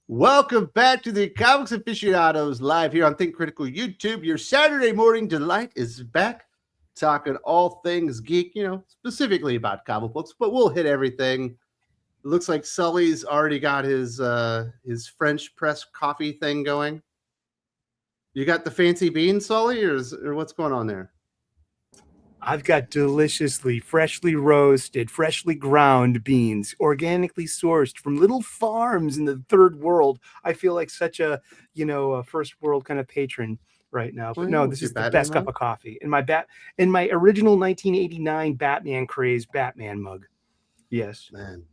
Welcome back to the Comics Aficionados live here on Think Critical YouTube. Your Saturday morning delight is back, talking all things geek, specifically about comic books, but we'll hit everything. It looks like Sully's already got his French press coffee thing going. You got the fancy beans, Sully, or what's going on there? I've got deliciously, freshly roasted, freshly ground beans, organically sourced from little farms in the third world. I feel like such a first world kind of patron right now. But no, this is the best cup of coffee in my original 1989 Batman craze Batman mug. Yes, man.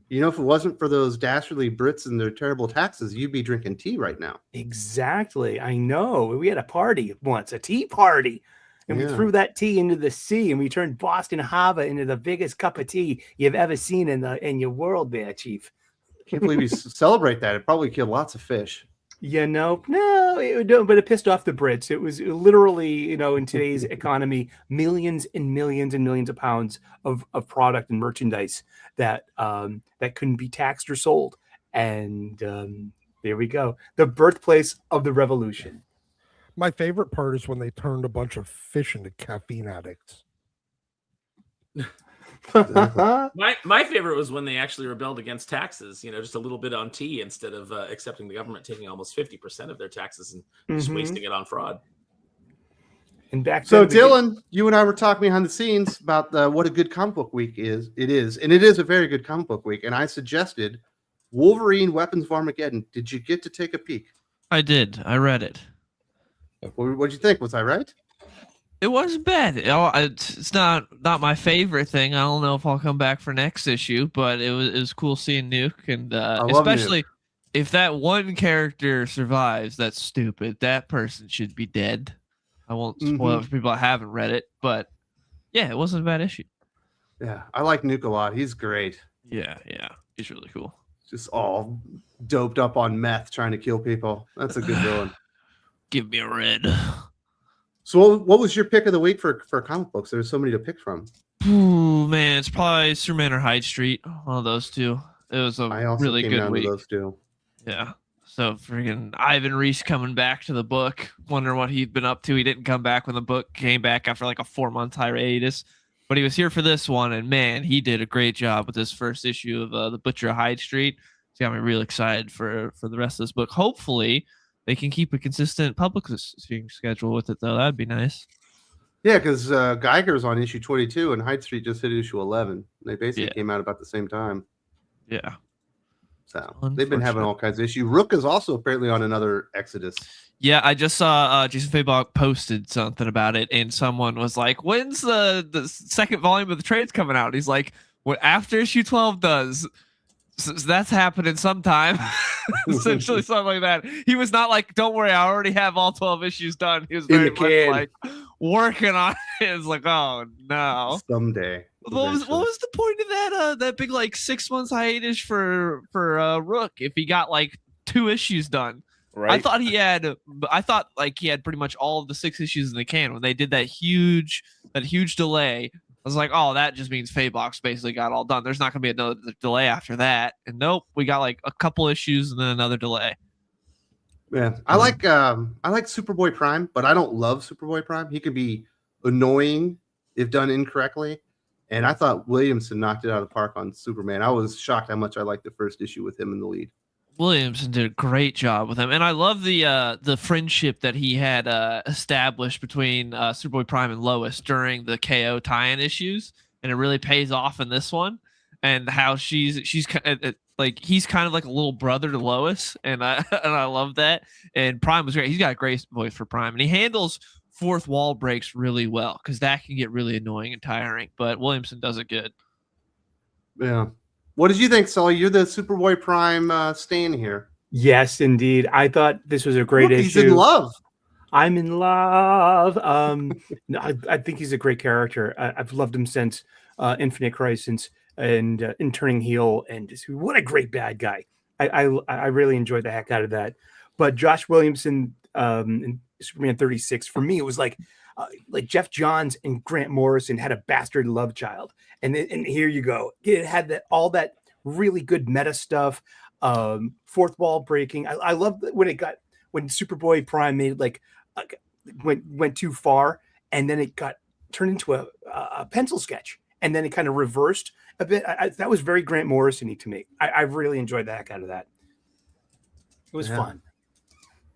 If it wasn't for those dastardly Brits and their terrible taxes, you'd be drinking tea right now. Exactly. I know. We had a party once, a tea party. And we threw that tea into the sea, and we turned Boston Hava into the biggest cup of tea you've ever seen in your world there, Chief. Can't believe you celebrate that. It probably killed lots of fish. No, but it pissed off the Brits. It was literally, in today's economy, millions and millions and millions of pounds of product and merchandise that couldn't be taxed or sold. And there we go. The birthplace of the revolution. My favorite part is when they turned a bunch of fish into caffeine addicts. My favorite was when they actually rebelled against taxes, just a little bit on tea instead of accepting the government taking almost 50% of their taxes and just wasting it on fraud. And back so Dylan, you and I were talking behind the scenes about what a good comic book week is. It is a very good comic book week. And I suggested Wolverine Weapons of Armageddon. Did you get to take a peek? I did. I read it. What'd you think? Was I right? It wasn't bad. It's not my favorite thing. I don't know if I'll come back for next issue, but it was cool seeing Nuke, and especially if that one character survives, that's stupid. That person should be dead. I won't spoil it for people that haven't read it, but yeah, it wasn't a bad issue. Yeah, I like Nuke a lot. He's great. Yeah, he's really cool. Just all doped up on meth, trying to kill people. That's a good villain. Give me a red. So what was your pick of the week for comic books? There's so many to pick from. Ooh, man, it's probably Superman or Hyde Street. One of those two. It was a really good week. Those two. Yeah. So freaking Ivan Reis coming back to the book. Wonder what he'd been up to. He didn't come back when the book came back after like a 4-month hiatus. But he was here for this one, and man, he did a great job with this first issue of The Butcher of Hyde Street. It's got me real excited for the rest of this book. Hopefully they can keep a consistent publishing schedule with it, though. That'd be nice. Yeah, because Geiger's on issue 22, and Hyde Street just hit issue 11. They basically came out about the same time. Yeah. So they've been having all kinds of issues. Rook is also apparently on another exodus. Yeah, I just saw Jason Fabok posted something about it, and someone was like, when's the second volume of the trades coming out? And he's like, what after issue 12 does? So that's happening sometime. Essentially something like that. He was not like, don't worry, I already have all 12 issues done. He was very much like working on it. It's like, oh no. Someday. What was the point of that big like 6 months hiatus for Rook if he got like 2 issues done? Right. I thought he had pretty much all of the 6 issues in the can when they did that huge delay. I was like, oh, that just means Fabok's basically got all done. There's not going to be another delay after that. And nope, we got like a couple issues and then another delay. Yeah, I like Superboy Prime, but I don't love Superboy Prime. He could be annoying if done incorrectly. And I thought Williamson knocked it out of the park on Superman. I was shocked how much I liked the first issue with him in the lead. Williamson did a great job with him, and I love the friendship that he had established between Superboy Prime and Lois during the KO tie-in issues, and it really pays off in this one. And how she's kind of, like he's kind of like a little brother to Lois, and I love that. And Prime was great. He's got a great voice for Prime, and he handles fourth wall breaks really well because that can get really annoying and tiring. But Williamson does it good. Yeah. What did you think, Sully? You're the Superboy Prime stan here. Yes, indeed. I thought this was a great issue. He's in love. I'm in love. No, I think he's a great character. I've loved him since Infinite Crisis and in Turning Heel, and just, what a great bad guy. I really enjoyed the heck out of that. But Josh Williamson in Superman 36, for me, it was like Jeff Johns and Grant Morrison had a bastard love child. And here you go. It had all that really good meta stuff. Fourth wall breaking. I love when Superboy Prime made went too far, and then it got turned into a pencil sketch, and then it kind of reversed a bit. That was very Grant Morrison-y to me. I really enjoyed the heck out of that. It was fun.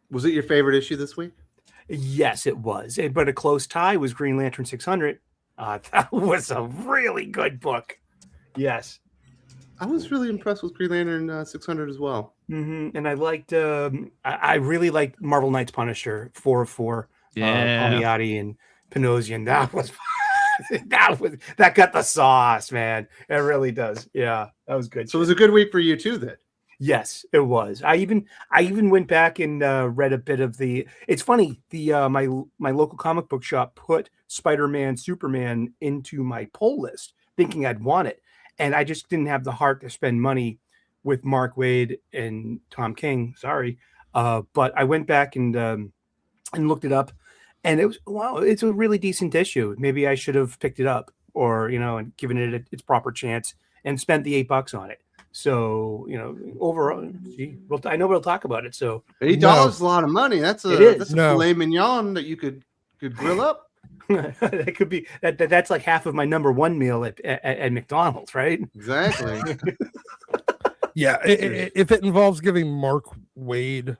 Was it your favorite issue this week? Yes, it was. But a close tie was Green Lantern 600. That was a really good book. Yes. I was really impressed with Green Lantern 600 as well. Mm-hmm. And I liked, I really liked Marvel Knights Punisher 4 of 4. Palmiotti and Panosian. That got the sauce, man. It really does. Yeah, that was good. So it was a good week for you too, then. Yes, it was. I even went back and read a bit of the. It's funny. My local comic book shop put Spider-Man, Superman into my pull list, thinking I'd want it, and I just didn't have the heart to spend money with Mark Waid and Tom King. Sorry, but I went back and looked it up, and it was it's a really decent issue. Maybe I should have picked it up, or and given it its proper chance and spent the $8 on it. So overall, I know we'll talk about it. So $8 is a lot of money. That's a filet mignon that you could grill up. That could be that's like half of my number one meal at McDonald's, right? Exactly. Yeah, if it involves giving Mark Waid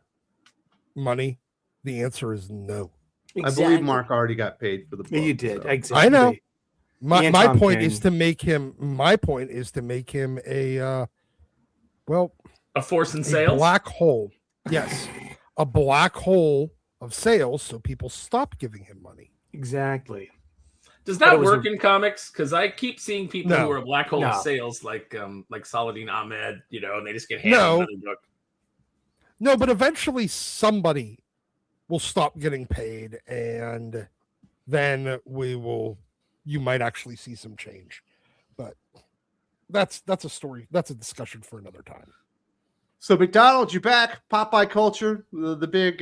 money, the answer is no. Exactly. I believe Mark already got paid for the book. You did. So. Exactly. I know. My point King. is to make him. My point is to make him a force in sales, black hole. Yes, a black hole of sales, so people stop giving him money. Exactly. Does that work in comics? Because I keep seeing people who are a black hole of sales, like Saladin Ahmed, and they just get handed another book. No, but eventually somebody will stop getting paid, and then you might actually see some change. But that's a story. That's a discussion for another time. So McDonald's, you're back. Popeye culture, the big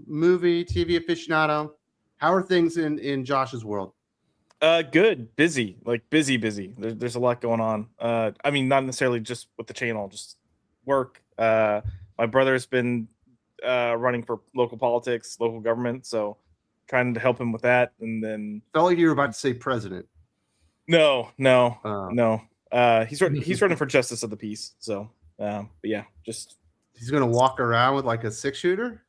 movie, TV aficionado. How are things in Josh's world? Good, busy, busy. There's a lot going on. I mean, not necessarily just with the channel, just work. My brother's been running for local politics, local government, so trying to help him with that. And then felt like you were about to say president. No. He's running for justice of the peace. So, but yeah, just he's gonna walk around with like a 6-shooter.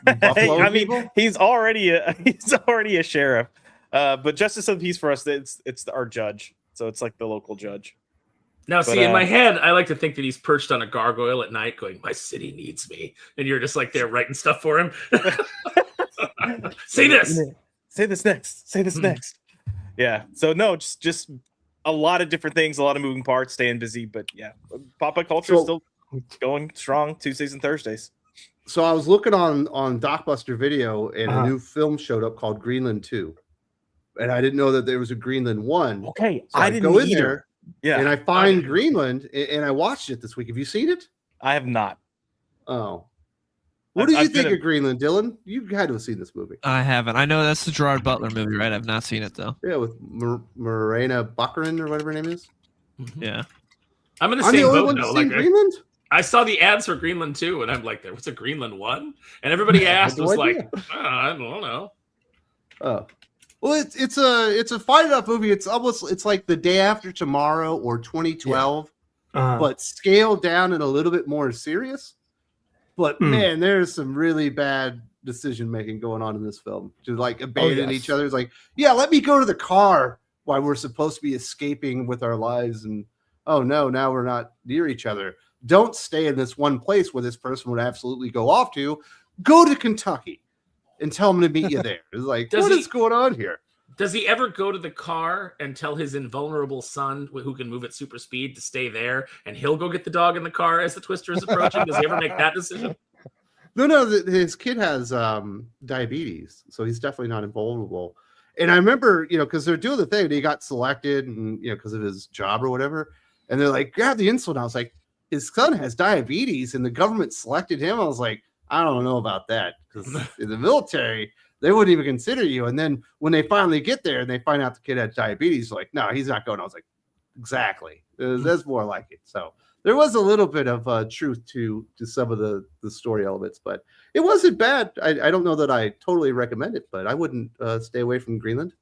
I mean, he's already a sheriff. But justice of the peace for us, it's our judge. So it's like the local judge. Now, see, in my head, I like to think that he's perched on a gargoyle at night going, "My city needs me." And you're just like there writing stuff for him. Say this. Say this next. Say this next. Yeah. So no, just a lot of different things, a lot of moving parts, staying busy. But yeah, Popeye culture is still going strong Tuesdays and Thursdays. So I was looking on Docbuster Video, and a new film showed up called Greenland 2. And I didn't know that there was a Greenland 1. Okay, so I didn't go in either. there, yeah, and I find Greenland, and I watched it this week. Have you seen it? I have not. Oh, what did you think of Greenland, Dylan? You had to have seen this movie. I haven't. I know that's the Gerard Butler movie, right? I've not seen it though. Yeah, with Morena Baccarin or whatever her name is. Yeah, I'm in the same boat though. Like Greenland. I saw the ads for Greenland 2, and I'm like, "There was a Greenland 1," and everybody asked was like, "I don't know." Oh. Well, it's a fight up movie. It's like The Day After Tomorrow or 2012, but scaled down and a little bit more serious. But man, there's some really bad decision making going on in this film. To like abandon each other. It's like, yeah, let me go to the car while we're supposed to be escaping with our lives, and oh no, now we're not near each other. Don't stay in this one place where this person would absolutely go off to. Go to Kentucky and tell him to meet you there. It's like, what is going on here? Does he ever go to the car and tell his invulnerable son, who can move at super speed, to stay there, and he'll go get the dog in the car as the Twister is approaching? Does he ever make that decision? No. His kid has diabetes, so he's definitely not invulnerable. And I remember, because they're doing the thing. He got selected, and because of his job or whatever, and they're like, grab the insulin. I was like, his son has diabetes, and the government selected him. I was like, I don't know about that, because in the military, they wouldn't even consider you. And then when they finally get there and they find out the kid had diabetes, like, no, he's not going. I was like, exactly. That's more like it. So there was a little bit of truth to some of the story elements, but it wasn't bad. I don't know that I totally recommend it, but I wouldn't stay away from Greenland.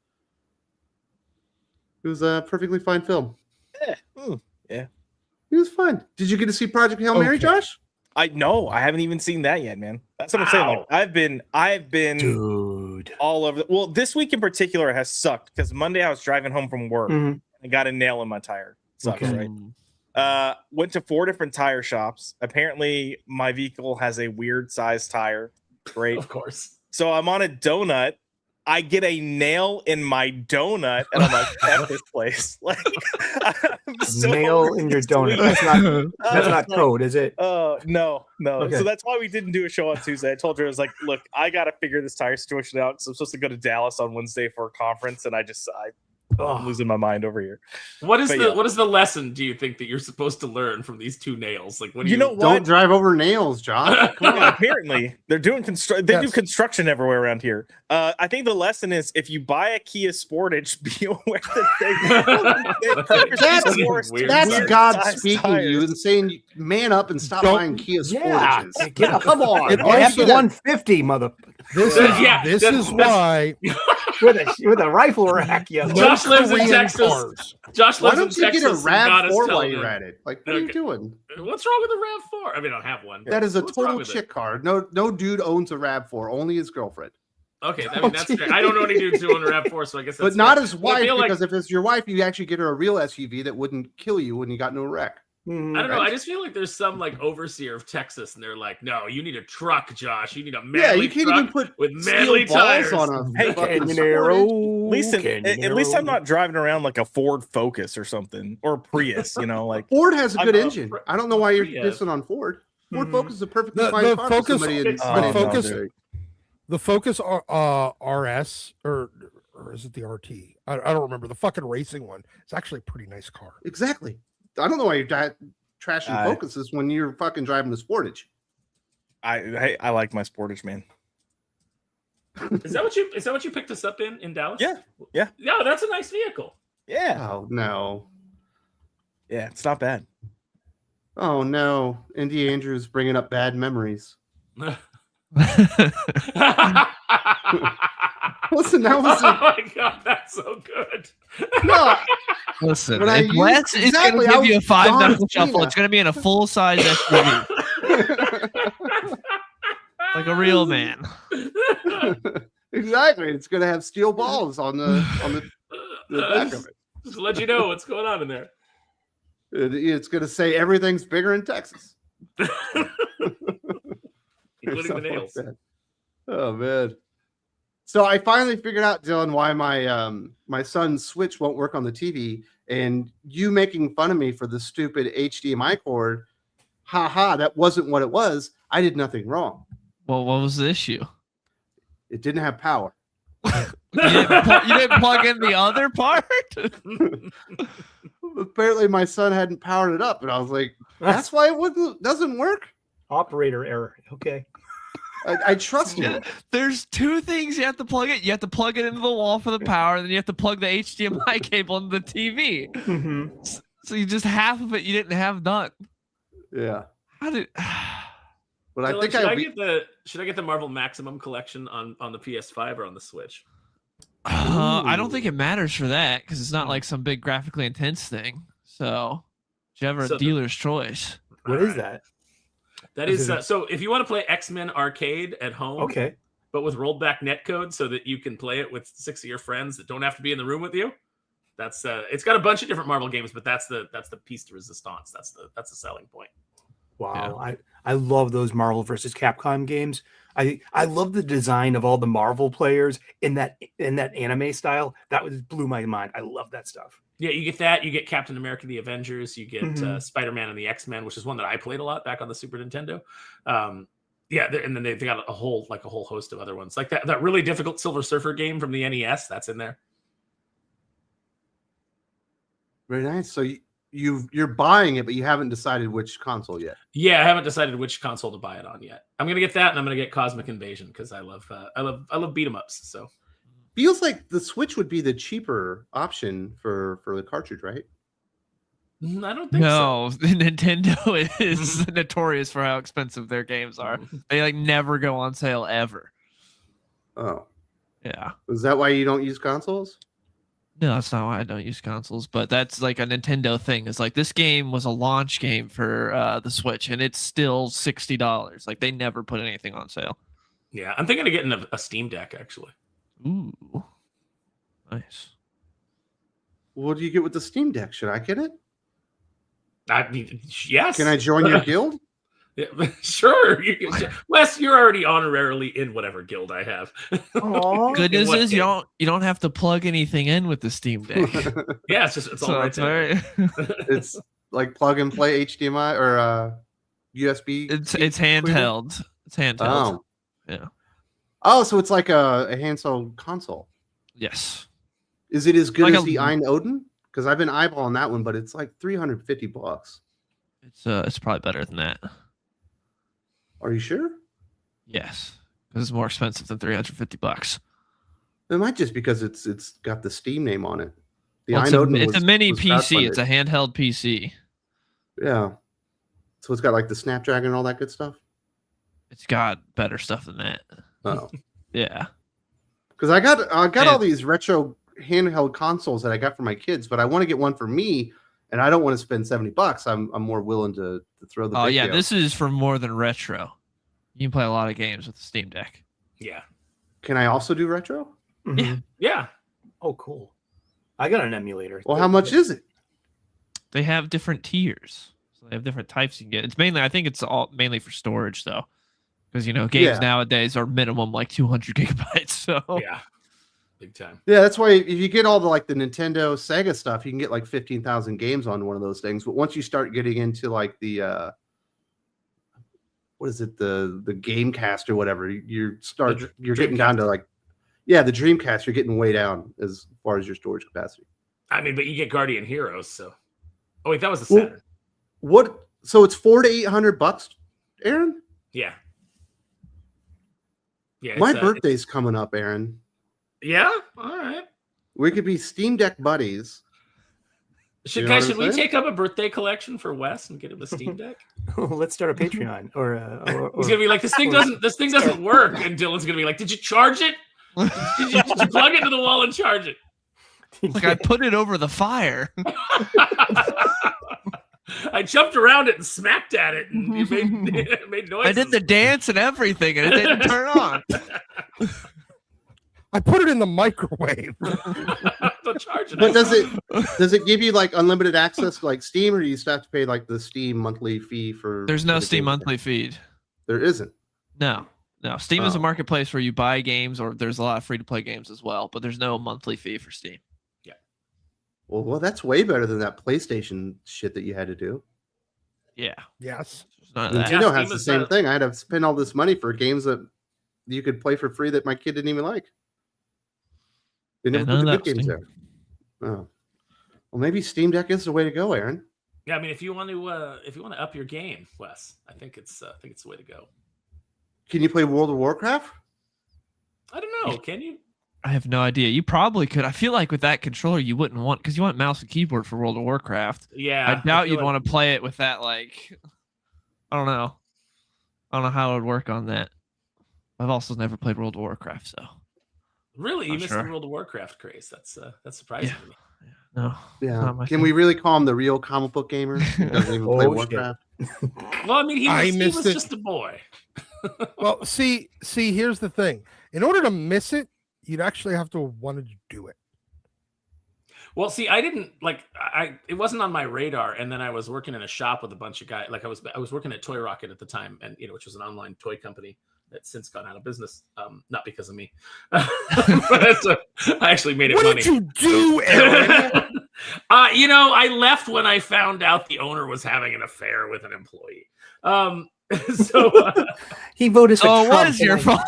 It was a perfectly fine film. Yeah. Yeah. It was fun. Did you get to see Project Hail Mary, Josh? I haven't even seen that yet, man. That's what I'm saying. Like I've been Dude, all over. Well, this week in particular has sucked because Monday I was driving home from work and got a nail in my tire. Sucks, right? Went to 4 different tire shops. Apparently, my vehicle has a weird size tire. Great, Of course. So I'm on a donut. I get a nail in my donut, and I'm like, "F this place!" Like, I'm so nail in your donut. That's not code, is it? No. Okay. So that's why we didn't do a show on Tuesday. I told her, I was like, "Look, I got to figure this tire situation out." So I'm supposed to go to Dallas on Wednesday for a conference, and I'm losing my mind over here. What is the lesson do you think that you're supposed to learn from these 2 nails? Like, what do you know? Don't drive over nails, Josh. Come on. Apparently, they're doing do construction everywhere around here. I think the lesson is if you buy a Kia Sportage, be aware that that's God speaking to you and saying, "Man up and stop buying Kia Sportages." Yeah, get up. Come on, It F-150, mother. This is why with a rifle rack, yo. Josh lives in Texas. Cars. Josh Why lives don't in you get a Texas. and God is RAV4 while telling you're him. at it? Like, what are you doing? What's wrong with the RAV4? I mean, I don't have one. That is a What's wrong total with it? chick car. No dude owns a RAV4. Only his girlfriend. Okay, I mean, that's fair. I don't know any dudes who own a RAV4, so I guess that's But not fair. his But I wife, feel like- because if it's your wife, you actually get her a real SUV that wouldn't kill you when you got into a wreck. I don't know. I just feel like there's some like overseer of Texas, and they're like, "No, you need a truck, Josh. You need a manly You can't truck even put with steel manly balls tires." on a Hey, fucking Canyon Sportage. At least I'm not driving around like a Ford Focus or something or a Prius. Like Ford has a good I'm a engine. I don't know why you're Prius. pissing on Ford. Ford Focus is a perfectly The fine car. Focus- The Focus RS or is it the RT? I don't remember. The fucking racing one. It's actually a pretty nice car. Exactly. I don't know why you're trashing Focuses when you're fucking driving the Sportage. I like my Sportage, man. Is that what you picked us up in Dallas? Yeah. Yeah, that's a nice vehicle. Yeah. Oh no. Yeah, it's not bad. Oh no. Indy Andrews bringing up bad memories. Listen, that was Oh my god, that's so good. no. Listen, When I if used- Wes is exactly, going to I give you a was 5 John knuckle shuffle, Cena. it's going to be in a full size SUV, like a real man. Exactly. It's gonna have steel balls on the back of it. Just to let you know what's going on in there. It's gonna say everything's bigger in Texas. Including the nails. That. Oh man. So I finally figured out, Dylan, why my son's Switch won't work on the TV, and you making fun of me for the stupid HDMI cord. Ha, that wasn't what it was. I did nothing wrong. Well, what was the issue? It didn't have power. You didn't plug in the other part? Apparently my son hadn't powered it up, and I was like, that's why it doesn't work. Operator error. Okay. I trust you. There's 2 things you have to plug it. You have to plug it into the wall for the power, then you have to plug the HDMI cable into the TV. Mm-hmm. So you just half of it you didn't have done. Yeah. How did? But I Dylan, think should I get the Marvel Maximum collection on the PS5 or on the Switch? I don't think it matters for that because it's not like some big graphically intense thing. So, whichever So dealer's choice. What is that? That Is is it so. If you want to play X-Men Arcade at home, Okay. but with rolled back netcode so that you can play it with 6 of your friends that don't have to be in the room with you. That's it's got a bunch of different Marvel games, but that's the piece de resistance. That's the selling point. Wow. Yeah. I love those Marvel versus Capcom games. I love the design of all the Marvel players in that anime style. That blew my mind. I love that stuff. Yeah, you get that. You get Captain America, the Avengers. You get Spider-Man and the X-Men, which is one that I played a lot back on the Super Nintendo. Yeah, and then they got a whole host of other ones, like that really difficult Silver Surfer game from the NES. That's in there. Very nice. So you're buying it, but you haven't decided which console yet. Yeah, I haven't decided which console to buy it on yet. I'm gonna get that, and I'm gonna get Cosmic Invasion because I love beat 'em ups. So Feels like the Switch would be the cheaper option for the cartridge, right? I don't think so. No, Nintendo is notorious for how expensive their games are. They like never go on sale ever. Oh, Yeah. is that why you don't use consoles? No, that's not why I don't use consoles, but that's like a Nintendo thing. It's like this game was a launch game for the Switch, and it's still $60. Like they never put anything on sale. Yeah, I'm thinking of getting a Steam Deck actually. Ooh, nice. What do you get with the Steam Deck? Should I get it? I mean, yes. Can I join your guild? Yeah, sure. Wes, you're already honorarily in whatever guild I have. Good news is you don't have to plug anything in with the Steam Deck. Yeah, it's all right there. It's like plug and play HDMI or USB. It's handheld. It's handheld. Oh, Yeah. Oh, so it's like a handheld console. Yes. Is it as good Like as the Ein Odin? Because I've been eyeballing that one, but it's like $350. It's probably better than that. Are you sure? Yes, because it's more expensive than $350. It might just because it's got the Steam name on it. The Well, Ein Odin it's a mini was PC. It's crowdfunded. a handheld PC. Yeah. So it's got like the Snapdragon and all that good stuff. It's got better stuff than that. Oh, Yeah. because I got all these retro handheld consoles that I got for my kids, but I want to get one for me, and I don't want to spend $70. I'm more willing to throw the. Oh big yeah, deal. this is for more than retro. You can play a lot of games with the Steam Deck. Yeah. Can I also do retro? Mhm. Yeah. Oh, cool. I got an emulator. Well, how much is it? They have different tiers, so they have different types you can get. It's mainly, I think, it's all mainly for storage though, because games Yeah. nowadays are minimum like 200 gigabytes. So Yeah. Big time. Yeah, that's why if you get all the like the Nintendo, Sega stuff, you can get like 15,000 games on one of those things. But once you start getting into like the what is it, the Gamecast or whatever, you're getting down to like, yeah, the Dreamcast, you're getting way down as far as your storage capacity. I mean, but you get Guardian Heroes, so. Oh wait, that was the Well, Saturn. What? So it's $400 to $800, Aaron? Yeah. Yeah. My birthday's coming up, Aaron. Yeah. All right. We could be Steam Deck buddies. Should You know what should I'm we saying? take up a birthday collection for Wes and get him a Steam Deck? Let's start a Patreon. Or He's gonna be like, this thing doesn't work, and Dylan's gonna be like, did you charge it? Did you plug it to the wall and charge it? like I put it over the fire. I jumped around it and smacked at it, and it made noises. I did the dance and everything, and it didn't turn on. I put it in the microwave. Don't charge it. But does it give you like unlimited access to like Steam, or do you still have to pay like the Steam monthly fee for? There's no for the Steam game? monthly feed. There isn't. No. Steam is a Oh. marketplace where you buy games, or there's a lot of free to play games as well, but there's no monthly fee for Steam. Well, that's way better than that PlayStation shit that you had to do. Yeah. Yes. There's none of that. Yeah, Nintendo Steam has the is, same thing. I had to spend all this money for games that you could play for free that my kid didn't even like. They never none put the of good that was games there. Oh. Well, maybe Steam Deck is the way to go, Aaron. Yeah, I mean, if you want to up your game, Wes, I think it's the way to go. Can you play World of Warcraft? I don't know. Can you? I have no idea. You probably could. I feel like with that controller, you wouldn't want, because you want mouse and keyboard for World of Warcraft. Yeah. I doubt you'd want to play it with that. Like, I don't know. I don't know how it would work on that. I've also never played World of Warcraft, so Really, you Not missed sure. the World of Warcraft craze. That's surprising Yeah. to me. no. Yeah. Not my Can thing. we really call him the real comic book gamer? He doesn't even play Oh, shit. Warcraft. Well, I mean, he I was missed it. just a boy. Well, see, here's the thing. In order to miss it, you'd actually have to have wanted to do it. Well, see, I didn't it wasn't on my radar, and then I was working in a shop with a bunch of guys. Like I was working at Toy Rocket at the time, and which was an online toy company that's since gone out of business. Not because of me, but I actually made it What money. did you do, Aaron? I left when I found out the owner was having an affair with an employee. So He voted for Oh, Trump. what is your fault?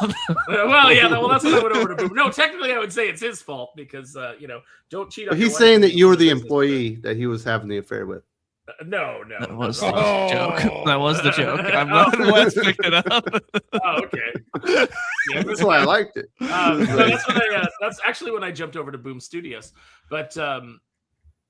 well, yeah, well, that's what I went over to Boom. No, technically, I would say it's his fault because don't cheat on. But your he's wife saying and that be you were in the business. employee that he was having the affair with. No. That was not the at all. joke. That was the joke. I'm Oh. glad Wes picked it up. Oh, okay. Yeah, That's why I liked it. so that's actually when I jumped over to Boom Studios. But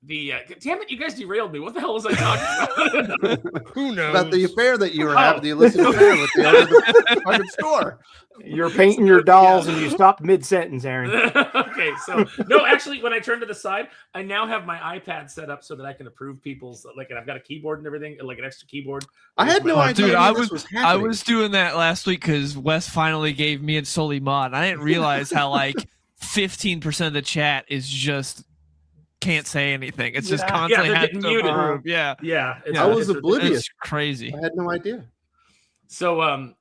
damn it, you guys derailed me. What the hell was I talking about? Who knows? About the affair that you were having, the illicit affair with the owner of the fucking store. You're painting your dolls and you stopped mid-sentence, Aaron. Okay, so no, actually, when I turn to the side, I now have my iPad set up so that I can approve people's and I've got a keyboard and everything, like an extra keyboard. I had no idea. Dude, was I was doing that last week because Wes finally gave me and Sully mod. I didn't realize how 15% of the chat is just can't say anything. It's just constantly they're has getting to muted. approve. Yeah. It's, I was oblivious. It's crazy. I had no idea. So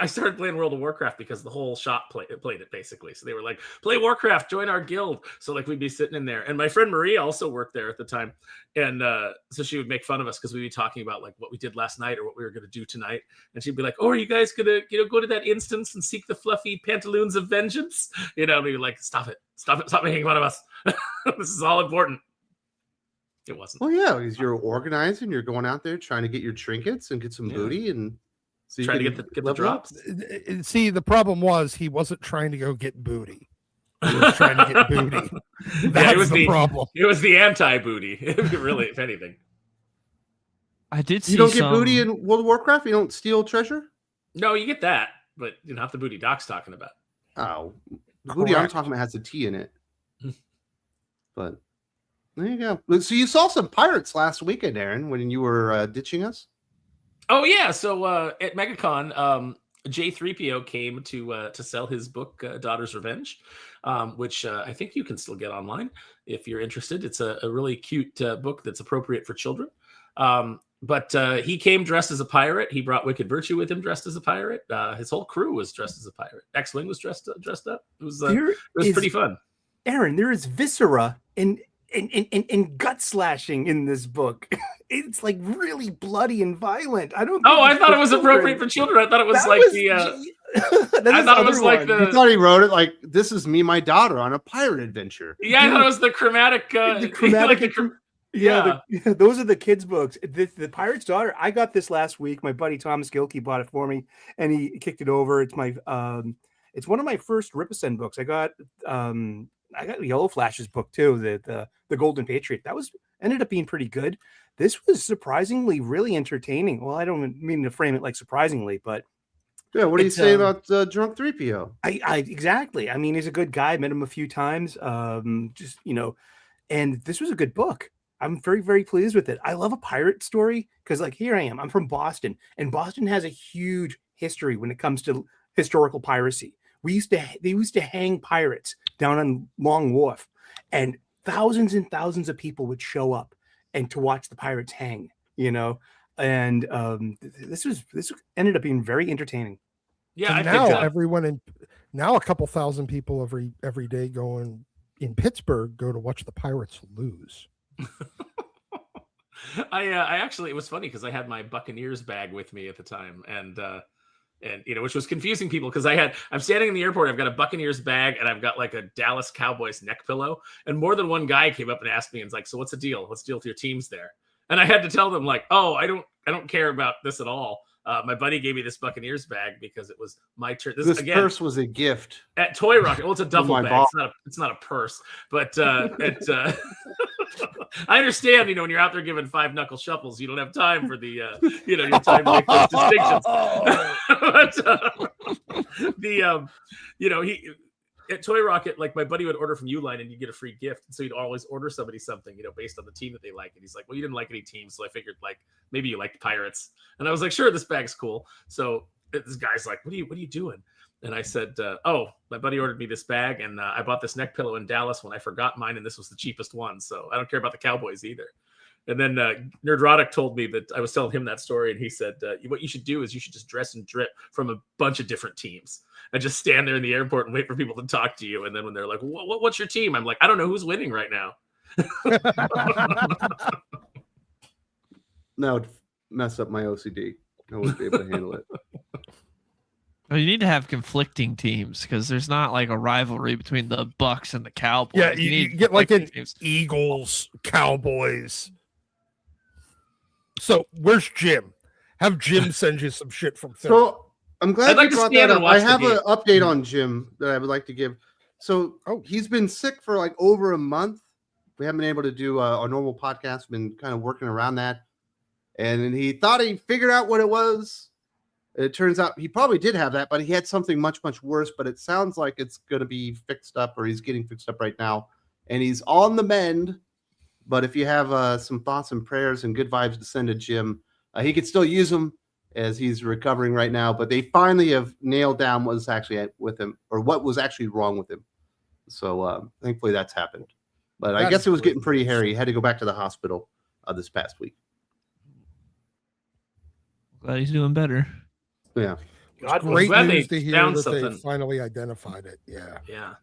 I started playing World of Warcraft because the whole shop played it basically. So they were like, play Warcraft, join our guild. So we'd be sitting in there. And my friend Maria also worked there at the time. And so she would make fun of us because we'd be talking about what we did last night or what we were going to do tonight. And she'd be like, oh, are you guys going to go to that instance and seek the fluffy pantaloons of vengeance? We'd be like, stop it. Stop making fun of us. This is all important. It wasn't. Well, yeah, because you're organizing, you're going out there trying to get your trinkets and get some booty and so trying to get the drops. See, the problem was he wasn't trying to go get booty. He was trying to get booty. That was the problem. It was the anti-booty, really, if anything. I did see you don't get booty in World of Warcraft? You don't steal treasure? No, you get that, but not the booty Doc's talking about. Oh, the booty I'm talking about has a T in it. But there you go. So you saw some pirates last weekend, Aaron, when you were ditching us? Oh yeah, so at MegaCon, J3PO came to sell his book Daughter's Revenge, which I think you can still get online if you're interested. It's a really cute book that's appropriate for children. But he came dressed as a pirate. He brought Wicked Virtue with him dressed as a pirate. His whole crew was dressed as a pirate. X-Wing was dressed up. It was pretty fun. Aaron, there is viscera and gut slashing in this book. It's really bloody and violent. I thought it was appropriate for children. I thought it was I thought it was like the. You thought he wrote it like this is me, my daughter on a pirate adventure. Yeah, I thought it was the chromatic. Those are the kids' books. The Pirate's Daughter. I got this last week. My buddy Thomas Gilkey bought it for me, and he kicked it over. It's my it's one of my first Ripperson books. I got Yellow Flash's book too, the Golden Patriot. That ended up being pretty good. This was surprisingly really entertaining. Well, I don't mean to frame it like surprisingly, but yeah. What do you say about Drunk 3PO? I exactly. I mean, he's a good guy. I met him a few times. And this was a good book. I'm very, very pleased with it. I love a pirate story because, here I am. I'm from Boston, and Boston has a huge history when it comes to historical piracy. They used to hang pirates down on Long Wharf, and thousands of people would show up and to watch the pirates hang. And this ended up being very entertaining. Yeah, and now a couple thousand people every day going in Pittsburgh go to watch the Pirates lose. I actually, it was funny because I had my Buccaneers bag with me at the time, and which was confusing people because I'm standing in the airport, I've got a Buccaneers bag, and I've got a Dallas Cowboys neck pillow, and more than one guy came up and asked me and was like, so what's the deal? What's the deal with your teams there? And I had to tell them oh, I don't care about this at all. My buddy gave me this Buccaneers bag because it was my turn. This purse was a gift at Toy Rocket. Well, it's a duffel bag. It's not a purse, but I understand. When you're out there giving 5 knuckle shuffles, you don't have time for the your time to make those distinctions. But he. At Toy Rocket, my buddy would order from Uline and you get a free gift. And so he'd always order somebody something, based on the team that they like. And he's like, well, you didn't like any teams. So I figured maybe you liked Pirates. And I was like, sure, this bag's cool. So this guy's like, what are you doing? And I said, my buddy ordered me this bag and I bought this neck pillow in Dallas when I forgot mine. And this was the cheapest one. So I don't care about the Cowboys either. And then Nerdrotic told me that I was telling him that story, and he said, what you should do is you should just dress and drip from a bunch of different teams and just stand there in the airport and wait for people to talk to you. And then when they're like, what's your team? I'm like, I don't know who's winning right now. That would mess up my OCD. I wouldn't be able to handle it. Well, you need to have conflicting teams because there's not a rivalry between the Bucks and the Cowboys. Yeah, you get an teams. Eagles, Cowboys. So where's Jim? Have Jim send you some shit from Philly. So I'm glad you brought that up. I have an update on Jim that I would like to give. So he's been sick for over a month, We haven't been able to do our normal podcast. Been kind of working around that, and he thought he figured out what it was. It turns out he probably did have that, but he had something much, much worse. But it sounds like it's going to be fixed up, or he's getting fixed up right now, and he's on the mend. But if you have some thoughts and prayers and good vibes to send to Jim, he could still use them as he's recovering right now. But they finally have nailed down what was actually with him, or what was actually wrong with him. So thankfully that's happened. But I guess it was getting pretty hairy. He had to go back to the hospital this past week. Glad he's doing better. Yeah. Great glad news they to hear found that something. they finally identified it. Yeah. Yeah.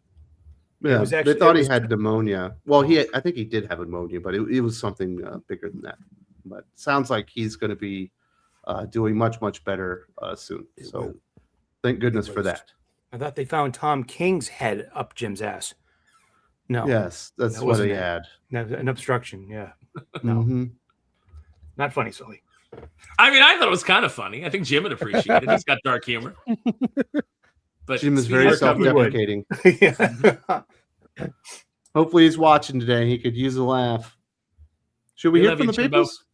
Yeah, was actually- they thought it he was- had pneumonia. Well, I think he did have pneumonia, but it was something bigger than that. But sounds like he's going to be doing much, much better soon. So thank goodness for that. I thought they found Tom King's head up Jim's ass. No. Yes, that's that what wasn't he it. had. No, an obstruction. Yeah. No. Mhm. Not funny, Sully. I mean, I thought it was kind of funny. I think Jim would appreciate it. He's got dark humor. But Jim is speaking very of recovery- self-deprecating. Yeah. Hopefully he's watching today. He could use a laugh. Should we We hear love from you, the Jimbo. peoples?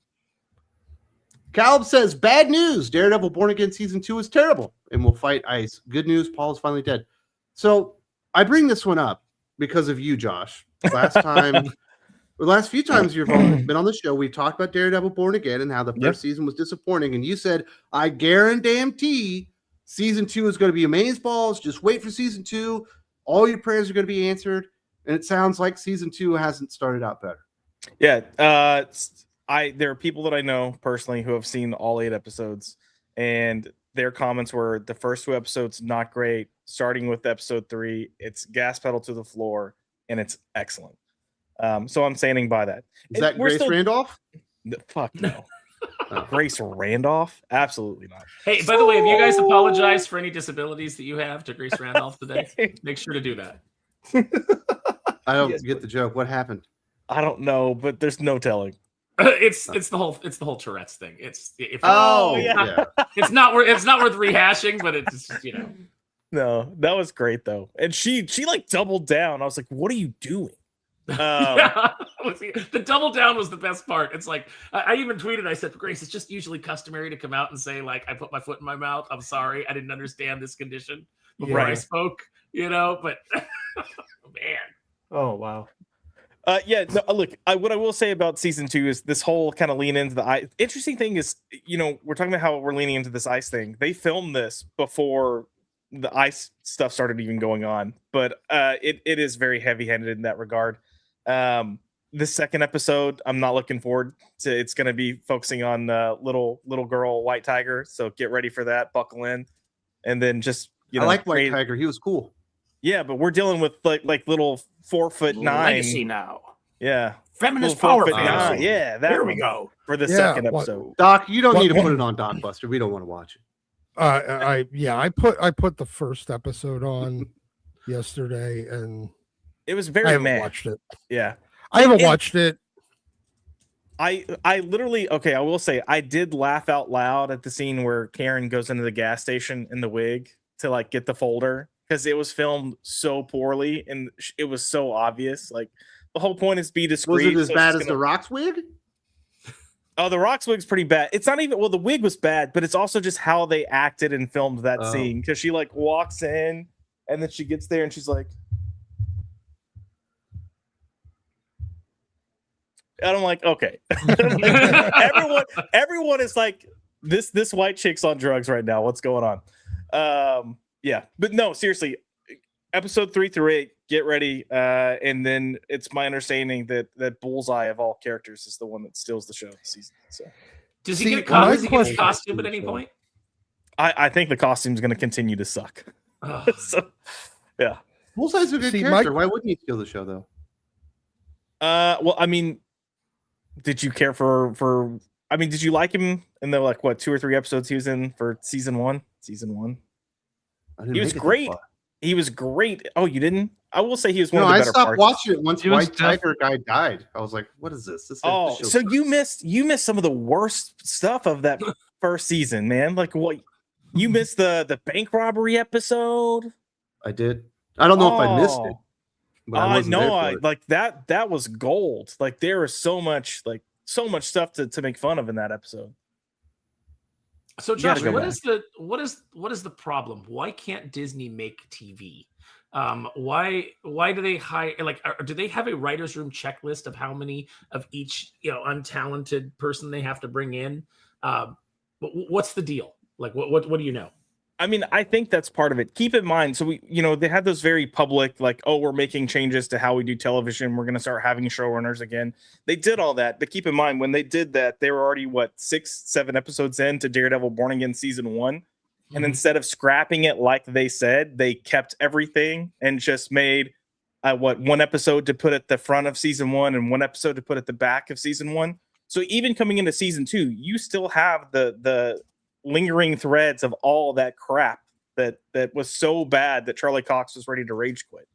Caleb says, bad news. Daredevil Born Again Season 2 is terrible and will fight ice. Good news, Paul is finally dead. So I bring this one up because of you, Josh. Last time, the last few times you've been on the show, we've talked about Daredevil Born Again and how the first season was disappointing. And you said, I guarantee Season 2 is going to be amazeballs. Just wait for Season 2. All your prayers are going to be answered. And it sounds like Season 2 hasn't started out better. Yeah, there are people that I know personally who have seen all 8 episodes, and their comments were the first 2 episodes not great. Starting with episode 3, it's gas pedal to the floor, and it's excellent. So I'm standing by that. Is that Grace Randolph? Fuck no. Grace Randolph? Absolutely not. Hey, by the way, have you guys apologized for any disabilities that you have to Grace Randolph today? Make sure to do that. I don't get the joke. What happened? I don't know, but there's no telling. It's the whole Tourette's thing. It's yeah. it's not worth rehashing, but it's No, that was great though, and she like doubled down. I was like, "What are you doing?" The double down was the best part. It's like I even tweeted. I said, "Grace, it's just usually customary to come out and say like I put my foot in my mouth. I'm sorry, I didn't understand this condition before I spoke." But man, Oh, wow. Look, what I will say about season 2 is this whole kind of lean into the ice. Interesting thing is, we're talking about how we're leaning into this ice thing. They filmed this before the ice stuff started even going on, but it is very heavy-handed in that regard. This second episode, I'm not looking forward to. It's going to be focusing on little girl White Tiger, so get ready for that. Buckle in, and then just I like White Tiger. He was cool. Yeah, but we're dealing with like little 4'9" Legacy now. Yeah. Feminist Little power 4'9". fantasy. Yeah, There we go. For the Yeah, second what- episode. Doc, you don't need to put it on Docbuster. We don't want to watch it. I put the first episode on yesterday, and It was I very haven't mad. watched it. Yeah. I haven't And- watched it. I literally, I will say I did laugh out loud at the scene where Karen goes into the gas station in the wig to like get the folder, because it was filmed so poorly and it was so obvious. Like the whole point is be discreet. Was it as so bad it's as the Rock's wig? Oh, the Rock's wig's pretty bad. It's not even, the wig was bad, but it's also just how they acted and filmed that Oh. scene. Because she like walks in and then she gets there and she's like, and I'm like, okay. everyone is like, this white chick's on drugs right now. What's going on? Yeah, but no, seriously, episode 3 through 8, get ready. And then it's my understanding that Bullseye of all characters is the one that steals the show this season. So does he See, get a my does he get a question- costume at any point? I think the costume's going to continue to suck. Ugh. So, yeah. Bullseye's a good See, character. Why wouldn't he steal the show though? Well, I mean, did you care for? I mean, did you like him in the 2 or 3 episodes he was in for season 1? Season 1. I didn't He was make it that great. far. He was great. Oh, you didn't? I will say he was one No, of the I better stopped parts. watching it once He was White Tiger guy died. I was like, "What is this?" Oh, this so show's- you missed some of the worst stuff of that first season, man. Like what? You missed the bank robbery episode. I did. I don't know if I missed it. but I wasn't there for it. like that was gold. Like there was so much stuff to make fun of in that episode. So Josh, what is the problem? Why can't Disney make TV? Why do they hire, like, do they have a writer's room checklist of how many of each, untalented person they have to bring in? What's the deal? Like, what do you know? I mean, I think that's part of it. Keep in mind, so they had those very public, like, oh, we're making changes to how we do television. We're going to start having showrunners again. They did all that. But keep in mind, when they did that, they were already, 6-7 episodes into Daredevil Born Again season 1. And instead of scrapping it like they said, they kept everything and just made, one episode to put at the front of season 1 and one episode to put at the back of season 1. So even coming into season 2, you still have the lingering threads of all that crap that was so bad that Charlie Cox was ready to rage quit.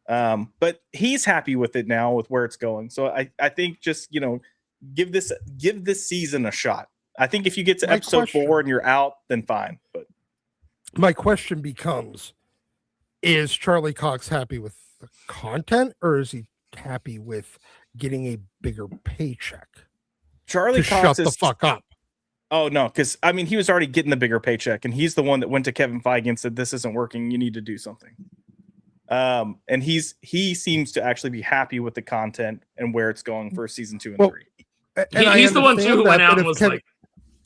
But he's happy with it now, with where it's going. So I think just, give this season a shot. I think if you get to episode 4 and you're out, then fine. But my question becomes, is Charlie Cox happy with the content, or is he happy with getting a bigger paycheck? Charlie Cox shut the fuck up. Oh, no, because, I mean, he was already getting the bigger paycheck, and he's the one that went to Kevin Feige and said, this isn't working, you need to do something. And he seems to actually be happy with the content and where it's going for season 2 and 3. He's the one, too, who went out and was like,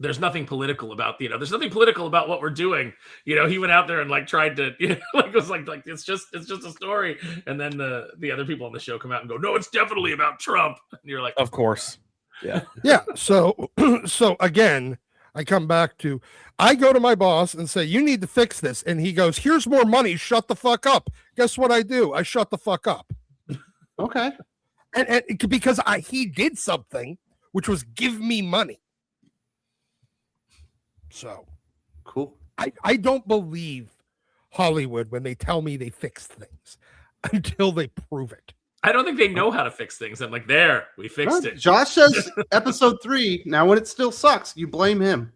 there's nothing political about, there's nothing political about what we're doing. He went out there and like tried to, it was like it's just a story. And then the other people on the show come out and go, no, it's definitely about Trump. And you're like, of course. Yeah. Yeah. So again, I come back to, I go to my boss and say, you need to fix this. And he goes, here's more money. Shut the fuck up. Guess what I do? I shut the fuck up. Okay. And because he did something, which was give me money. So cool. I don't believe Hollywood when they tell me they fix things until they prove it. I don't think they know how to fix things. I'm like, there, we fixed it. Josh says episode 3. Now, when it still sucks, you blame him.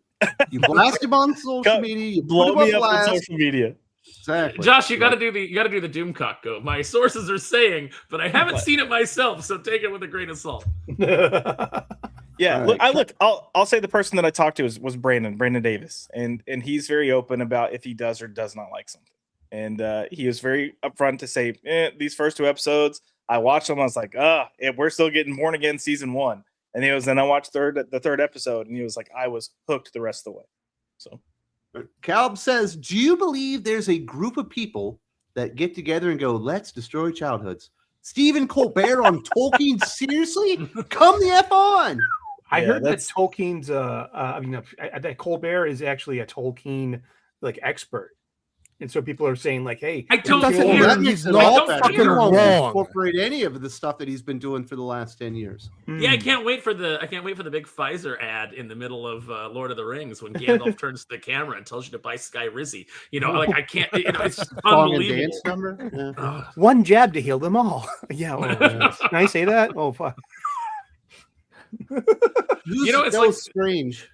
You blast him on social media. You blow me up on social media. Exactly. Josh, you got to do the Doomcock go. My sources are saying, but I haven't seen it myself, so take it with a grain of salt. Yeah, right. I'll say the person that I talked to was Brandon Davis, and he's very open about if he does or does not like something. And he was very upfront to say, these first 2 episodes, I watched them. I was like, we're still getting Born Again season 1. And then I watched the third episode, and he was like, I was hooked the rest of the way. So Caleb says, do you believe there's a group of people that get together and go, let's destroy childhoods? Stephen Colbert on Tolkien? Seriously? Come the F on. I heard that Tolkien's that Colbert is actually a Tolkien expert. And so people are saying hey, I don't that makes it all fucking wrong. Incorporate any of the stuff that he's been doing for the last 10 years. Yeah, I can't wait for the big Pfizer ad in the middle of Lord of the Rings when Gandalf turns to the camera and tells you to buy Sky Rizzy. I can't. It's just unbelievable. Dance number? Yeah. One jab to heal them all. Yeah. Can I say that? Oh fuck. It's strange.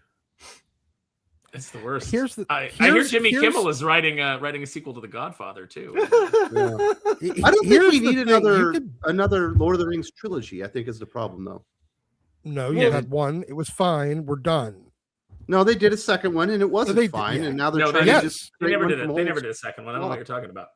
It's the worst. I hear Jimmy Kimmel is writing a sequel to The Godfather too. Yeah. I don't think we need another Lord of the Rings trilogy. I think is the problem, though. No, you had one. It was fine. We're done. No, they did a second one, and it wasn't fine. And now they're trying to just. They never did it. They never did a second one. I don't know what you're talking about.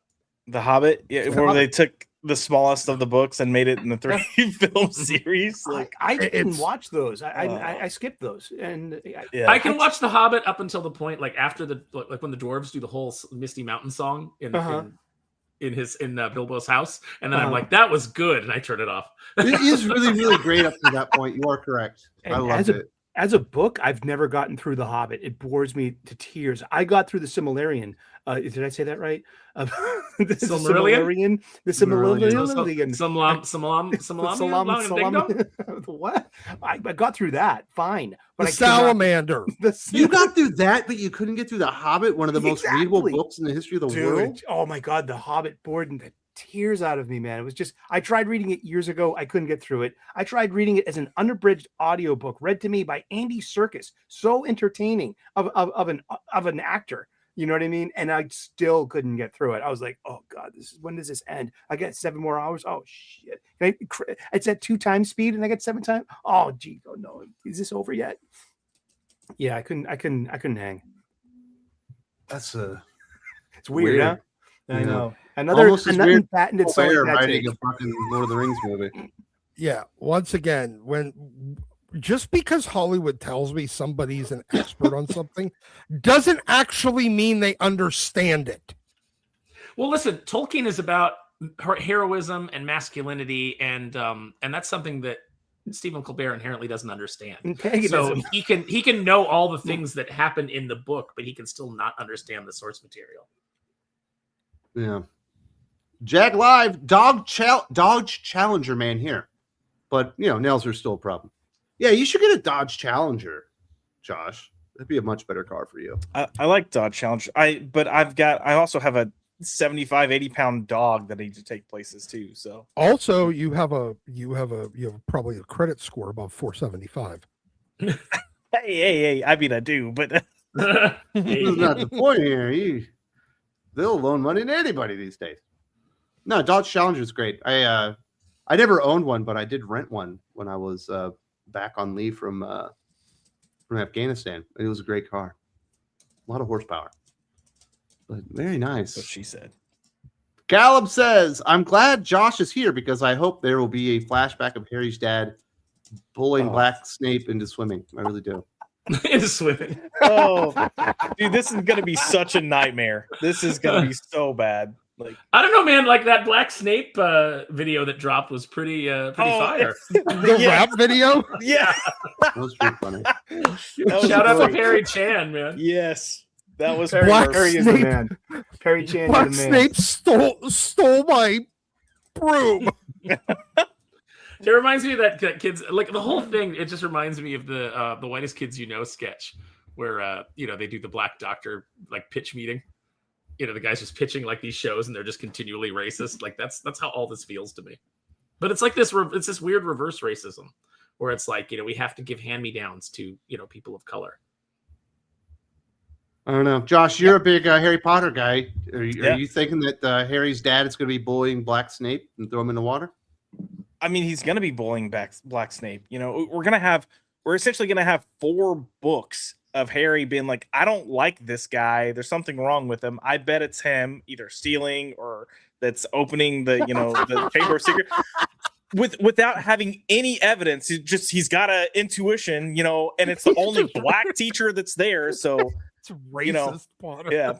The Hobbit, where they took the smallest of the books and made it in the 3 film series. I didn't watch those. I skipped those, and I can watch The Hobbit up until the point after when the dwarves do the whole Misty Mountain song in Bilbo's house, and then I'm like, that was good, and I turn it off. It is really, really great up to that point. You are correct. I loved it. As a book, I've never gotten through The Hobbit. It bores me to tears. I got through the Silmarillion. Did I say that right? The Silmarillion. The Silmarillion. What? I got through that fine, but the salamander. You got through that, but you couldn't get through The Hobbit, one of the most readable books in the history of the world. Oh my God, The Hobbit bored the tears out of me, man. It was just, I tried reading it years ago. I couldn't get through it. I tried reading it as an unabridged audiobook read to me by Andy Serkis. So entertaining of an actor. You know what I mean? And I still couldn't get through it. I was like, oh God, when does this end? I get 7 more hours. Oh shit. It's at 2 times speed and I get 7 times. Oh gee, oh no. Is this over yet? Yeah, I couldn't hang. That's It's weird, huh? Yeah. I know. Another weird patented Colbert song writing a fucking Lord of the Rings movie. Yeah. Once again, just because Hollywood tells me somebody's an expert on something doesn't actually mean they understand it. Well, listen, Tolkien is about heroism and masculinity, and that's something that Stephen Colbert inherently doesn't understand. So he can know all the things that happen in the book, but he can still not understand the source material. Yeah. Jag Live, Dodge Challenger man here. But, nails are still a problem. Yeah, you should get a Dodge Challenger, Josh. That'd be a much better car for you. I like Dodge Challenger. I also have a 75, 80-pound dog that I need to take places too. So also you have probably a credit score above 475. Hey, I mean I do, but This is not the point here. They'll loan money to anybody these days. No, Dodge Challenger is great. I never owned one, but I did rent one when I was back on leave from Afghanistan. It was a great car. A lot of horsepower. But very nice. That's what she said. Callum says, I'm glad Josh is here because I hope there will be a flashback of Harry's dad bullying Black Snape into swimming. I really do. Into swimming. Oh, dude, this is going to be such a nightmare. This is going to be so bad. Like, I don't know, man. Like that Black Snape video that dropped was pretty fire. The rap video? Yeah. That was pretty funny. Shout out to Perry Chan, man. Yes. That was Black Perry is the man. Perry Chan Black is the man. Snape stole my broom. It reminds me of that kids, like the whole thing. It just reminds me of the Whitest Kids You Know sketch where they do the Black Doctor like pitch meeting. The guy's just pitching like these shows and they're just continually racist. Like that's how all this feels to me. But it's like this. It's this weird reverse racism where it's like we have to give hand-me-downs to people of color. I don't know. Josh, you're a big Harry Potter guy. Are you thinking that Harry's dad is going to be bullying Black Snape and throw him in the water? I mean, he's going to be bullying Black Snape. We're essentially going to have 4 books of Harry being like, I don't like this guy. There's something wrong with him. I bet it's him either stealing or that's opening the, the Chamber of Secrets without having any evidence. He's got an intuition, and it's the only Black teacher that's there. So it's racist, Potter. Yeah.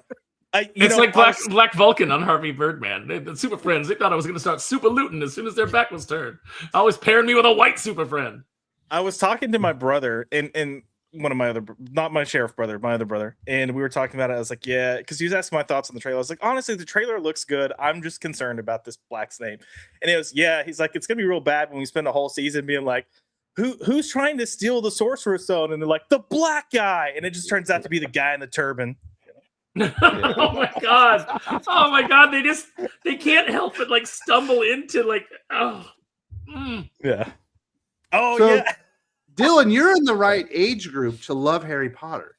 It's like Black Vulcan on Harvey Birdman. The Super Friends, they thought I was going to start super looting as soon as their back was turned. Always pairing me with a white Super Friend. I was talking to my brother and one of my other, not my sheriff brother, my other brother, and we were talking about it. I was like, yeah, because he was asking my thoughts on the trailer. I was like, honestly, the trailer looks good. I'm just concerned about this Black Snape. And it was, he's like, it's gonna be real bad when we spend a whole season being like, who's trying to steal the Sorcerer's Stone? And they're like, the black guy, and it just turns out to be the guy in the turban. Oh my god! They can't help but like stumble into like yeah. Oh so, yeah. Dylan, you're in the right age group to love Harry Potter.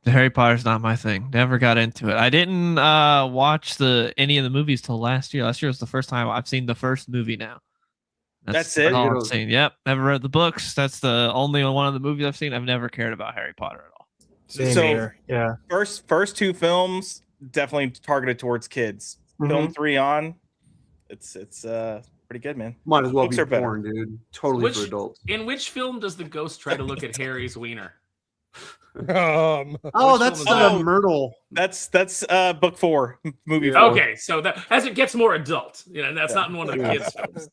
The Harry Potter's not my thing. Never got into it. I didn't watch any of the movies till last year. Last year was the first time I've seen the first movie now. That's it? All I've seen. Yep. Never read the books. That's the only one of the movies I've seen. I've never cared about Harry Potter at all. Same so here. Yeah. First 2 films definitely targeted towards kids. Film 3 on, it's pretty good, man. Might as well Books be are better. porn, dude. Totally for adults. In which film does the ghost try to look at Harry's wiener? That's Myrtle. That's book 4, movie 4. Okay, so that as it gets more adult, that's not in one of the kids' films.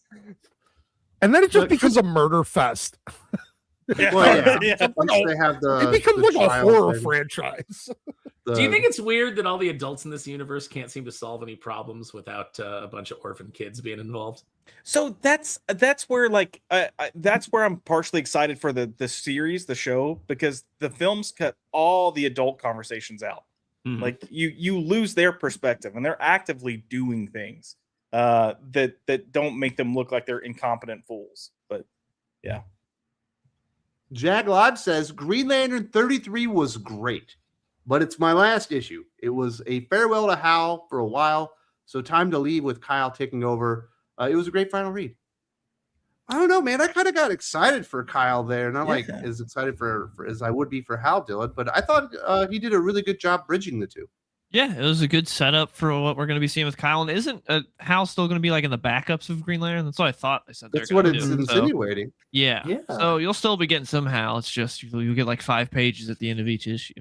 And then it just becomes a murder fest. They have it becomes like a horror franchise. Do you think it's weird that all the adults in this universe can't seem to solve any problems without a bunch of orphan kids being involved? So that's where that's where I'm partially excited for the series, the show, because the films cut all the adult conversations out. Mm-hmm. Like you lose their perspective, and they're actively doing things that don't make them look like they're incompetent fools. But yeah. Jag Lodge says Green Lantern 33 was great, but it's my last issue. It was a farewell to Hal for a while, so time to leave with Kyle taking over. It was a great final read. I don't know, man. I kind of got excited for Kyle there, not like as excited for as I would be for Hal Dylan, but I thought he did a really good job bridging the two. Yeah, it was a good setup for what we're going to be seeing with Kyle. And isn't Hal still going to be like in the backups of Green Lantern? That's what I thought. I said that's what it's insinuating. So, yeah. So you'll still be getting some Hal. It's just you'll get like 5 pages at the end of each issue.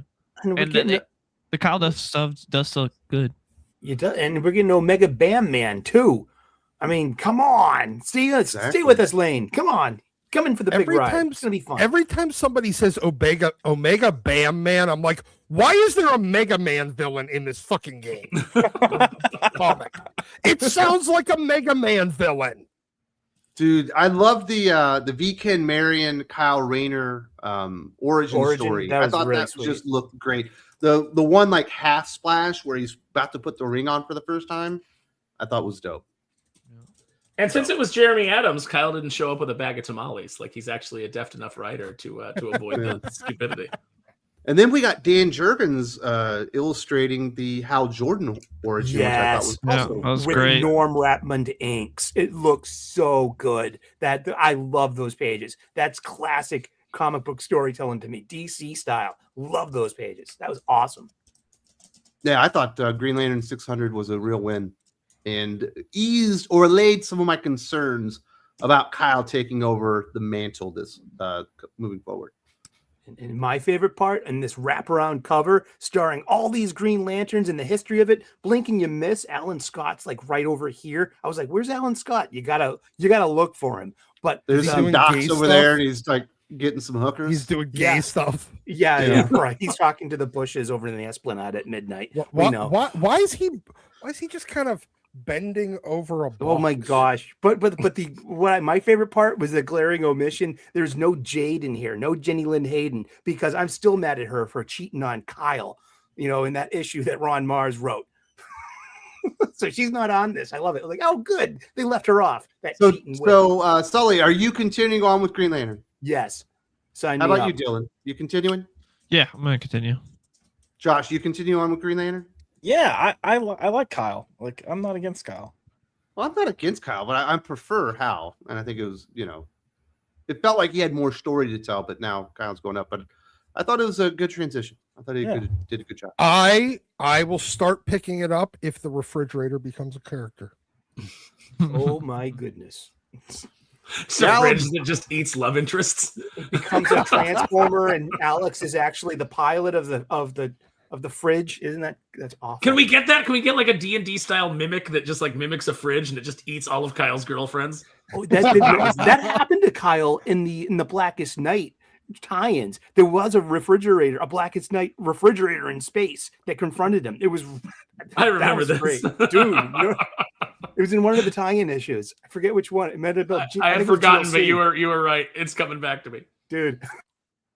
And the Kyle stuff does still good. And we're getting Omega Bam Man too. I mean, come on. Stay with us, Lane. Come on. Come in for the big ride. It's gonna be fun. Every time somebody says Omega Bam Man, I'm like, why is there a Mega Man villain in this fucking game? Comic. It sounds like a Mega Man villain. Dude, I love the V-Ken Marion Kyle Rayner origin story. I thought really that sweet. Just looked great. The one like half splash where he's about to put the ring on for the first time, I thought was dope. And since it was Jeremy Adams, Kyle didn't show up with a bag of tamales. Like he's actually a deft enough writer to avoid the stupidity. And then we got Dan Jurgens illustrating the Hal Jordan origin, which I thought was with great. Norm Rapmund inks. It looks so good. That I love those pages. That's classic comic book storytelling to me, DC style. Love those pages. That was awesome. Yeah, I thought Green Lantern 600 was a real win and eased or allayed some of my concerns about Kyle taking over the mantle this moving forward. And my favorite part, and this wraparound cover starring all these Green Lanterns and the history of it, blink and you miss. Alan Scott's like right over here. I was like, "Where's Alan Scott? You gotta look for him." But there's some docs over there, and he's like getting some hookers. He's doing gay stuff. Yeah, right. He's talking to the bushes over in the Esplanade at midnight. Why is he just kind of bending over a box? Oh my gosh. But my favorite part was the glaring omission. There's no Jade in here, no Jenny Lynn Hayden, because I'm still mad at her for cheating on Kyle, in that issue that Ron Mars wrote. So she's not on this. I love it. Like, oh good, they left her off. So Sully, are you continuing on with Green Lantern? Yes. How about you, Dylan? You continuing? Yeah, I'm gonna continue. Josh, you continue on with Green Lantern? Yeah, I like Kyle. Like, I'm not against Kyle. Well, I'm not against Kyle, but I prefer Hal. And I think it was, it felt like he had more story to tell, but now Kyle's going up. But I thought it was a good transition. I thought he did a good job. I will start picking it up if the refrigerator becomes a character. Oh my goodness. So Fridge that just eats love interests. It becomes a transformer, and Alex is actually the pilot of the fridge. Isn't that's awful? Can we get that? Can we get like a D&D style mimic that just like mimics a fridge and it just eats all of Kyle's girlfriends? Oh, that happened to Kyle in the Blackest Night tie-ins. There was a Blackest Night refrigerator in space that confronted him. It was I remember this. Great. Dude. It was in one of the tie-in issues. I forget which one. It meant about I had forgotten, but you were right. It's coming back to me. Dude.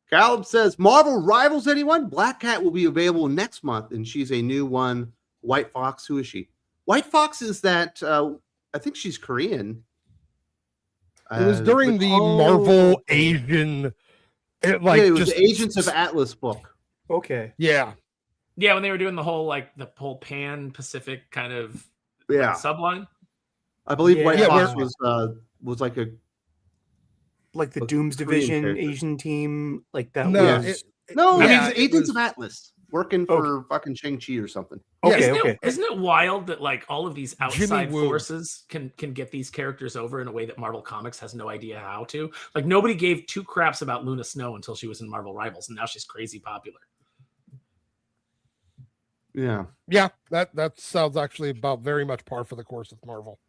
Caleb says, Marvel rivals anyone? Black Cat will be available next month, and she's a new one. White Fox, who is she? White Fox is that, I think she's Korean. It was during the Marvel Asian, it was the Agents of Atlas book. Okay. Yeah. Yeah, when they were doing the whole Pan-Pacific kind of subline. I believe White Fox was like the Dooms Division Asian team, like that. Agents of Atlas working for fucking Shang-Chi or something. Okay, Isn't it wild that like all of these outside forces can get these characters over in a way that Marvel Comics has no idea how to? Like nobody gave 2 craps about Luna Snow until she was in Marvel Rivals, and now she's crazy popular. Yeah. Yeah, that sounds actually about very much par for the course of Marvel.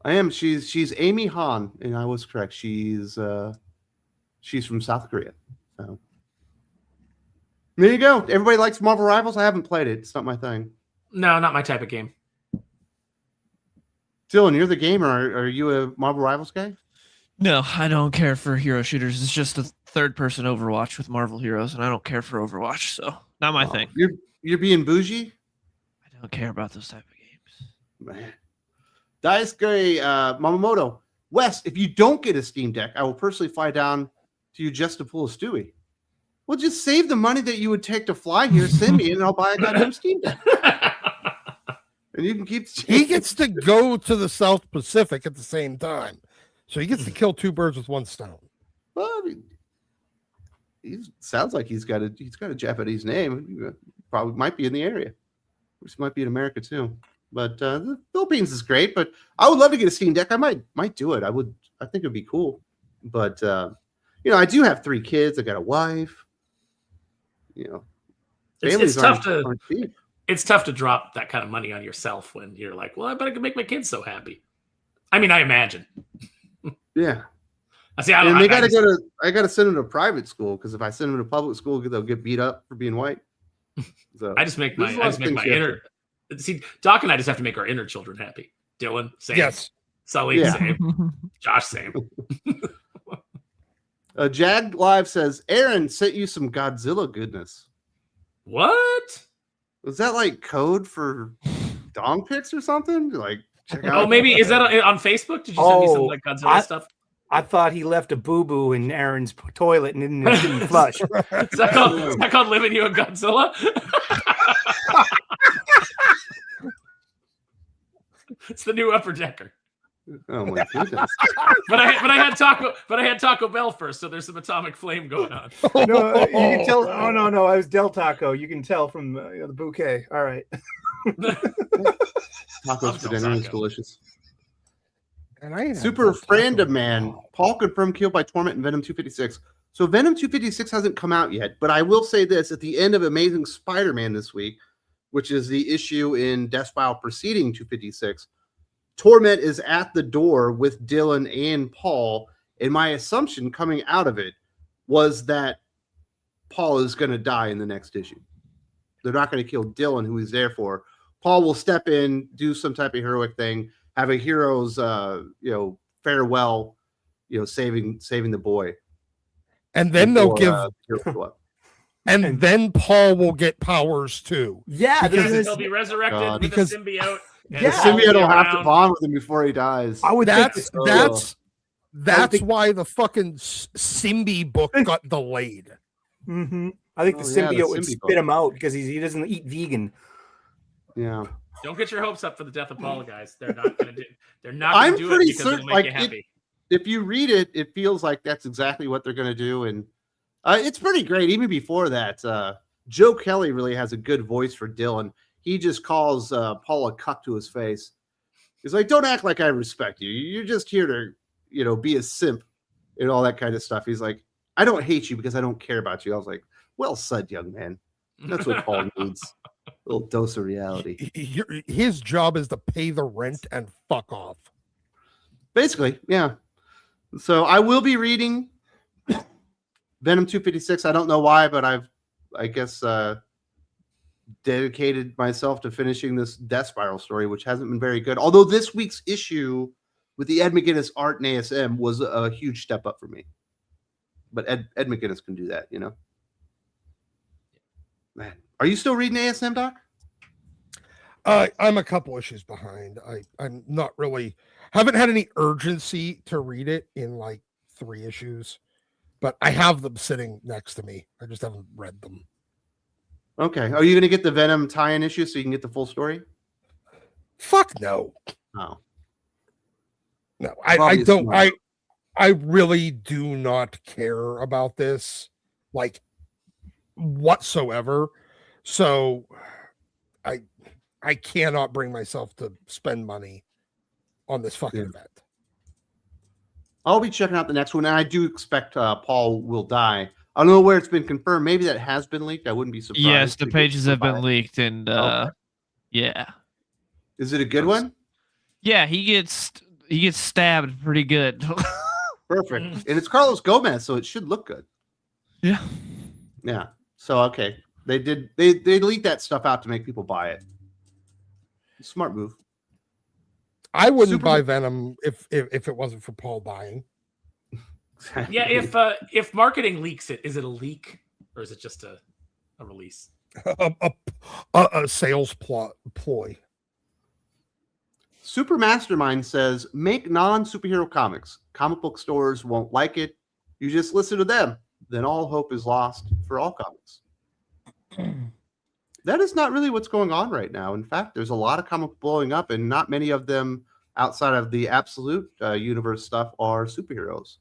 I am. She's Amy Han, and I was correct. She's from South Korea. So there you go. Everybody likes Marvel Rivals. I haven't played it. It's not my thing. No, not my type of game. Dylan, you're the gamer. Are you a Marvel Rivals guy? No, I don't care for hero shooters. It's just a third-person Overwatch with Marvel heroes, and I don't care for Overwatch, so not my thing. You're being bougie? I don't care about those type of games. Man. Daisuke Mamamoto. Wes, if you don't get a Steam Deck, I will personally fly down to you just to pull a Stewie. Well, just save the money that you would take to fly here, send me, and I'll buy a goddamn Steam Deck. And you can keep. He gets to go to the South Pacific at the same time, so he gets to kill two birds with one stone. Well, I mean, he sounds like he's got a Japanese name. He probably might be in the area, which might be in America too. But the Philippines is great. But I would love to get a Steam Deck. I might do it. I think it'd be cool. But I do have 3 kids. I got a wife. It's tough to. It's tough to drop that kind of money on yourself when you're like, well, I bet I can make my kids so happy. I mean, I imagine. Yeah. I see. I got to send them to private school because if I send them to public school, they'll get beat up for being white. So I just make my inner. See, Doc and I just have to make our inner children happy. Dylan, same. Yes. Sully, same. Josh, same. Jag Live says, Aaron sent you some Godzilla goodness. What? Was that like code for dong pics or something? Like, check out. Maybe is that on Facebook? Did you send me some like Godzilla stuff? I thought he left a boo-boo in Aaron's toilet and didn't flush. Is that called living you a Godzilla? It's the new Upper Decker. Oh my goodness! but I had Taco Bell first, so there's some atomic flame going on. No, you can tell. Oh no, I was Del Taco. You can tell from the bouquet. All right. Tacos for dinner is delicious. And Super Franda Man. Paul confirmed killed by Torment in Venom 256. So Venom 256 hasn't come out yet, but I will say this: at the end of Amazing Spider-Man this week, which is the issue in Death File preceding 256. Torment is at the door with Dylan and Paul, and my assumption coming out of it was that Paul is going to die in the next issue. They're not going to kill Dylan, who he's there for. Paul will step in, do some type of heroic thing, have a hero's, farewell, saving the boy. And then they'll give. And then Paul will get powers too. Yeah, he'll be resurrected with a symbiote. The symbiote will have to bond with him before he dies. That's why the fucking Symbi book got delayed. Mm-hmm. I think the symbiote would spit him out because he doesn't eat vegan. Yeah. Don't get your hopes up for the death of Paul, guys. They're not going to do. They're not going to do it because it'll make you happy. If you read it, it feels like that's exactly what they're going to do, and it's pretty great. Even before that, Joe Kelly really has a good voice for Dylan. He just calls Paul a cuck to his face. He's like, "Don't act like I respect you. You're just here to, be a simp and all that kind of stuff." He's like, "I don't hate you because I don't care about you." I was like, "Well said, young man." That's what Paul needs. A little dose of reality. His job is to pay the rent and fuck off. Basically, yeah. So I will be reading Venom 256. I don't know why, but I guess dedicated myself to finishing this Death Spiral story, which hasn't been very good. Although this week's issue with the Ed McGuinness art and ASM was a huge step up for me. But Ed McGuinness can do that, Man, are you still reading ASM, Doc? I'm a couple issues behind. I'm not really haven't had any urgency to read it in like 3 issues, but I have them sitting next to me. I just haven't read them. Okay. Are you going to get the Venom tie-in issue so you can get the full story? Fuck no. Oh. No, I don't. I really do not care about this, like, whatsoever. So I cannot bring myself to spend money on this fucking event. I'll be checking out the next one, and I do expect Paul will die. I don't know where it's been confirmed. Maybe that has been leaked. I wouldn't be surprised. Yes, the pages have been leaked, and yeah. Is it a good one? Yeah, he gets stabbed pretty good. Perfect. And it's Carlos Gomez, so it should look good. Yeah. Yeah. So okay. They leaked that stuff out to make people buy it. Smart move. I wouldn't buy Venom if it wasn't for Paul dying. Yeah, if marketing leaks it, is it a leak or is it just a release? A sales ploy. Super Mastermind says, make non-superhero comics. Comic book stores won't like it. You just listen to them. Then all hope is lost for all comics. That is not really what's going on right now. In fact, there's a lot of comics blowing up, and not many of them outside of the Absolute universe stuff are superheroes.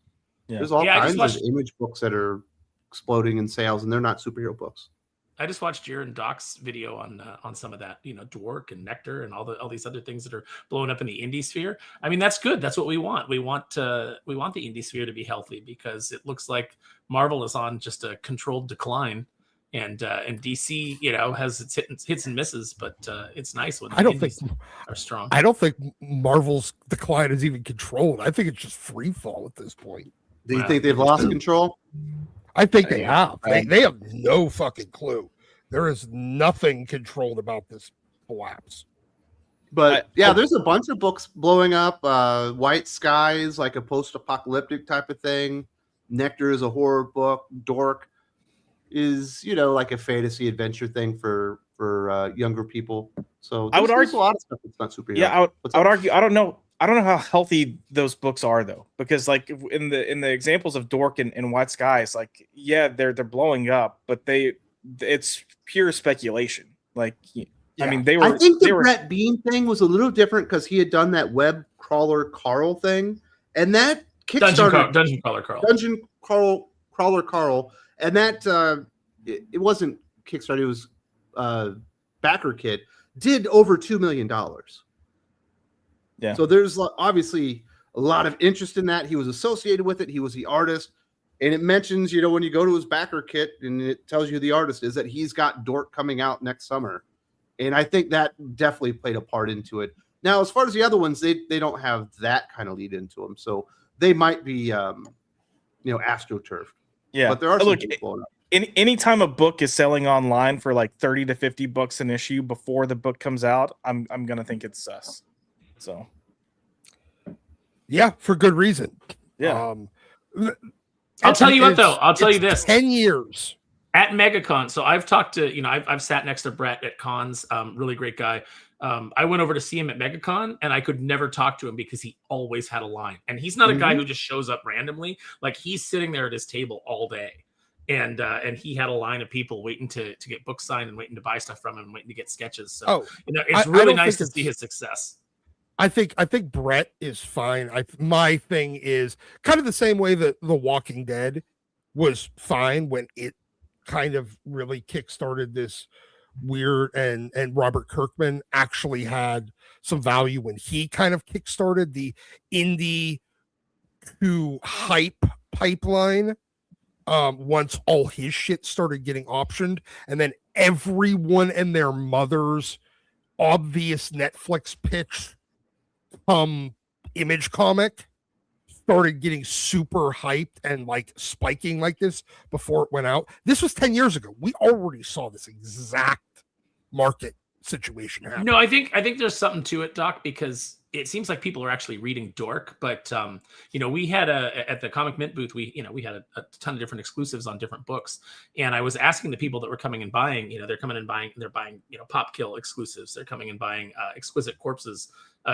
Yeah. There's all Yeah, I just kinds of watched- image books that are exploding in sales, and they're not superhero books. I just watched your and Doc's video on some of that, Dwark and Nectar and all these other things that are blowing up in the indie sphere. I mean, that's good. That's what we want. We want the indie sphere to be healthy, because it looks like Marvel is on just a controlled decline, and DC, has its hits and misses, but it's nice when the indies are strong. I don't think Marvel's decline is even controlled. I think it's just free fall at this point. Do you think they've lost control? I think they have. They have no fucking clue. There is nothing controlled about this collapse. But there's a bunch of books blowing up. White Skies, like a post-apocalyptic type of thing. Nectar is a horror book. Dork is, like a fantasy adventure thing for younger people. So I would there's argue a lot of stuff that's not superhero. Yeah, I would argue. I don't know how healthy those books are, though, because like in the examples of Dork and White Skies, like they're blowing up, but it's pure speculation. Like I mean, they were. I think the Brett Bean thing was a little different because he had done that web crawler Carl thing, and that kickstarted Dungeon Crawler Carl. Dungeon Crawler Carl, and that it wasn't Kickstarter. It was Backer Kit did over $2 million. Yeah. So there's obviously a lot of interest in that. He was associated with it. He was the artist. And it mentions, when you go to his backer kit and it tells you who the artist is, that he's got Dork coming out next summer. And I think that definitely played a part into it. Now, as far as the other ones, they don't have that kind of lead into them. So they might be, astroturfed. Yeah. But there are some things blowing up. Anytime a book is selling online for like $30 to $50 an issue before the book comes out, I'm going to think it's sus. So, yeah, for good reason. Yeah. I'll tell you what, though. I'll tell you this. 10 years. At MegaCon, so I've talked to, I've sat next to Brett at cons, really great guy. I went over to see him at MegaCon, and I could never talk to him because he always had a line. And he's not a guy who just shows up randomly. Like, he's sitting there at his table all day. And he had a line of people waiting to get books signed and waiting to buy stuff from him and waiting to get sketches. So, it's really nice to see his success. I think Brett is fine. My thing is kind of the same way that The Walking Dead was fine when it kind of really kickstarted this weird, and Robert Kirkman actually had some value when he kind of kickstarted the indie to hype pipeline. Once all his shit started getting optioned, and then everyone and their mother's obvious Netflix pitch image comic started getting super hyped and like spiking like this before it went out. This was 10 years ago. We already saw this exact market situation happen. No, I think there's something to it, Doc, because it seems like people are actually reading Dork, but we had at the Comic Mint booth, we had a ton of different exclusives on different books, and I was asking the people that were coming and buying, they're coming and buying, they're buying, Pop Kill exclusives, they're coming and buying Exquisite Corpses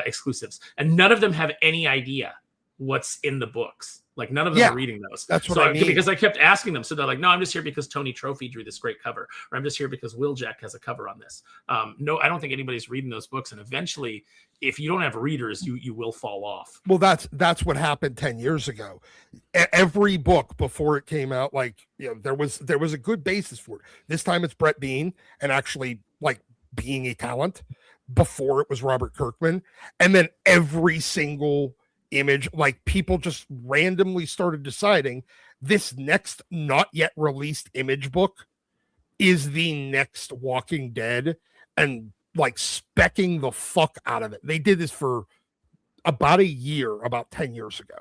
exclusives, and none of them have any idea what's in the books. Like, none of them are reading those. That's what I mean. Because I kept asking them. So they're like, no, I'm just here because Tony Trophy drew this great cover. Or I'm just here because Will Jack has a cover on this. No, I don't think anybody's reading those books. And eventually, if you don't have readers, you will fall off. Well, that's what happened 10 years ago. Every book before it came out, there was a good basis for it. This time it's Brett Bean and actually like being a talent. Before it was Robert Kirkman. And then every single image, like, people just randomly started deciding this next not yet released image book is the next Walking Dead, and like specking the fuck out of it. They did this for about a year, about 10 years ago.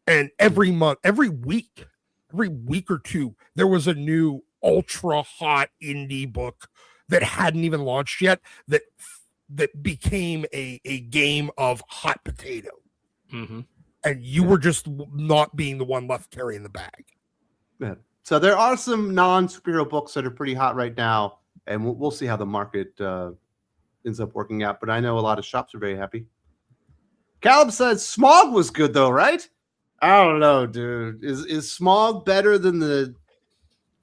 And every month, every week or two, there was a new ultra hot indie book that hadn't even launched yet that became a game of hot potato. Mm-hmm. And you were just not being the one left carrying the bag. Yeah. So there are some non-superhero books that are pretty hot right now, and we'll see how the market ends up working out. But I know a lot of shops are very happy. Caleb says Smog was good though, right? I don't know, dude. Is Smog better than the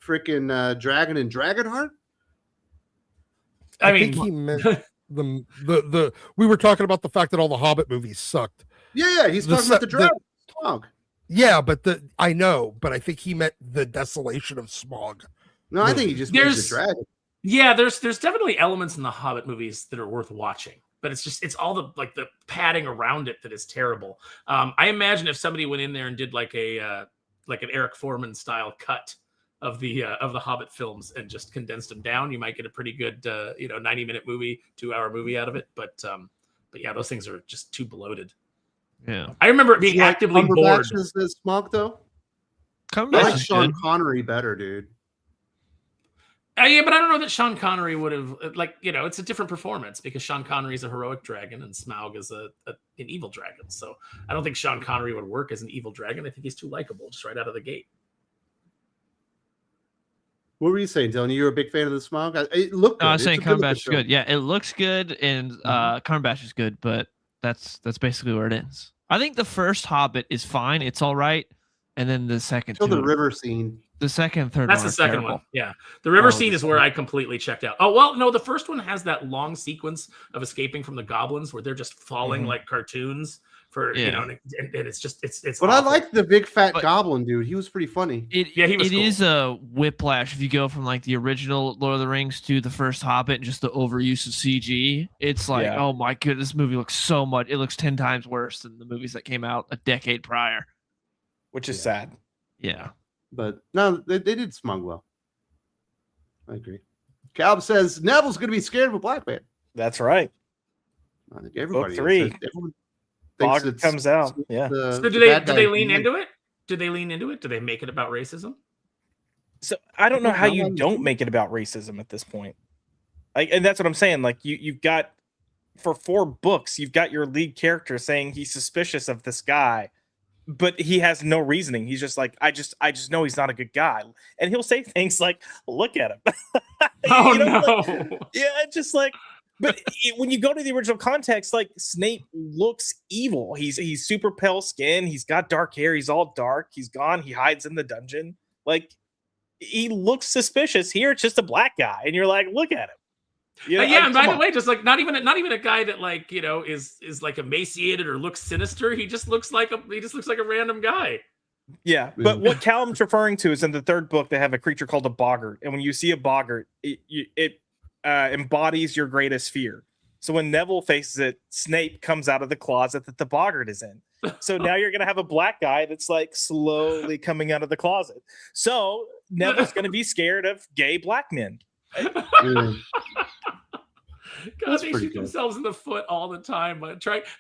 freaking Dragon and Dragonheart? I think he meant the we were talking about the fact that all the Hobbit movies sucked. Yeah, he's talking about the Dragon Smog. Yeah, but I know, but I think he meant the desolation of Smog. No, I think he just means the dragon. Yeah, there's definitely elements in the Hobbit movies that are worth watching, but it's all the padding around it that is terrible. I imagine if somebody went in there and did like an Eric Foreman style cut of the Hobbit films and just condensed them down, you might get a pretty good 90-minute movie, 2-hour movie out of it. But yeah, those things are just too bloated. Yeah, I remember it being actively bored. Is the Smog though? I Cumberbatch like is Sean good. Connery better, dude. Yeah, but I don't know that Sean Connery would have it's a different performance because Sean Connery is a heroic dragon and Smaug is an evil dragon. So I don't think Sean Connery would work as an evil dragon. I think he's too likable just right out of the gate. What were you saying, Dylan? You were a big fan of the Smog? It looked good. No, I was saying It's a good Cumberbatch is looking good. Yeah, it looks good, and Cumberbatch is good, but that's basically where it ends. I think the first Hobbit is fine; it's all right, and then the second, film. The river scene. the second, and third. That's one the are second terrible. one. Yeah, the river scene is where I completely checked out. Oh well, no, the first one has that long sequence of escaping from the goblins where they're just falling like cartoons for and it's just it's. But awful. I liked the big fat goblin dude. He was pretty funny. He was It cool. is a whiplash if you go from like the original Lord of the Rings to the first Hobbit and just the overuse of CG. It's like, oh my goodness, this movie looks so much. It looks 10 times worse than the movies that came out a decade prior. Which is sad. Yeah. But no, they did Smog well. I agree. Caleb says Neville's going to be scared of a black man. That's right. I think everybody. Book 3. Everyone thinks Bogart comes out. Yeah. So do they lean into it? Do they lean into it? Do they make it about racism? So I don't know how you don't make it about racism at this point. And that's what I'm saying. Like you've got for 4 books, you've got your lead character saying he's suspicious of this guy, but he has no reasoning. He's just like, I just know he's not a good guy. And he'll say things like, look at him. Just like, but when you go to the original context, like Snape looks evil. He's super pale skin. He's got dark hair. He's all dark. He's gone. He hides in the dungeon. Like he looks suspicious. Here, it's just a black guy. And you're like, look at him. And by the way, just like not even a guy that like is like emaciated or looks sinister. He just looks like a random guy. Yeah, but what Callum's referring to is in the 3rd book they have a creature called a boggart, and when you see a boggart, it embodies your greatest fear. So when Neville faces it, Snape comes out of the closet that the boggart is in. So now you're gonna have a black guy that's like slowly coming out of the closet. So Neville's gonna be scared of gay black men. God, they shoot themselves in the foot all the time.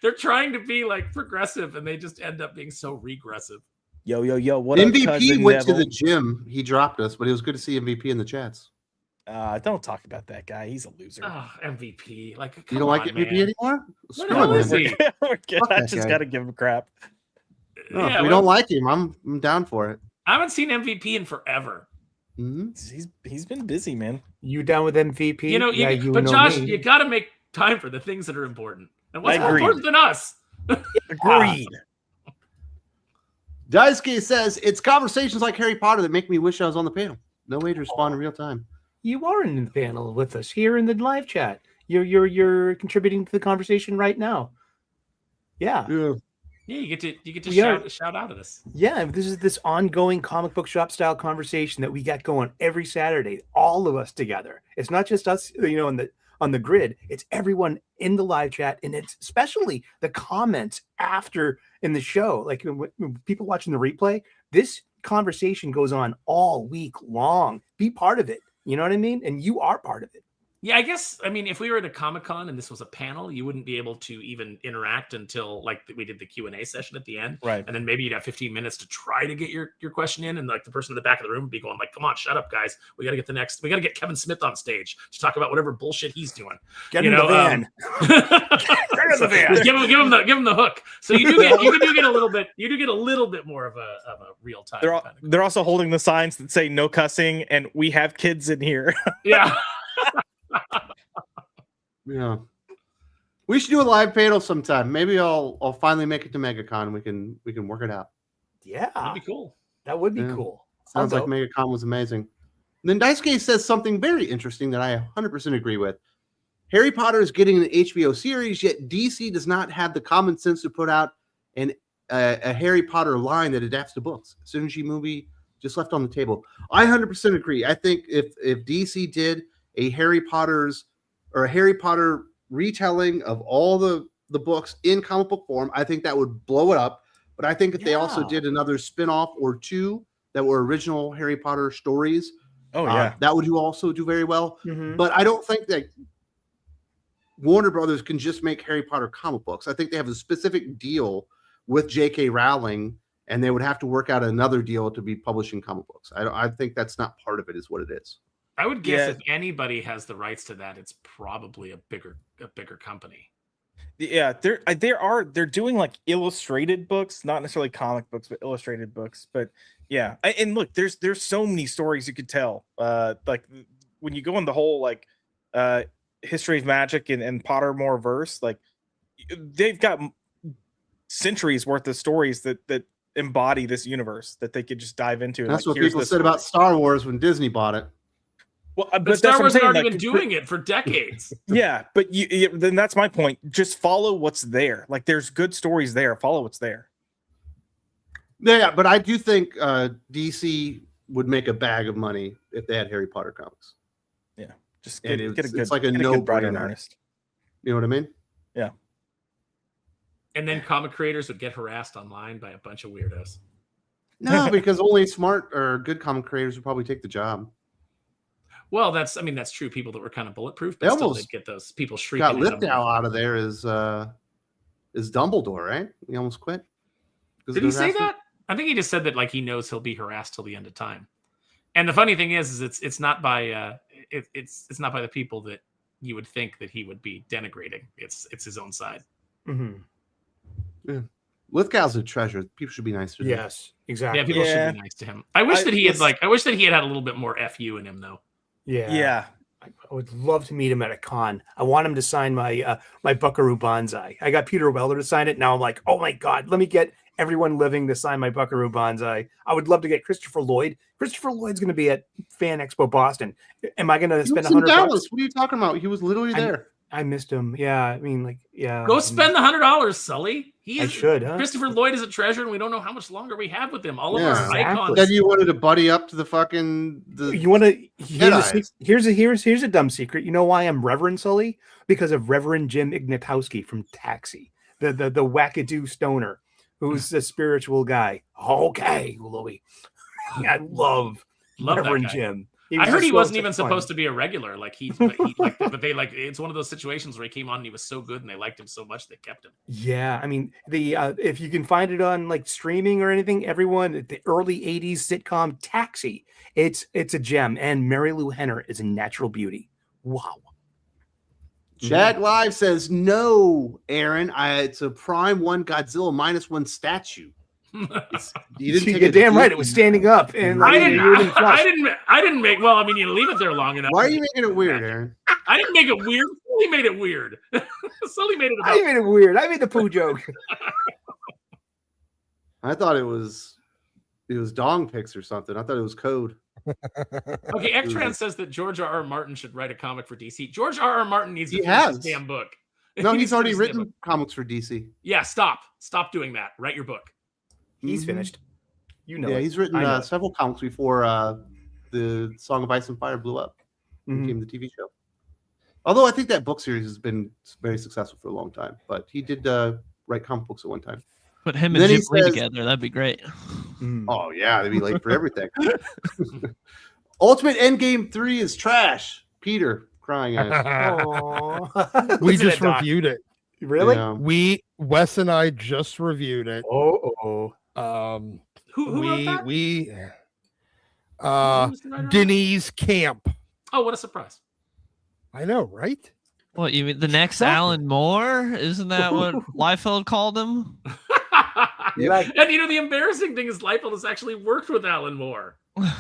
They're trying to be like progressive, and they just end up being so regressive. Yo, what MVP went to the gym. He dropped us, but it was good to see MVP in the chats. Don't talk about that guy. He's a loser. Oh, MVP. Like, you don't like MVP anymore? What is he? I just got to give him crap. No, if we don't like him, I'm down for it. I haven't seen MVP in forever. Mm-hmm. He's been busy, man. You down with MVP? But Josh, you got to make time for the things that are important. And what's more important than us? Agreed. Daisuke says it's conversations like Harry Potter that make me wish I was on the panel. No way to respond in real time. You are in the panel with us here in the live chat. You're contributing to the conversation right now. Yeah. Yeah, you get to shout out at us. Yeah, this is this ongoing comic book shop style conversation that we got going every Saturday, all of us together. It's not just us, on the grid. It's everyone in the live chat, and it's especially the comments after in the show. Like when people watching the replay, this conversation goes on all week long. Be part of it. You know what I mean? And you are part of it. Yeah, I guess, if we were at a Comic-Con and this was a panel, you wouldn't be able to even interact until like we did the Q&A session at the end. Right. And then maybe you'd have 15 minutes to try to get your question in. And like the person in the back of the room would be going like, come on, shut up, guys. We got to get Kevin Smith on stage to talk about whatever bullshit he's doing. Get in the van. Give him the hook. So you do get a little bit more of a real time. They're also holding the signs that say no cussing and we have kids in here. Yeah. Yeah. We should do a live panel sometime. Maybe I'll finally make it to MegaCon. We can work it out. Yeah, That'd be cool. that would be Yeah. cool. Sounds like MegaCon was amazing. And then Daisuke says something very interesting that I 100% agree with. Harry Potter is getting an HBO series, yet DC does not have the common sense to put out a Harry Potter line that adapts to books. Synergy movie just left on the table. I 100% agree. I think if DC did a Harry Potter retelling of all the books in comic book form, I think that would blow it up. But I think if they also did another spin-off or two that were original Harry Potter stories, that would also do very well. Mhm. But I don't think that Warner Brothers can just make Harry Potter comic books. I think they have a specific deal with J.K. Rowling, and they would have to work out another deal to be publishing comic books. I think that's not part of it, is what it is. I would guess if anybody has the rights to that, it's probably a bigger company. Yeah, they're doing like illustrated books, not necessarily comic books, but illustrated books. But yeah, and look, there's so many stories you could tell. Like when you go in the whole like history of magic and Pottermore verse, like they've got centuries worth of stories that embody this universe that they could just dive into. That's like, what people said about Star Wars when Disney bought it. Well, but Star Wars had already been doing it for decades. Yeah, but then that's my point. Just follow what's there. Like there's good stories there. Follow what's there. Yeah, but I do think DC would make a bag of money if they had Harry Potter comics. Yeah, just get a good. It's like a no-brainer. You know what I mean? Yeah. And then comic creators would get harassed online by a bunch of weirdos. No, because only smart or good comic creators would probably take the job. Well, that's true. People that were kind of bulletproof, but still they'd get those people shrieking. Got Lithgow out of there is Dumbledore, right? He almost quit. Did he say that? I think he just said that like he knows he'll be harassed till the end of time. And the funny thing is it's not by it's not by the people that you would think that he would be denigrating. It's his own side. Mm-hmm. Yeah. Lithgow's a treasure. People should be nice to him. Yes, exactly. Yeah, people should be nice to him. I wish that he had had a little bit more FU in him though. Yeah. I would love to meet him at a con. I want him to sign my my Buckaroo Banzai. I got Peter Weller to sign it. Now I'm like, oh my God, let me get everyone living to sign my Buckaroo Banzai. I would love to get Christopher Lloyd. Christopher Lloyd's going to be at Fan Expo Boston. Am I going to spend $100? Dallas. What are you talking about? He was literally there. I missed him. Yeah, I mean, like, yeah. Go spend the $100, Sully. I should. Huh? Christopher Lloyd is a treasure, and we don't know how much longer we have with him. All of our icons. Then you wanted to buddy up to the fucking. You want to? Here's a dumb secret. You know why I'm Reverend Sully? Because of Reverend Jim Ignatowski from Taxi, the wackadoo stoner, who's a spiritual guy. Okay, Louie. I love Reverend Jim. I heard he wasn't even supposed to be a regular. But it's one of those situations where he came on and he was so good and they liked him so much they kept him. Yeah, I mean if you can find it on like streaming or anything, everyone, the early '80s sitcom Taxi, it's a gem, and Mary Lou Henner is a natural beauty. Wow. Chad Live says no, Aaron. It's a Prime 1 Godzilla -1 statue. You didn't take damn right. It was standing up, and I didn't make. Well, I mean, you leave it there long enough. Why are you making it weird, Aaron? I didn't make it weird. Sully made it weird. Sully made it. I made it weird. I made the poo joke. I thought it was dong pics or something. I thought it was code. Okay, X-Trans says that George R.R. Martin should write a comic for DC. George R.R. Martin needs to finish his damn book. No, he's already written comics for DC. Yeah, stop doing that. Write your book. He's finished. You know. Yeah, he's written several comics before the Song of Ice and Fire blew up. Became the TV show. Although I think that book series has been very successful for a long time, but he did write comic books at one time. Put him and Jim Lee together. That'd be great. Oh yeah, they'd be late for everything. Ultimate Endgame 3 is trash. Peter crying at We just reviewed it. Really? Yeah. Wes and I just reviewed it. Who wrote that? Denise Camp. Oh, what a surprise. I know, right? What, you mean the next Alan Moore? Isn't that what Liefeld called him? And the embarrassing thing is Liefeld has actually worked with Alan Moore.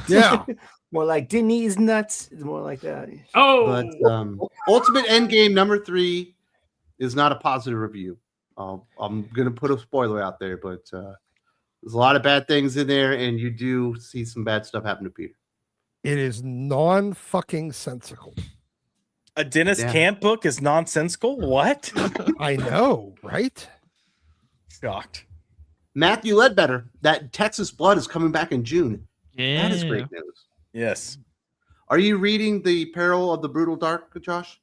Yeah. More like Denise nuts. It's more like that. Oh, but Ultimate Endgame number 3 is not a positive review. I'm going to put a spoiler out there, but there's a lot of bad things in there, and you do see some bad stuff happen to Peter. It is non-fucking sensical. A Dennis Camp book is nonsensical? What? I know, right? Shocked. Matthew Ledbetter, that Texas Blood is coming back in June. Yeah. That is great news. Yes. Are you reading The Peril of the Brutal Dark, Josh?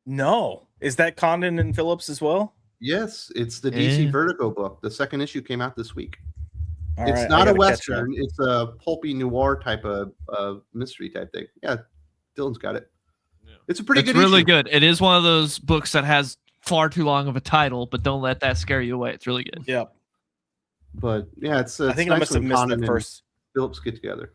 No. Is that Condon and Phillips as well? Yes, it's the DC Yeah. Vertigo book. The second issue came out this week. All It's right, not I a gotta catch Western. It's a pulpy noir type of mystery type thing. Yeah, Dylan's got it. It's a pretty It's good really issue. good. It is one of those books that has far too long of a title, but don't let that scare you away. It's really good. Yep. But yeah, it's I think I nice must have when missed Conan the and first. Phillips get together.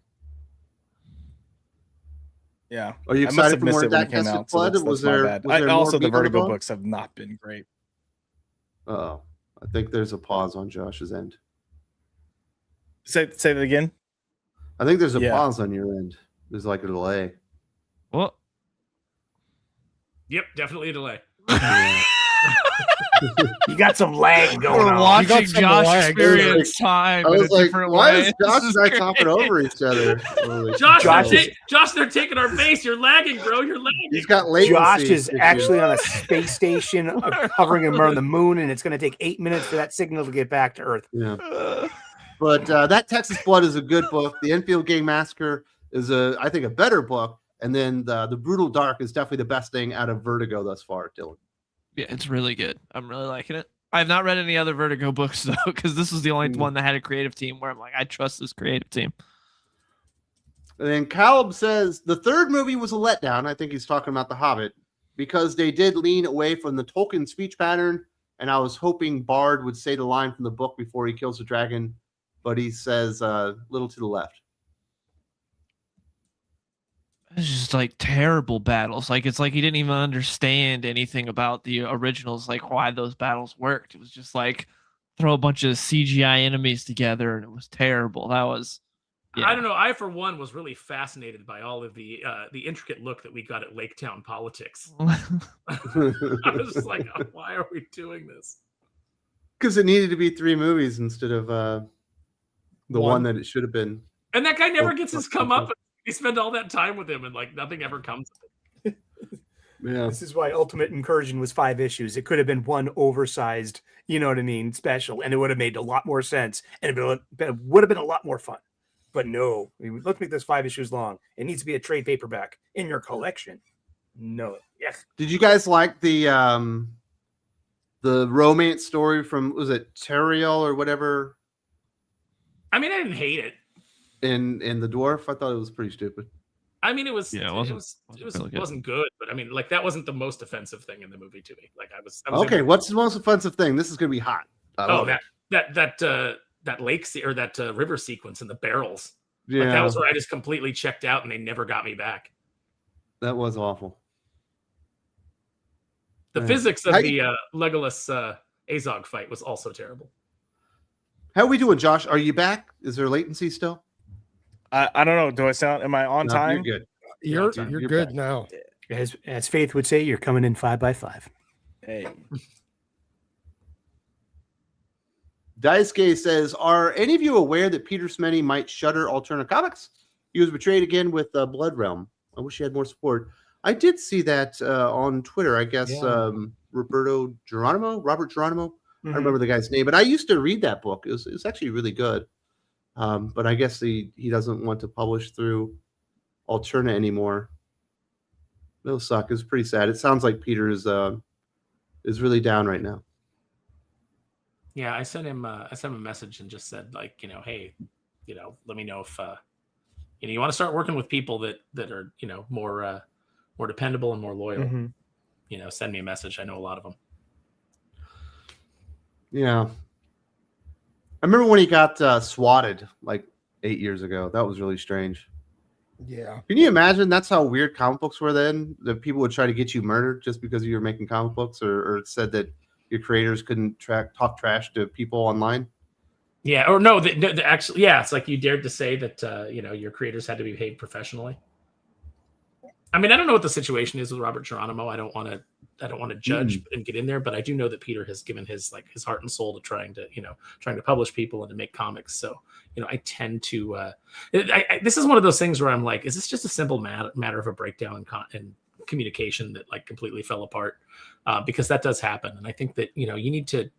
Yeah. Are you I must excited have for missed more it of when that it came Tested out. So Blood? that's Was my there, bad. was there Also, more the meat on Vertigo bone? books have not been great. Oh, I think there's a pause on Josh's end. Say that again. I think there's a Yeah. pause on your end. There's like a delay. Well, Yep, definitely a delay. You got some lag going we're on. watching some Josh lag. experience time I in a was like, different why way. is Josh This and I great. talking over each other? Holy Josh, Josh they're, is- Josh, they're taking our base. You're lagging, bro. You're lagging. He's got latency. Josh is issues. actually on a space station hovering around the moon, and it's going to take 8 minutes for that signal to get back to Earth. Yeah. But that Texas Blood is a good book. The Enfield Gang Massacre is I think a better book. And then the Brutal Dark is definitely the best thing out of Vertigo thus far, Dylan. Yeah, it's really good. I'm really liking it. I have not read any other Vertigo books though, because this was the only one that had a creative team where I'm like, I trust this creative team. And then Caleb says the third movie was a letdown. I think he's talking about The Hobbit because they did lean away from the Tolkien speech pattern. And I was hoping Bard would say the line from the book before he kills the dragon, but he says a little to the left. It's just like terrible battles. Like it's like he didn't even understand anything about the originals, like why those battles worked. It was just like throw a bunch of CGI enemies together, and it was terrible. That was. Yeah. I don't know. I, for one, was really fascinated by all of the intricate look that we got at Lake Town politics. I was just like, oh, why are we doing this? Because it needed to be 3 movies instead of the one that it should have been. And that guy never gets his come up. We spend all that time with him, and like nothing ever comes of it. Yeah. This is why Ultimate Incursion was 5 issues. It could have been one oversized, you know what I mean, special, and it would have made a lot more sense, and it would have been a lot more fun. But no, let's make this 5 issues long. It needs to be a trade paperback in your collection. No, yeah. Did you guys like the romance story from, was it Teriel or whatever? I mean, I didn't hate it. In the dwarf? I thought it was pretty stupid. I mean, it really wasn't good, but I mean, like that wasn't the most offensive thing in the movie to me. Like I was Okay, what's the most offensive thing? This is gonna be hot. That lake or that river sequence in the barrels. Yeah, Like, that was where I just completely checked out, and they never got me back. that was awful. The Yeah. physics of the Legolas Azog fight was also terrible. How are we doing, Josh? Are you back? Is there latency still? I don't know. Do I sound? Am I on No, time? You're good. You're You're good back. now. As Faith would say, you're coming in 5 by 5. Hey. Daisuke says, are any of you aware that Peter Smenny might shutter Alterna Comics? He was betrayed again with Blood Realm. I wish he had more support. I did see that on Twitter. I guess Robert Geronimo. I don't remember the guy's name, but I used to read that book. It was actually really good. But I guess he doesn't want to publish through Alterna anymore. It'll suck. It's pretty sad. It sounds like Peter is really down right now. Yeah, I sent him a message and just said, like, hey, let me know if you want to start working with people that are more dependable and more loyal. Mm-hmm. Send me a message. I know a lot of them. Yeah. I remember when he got swatted like 8 years ago. That was really strange. Yeah. Can you imagine that's how weird comic books were then? That people would try to get you murdered just because you were making comic books, or it said that your creators couldn't talk trash to people online? Yeah, or no, actually, yeah, it's like you dared to say that your creators had to behave professionally. I mean, I don't know what the situation is with Robert Geronimo. I don't want to judge and get in there, but I do know that Peter has given his heart and soul to trying to publish people and to make comics. So, I tend to, this is one of those things where I'm like, is this just a simple matter of a breakdown in communication that like completely fell apart? Because that does happen. And I think that, you need to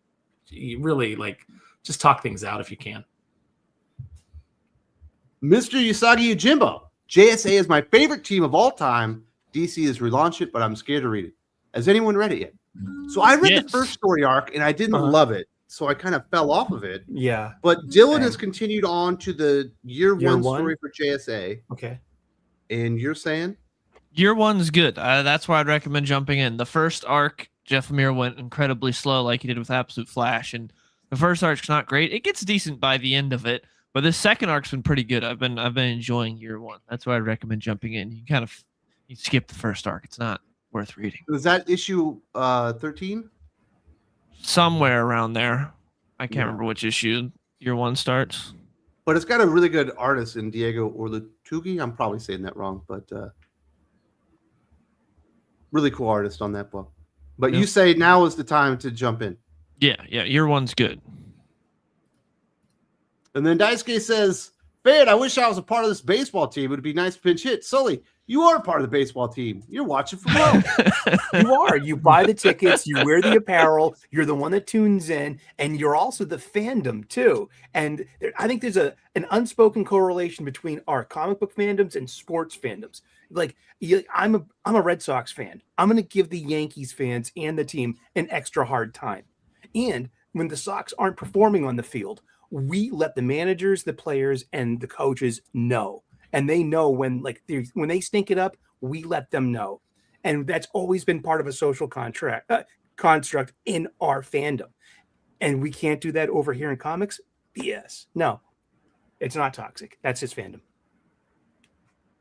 really like just talk things out if you can. Mr. Usagi Yojimbo, JSA is my favorite team of all time. DC has relaunched it, but I'm scared to read it. Has anyone read it yet? So I read the first story arc and I didn't love it. So I kind of fell off of it. Yeah. But Dylan has continued on to the year one story for JSA. Okay. And you're saying? Year one's good. That's why I'd recommend jumping in. The first arc, Jeff Lemire went incredibly slow like he did with Absolute Flash. And the first arc's not great. It gets decent by the end of it. But this second arc's been pretty good. I've been enjoying year one. That's why I'd recommend jumping in. You skip the first arc. It's not worth reading. Is that issue 13? Somewhere around there. I can't remember which issue year one starts. But it's got a really good artist in Diego Orlatugi. I'm probably saying that wrong, but really cool artist on that book. But you say now is the time to jump in. Yeah, year one's good. And then Daisuke says, Fad, I wish I was a part of this baseball team. It would be nice to pinch hit. Sully, you are part of the baseball team. You're watching from home. You are. You buy the tickets, you wear the apparel, you're the one that tunes in, and you're also the fandom too. And I think there's an unspoken correlation between our comic book fandoms and sports fandoms. Like I'm a Red Sox fan. I'm going to give the Yankees fans and the team an extra hard time. And when the Sox aren't performing on the field, we let the managers, the players, and the coaches know. And they know when they stink it up, we let them know. And that's always been part of a social construct in our fandom. And we can't do that over here in comics? BS. No, it's not toxic. That's his fandom.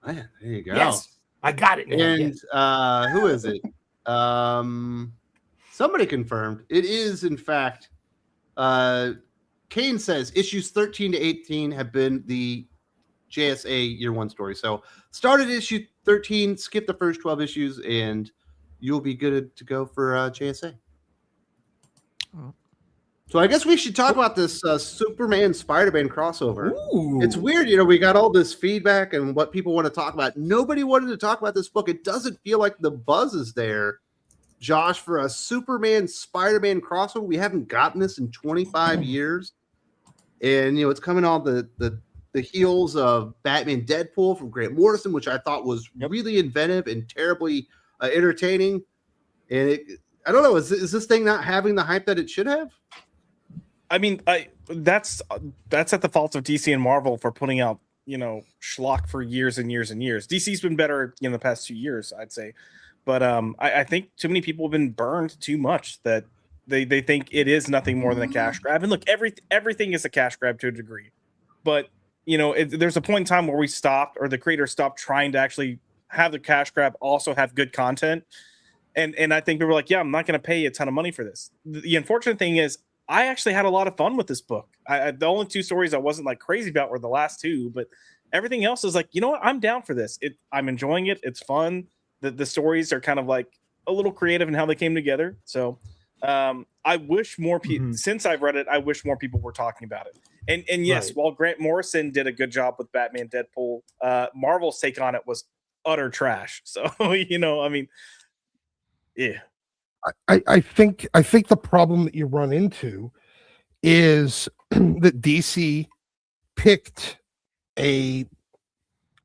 Man, there you go. Yes, I got it. Now. And yes. Who is it? Somebody confirmed. It is, in fact, Kane says issues 13 to 18 have been the JSA year one story. So start at issue 13, skip the first 12 issues, and you'll be good to go for JSA. So I guess we should talk about this Superman Spider-Man crossover. Ooh. It's weird, we got all this feedback and what people want to talk about. Nobody wanted to talk about this book. It doesn't feel like the buzz is there, Josh, for a Superman Spider-Man crossover. We haven't gotten this in 25 years. And, it's coming on the heels of Batman Deadpool from Grant Morrison, which I thought was really inventive and terribly entertaining. And I don't know, is this thing not having the hype that it should have? I mean, that's at the fault of DC and Marvel for putting out, schlock for years and years and years. DC's been better in the past 2 years, I'd say. But I think too many people have been burned too much that they think it is nothing more than a cash grab. And look, everything is a cash grab to a degree. But, there's a point in time where we stopped, or the creator stopped trying to actually have the cash grab also have good content. And I think people were like, yeah, I'm not going to pay a ton of money for this. The unfortunate thing is, I actually had a lot of fun with this book. The only two stories I wasn't like crazy about were the last two, but everything else is like, you know what? I'm down for this. I'm enjoying it. It's fun. The stories are kind of like a little creative in how they came together. So I wish more people, since I've read it, I wish more people were talking about it. And yes, while Grant Morrison did a good job with Batman Deadpool, Marvel's take on it was utter trash. So, I mean, yeah. I think the problem that you run into is that DC picked a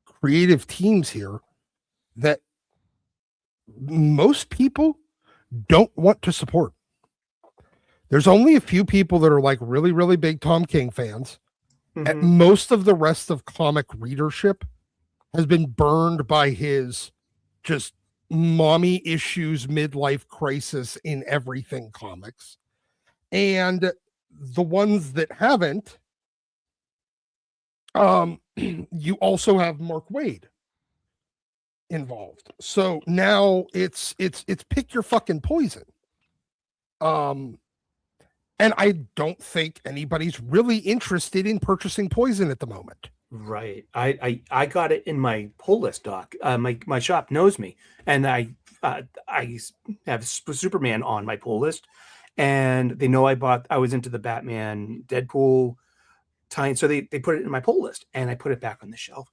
creative teams here that most people don't want to support. There's only a few people that are like really, really big Tom King fans. And most of the rest of comic readership has been burned by his just mommy issues, midlife crisis in everything comics. And the ones that haven't, you also have Mark Waid involved. So now it's pick your fucking poison. And I don't think anybody's really interested in purchasing poison at the moment. Right. I got it in my pull list, Doc. My shop knows me, and I I have Superman on my pull list, and they know I was into the Batman, Deadpool, time, so they put it in my pull list, and I put it back on the shelf.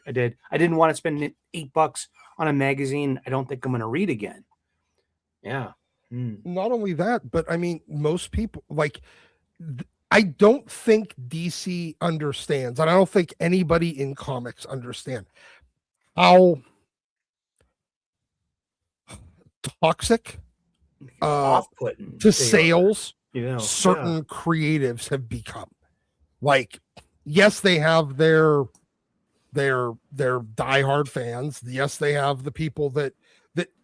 I did. I didn't want to spend $8 on a magazine I don't think I'm going to read again. Yeah. Not only that, but I mean, most people like. I don't think DC understands, and I don't think anybody in comics understand how toxic off-putting to sales certain creatives have become. Like, yes, they have their diehard fans. Yes, they have the people that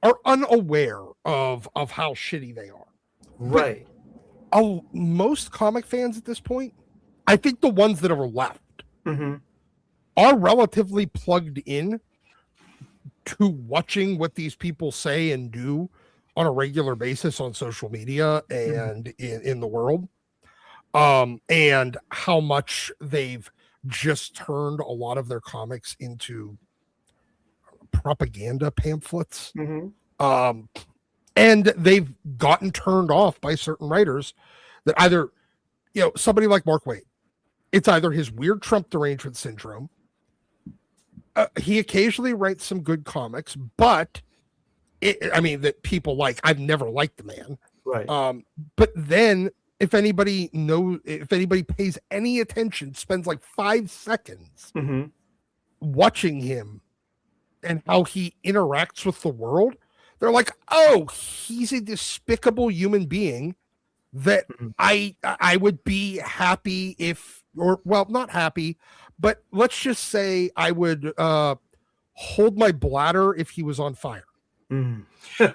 are unaware of how shitty they are. Right. Most comic fans at this point, I think the ones that are left Mm-hmm. are relatively plugged in to watching what these people say and do on a regular basis on social media and in the world. And how much they've just turned a lot of their comics into propaganda pamphlets. Mm-hmm. And they've gotten turned off by certain writers that either, somebody like Mark Waid, it's either his weird Trump derangement syndrome. He occasionally writes some good comics, but that people like. I've never liked the man. Right. But then if anybody pays any attention, spends like 5 seconds watching him and how he interacts with the world, they're like, oh, he's a despicable human being that I would be happy if, or well, not happy, but let's just say I would hold my bladder if he was on fire.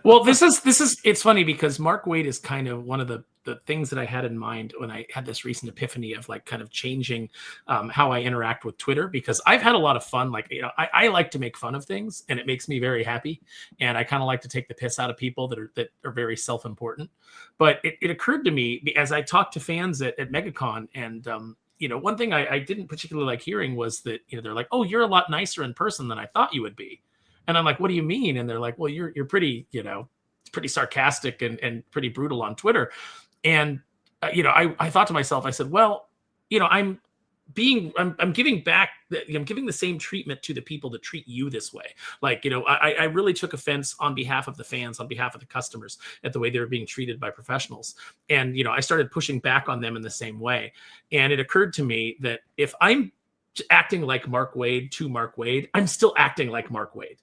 Well, this is it's funny because Mark Waid is kind of one of the things that I had in mind when I had this recent epiphany of like kind of changing how I interact with Twitter, because I've had a lot of fun. Like, I like to make fun of things and it makes me very happy. And I kind of like to take the piss out of people that are very self-important. But it occurred to me as I talked to fans at MegaCon, and one thing I didn't particularly like hearing was that, they're like, oh, you're a lot nicer in person than I thought you would be. And I'm like, what do you mean? And they're like, well, you're pretty, pretty sarcastic and pretty brutal on Twitter. And, I thought to myself, I said, well, I'm giving back, I'm giving the same treatment to the people that treat you this way. Like, I really took offense on behalf of the fans, on behalf of the customers, at the way they were being treated by professionals. And, I started pushing back on them in the same way. And it occurred to me that if I'm acting like Mark Waid to Mark Waid, I'm still acting like Mark Waid.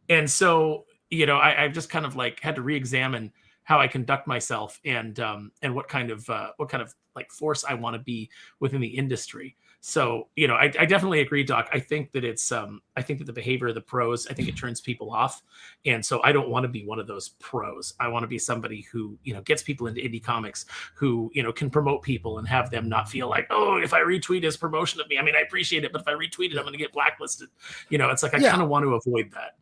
And so, I've just kind of like had to re-examine how I conduct myself and what kind of like force I want to be within the industry. So, I definitely agree, Doc. I think that I think that the behavior of the pros, I think it turns people off. And so I don't want to be one of those pros. I want to be somebody who, gets people into indie comics, who, can promote people and have them not feel like, oh, if I retweet his promotion of me, I mean, I appreciate it, but if I retweet it, I'm going to get blacklisted. It's like, I kind of want to avoid that.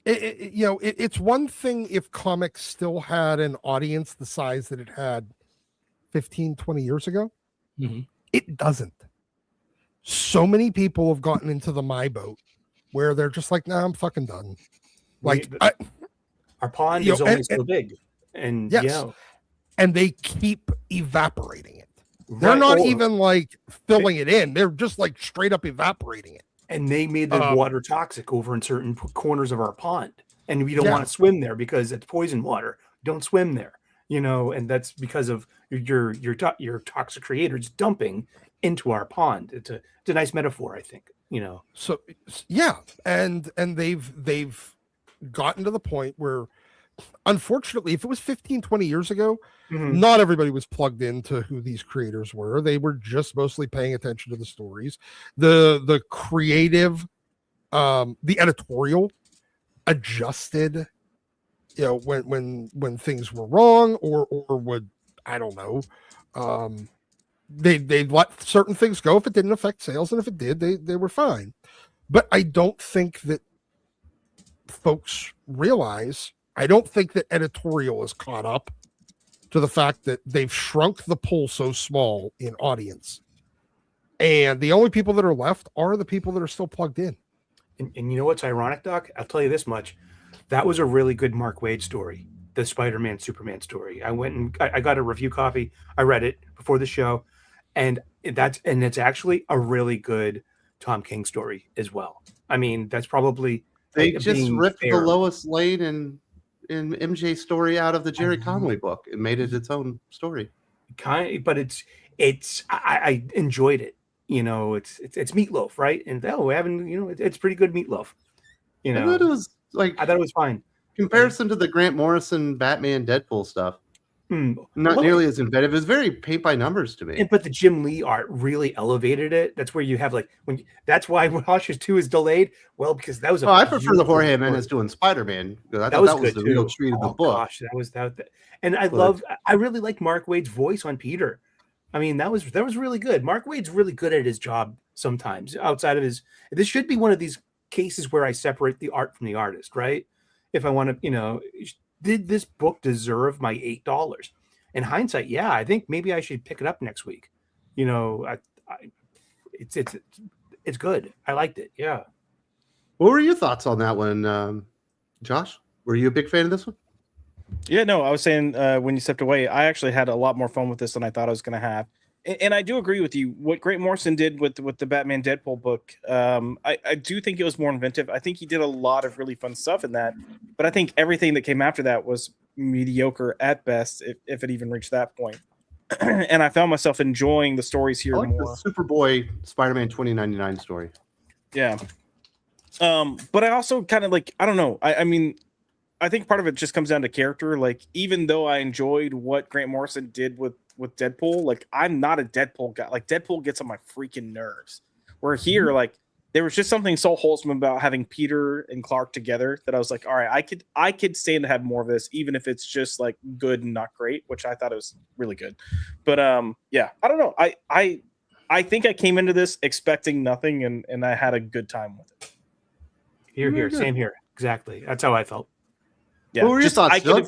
It's one thing if comics still had an audience the size that it had 15, 20 years ago. It doesn't. So many people have gotten into the my boat where they're just like, nah, I'm fucking done. Like, our pond is only so big. And yes, and they keep evaporating it. They're not even like filling it in. They're just like straight up evaporating it. And they made the water toxic over in certain corners of our pond. And we don't want to swim there because it's poison water. Don't swim there, and that's because of your toxic creators dumping into our pond. It's a nice metaphor, I think, So yeah, and they've gotten to the point where, unfortunately, if it was 15, 20 years ago, not everybody was plugged into who these creators were. They were just mostly paying attention to the stories. The creative, the editorial adjusted, when things were wrong or would, I don't know, they let certain things go if it didn't affect sales, and if it did, they were fine. But I don't think that folks realize, I don't think that editorial is caught up to the fact that they've shrunk the pool so small in audience. And the only people that are left are the people that are still plugged in. And you know what's ironic, Doc? I'll tell you this much. That was a really good Mark Waid story, the Spider-Man Superman story. I went and I got a review copy. I read it before the show, and it's actually a really good Tom King story as well. I mean, that's probably They just being ripped the fair. Lois Lane and MJ story out of the Jerry Conway book and made it its own story. But I enjoyed it. You know, it's Meatloaf, right? And we haven't, you know, it's pretty good Meatloaf. You I know, thought it was like I thought it was fine. comparison to the Grant Morrison Batman Deadpool stuff. Not Well, nearly as inventive. It was very paint by numbers to me. But the Jim Lee art really elevated it. That's where you have like that's why Hushers 2 is delayed. Well, because that was I prefer the Jorge story. Jimenez doing Spider-Man because I That thought was that was good the real too. treat of the Oh, book. gosh, that was that. And I really like Mark Waid's voice on Peter. I mean, that was really good. Mark Waid's really good at his job sometimes. Outside of his, this should be one of these cases where I separate the art from the artist, right? If I want to, you know, did this book deserve my $8? In hindsight, yeah, I think maybe I should pick it up next week. You know, it's good. I liked it. Yeah. What were your thoughts on that one, Josh? Were you a big fan of this one? Yeah, no, I was saying when you stepped away, I actually had a lot more fun with this than I thought I was going to have. And I do agree with you. What Grant Morrison did with the Batman Deadpool book, I do think it was more inventive. I think he did a lot of really fun stuff in that. But I think everything that came after that was mediocre at best, if it even reached that point. And I found myself enjoying the stories here I like more. the Superboy Spider-Man 2099 story. Yeah. But I also kind of like, I don't know. I mean, I think part of it just comes down to character. Like, even though I enjoyed what Grant Morrison did with Deadpool, like, I'm not a Deadpool guy. Like, Deadpool gets on my freaking nerves. Where here, like, there was just something so wholesome about having Peter and Clark together that I was like, all right, I could stand to have more of this, even if it's just like good and not great, which I thought it was really good. But yeah, I don't know. I think I came into this expecting nothing, and I had a good time with it. Here, same here. Exactly. That's how I felt. Yeah, What were your thoughts, Doug?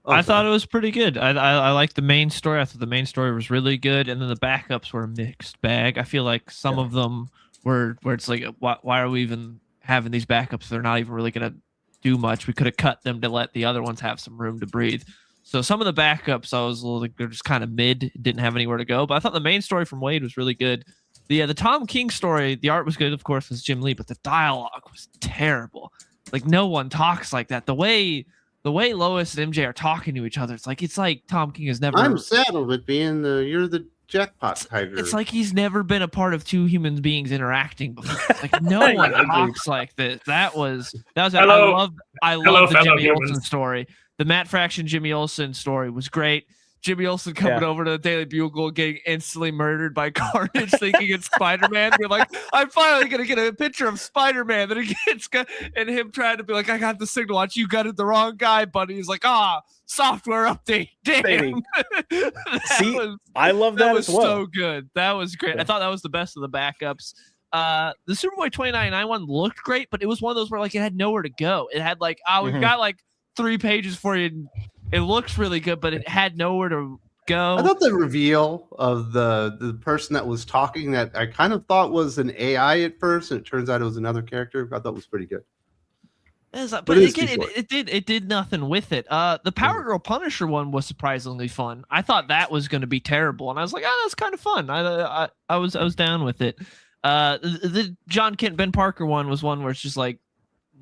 I thought it was pretty good. I liked the main story. I thought the main story was really good, and then the backups were a mixed bag. I feel like some of them were where it's like, why are we even having these backups? They're not even really going to do much. We could have cut them to let the other ones have some room to breathe. So some of the backups, I was a little like they're just kind of mid, didn't have anywhere to go. But I thought the main story from Waid was really good. The Tom King story, the art was good, of course, was Jim Lee, but the dialogue was terrible. Like, no one talks like that. The way Lois and MJ are talking to each other, it's like Tom King has never. I'm saddled with being you're the jackpot tiger. It's like he's never been a part of two human beings interacting before. It's like no one talks like this. That was. Hello. I love the fellow Jimmy humans. Olsen story. The Matt Fraction Jimmy Olsen story was great. Jimmy Olsen coming over to the Daily Bugle, getting instantly murdered by Carnage, thinking it's Spider-Man. Be like, I'm finally gonna get a picture of Spider-Man. Then he gets and him trying to be like, I got the signal watch. You got it the wrong guy, buddy. He's like, software update. Damn. See, I love that was as well. so good. That was great. Yeah. I thought that was the best of the backups. The Superboy 2099 one looked great, but it was one of those where like it had nowhere to go. It had like, we've got like 3 pages for you. It looks really good, but it had nowhere to go. I thought the reveal of the person that was talking that I kind of thought was an AI at first, and it turns out it was another character. I thought was pretty good. But again, it did nothing with it. The Power Girl Punisher one was surprisingly fun. I thought that was going to be terrible, and I was like, that's kind of fun. I was down with it. The John Kent Ben Parker one was one where it's just like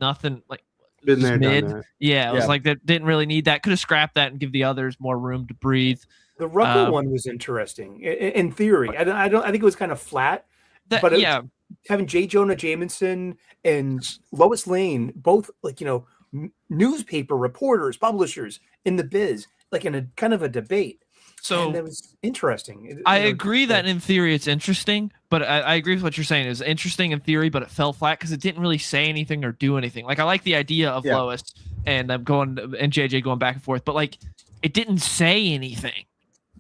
nothing, like Been there, mid. done that. Yeah, it was like that. Didn't really need that. Could have scrapped that and give the others more room to breathe. The Rucker one was interesting in theory. I think it was kind of flat. But having J. Jonah Jameson and Lois Lane, both like newspaper reporters, publishers in the biz, like in a kind of a debate. So and that was interesting. I agree that in theory it's interesting, but I agree with what you're saying. It was interesting in theory, but it fell flat because it didn't really say anything or do anything. Like I like the idea of Lois and JJ going back and forth, but like it didn't say anything.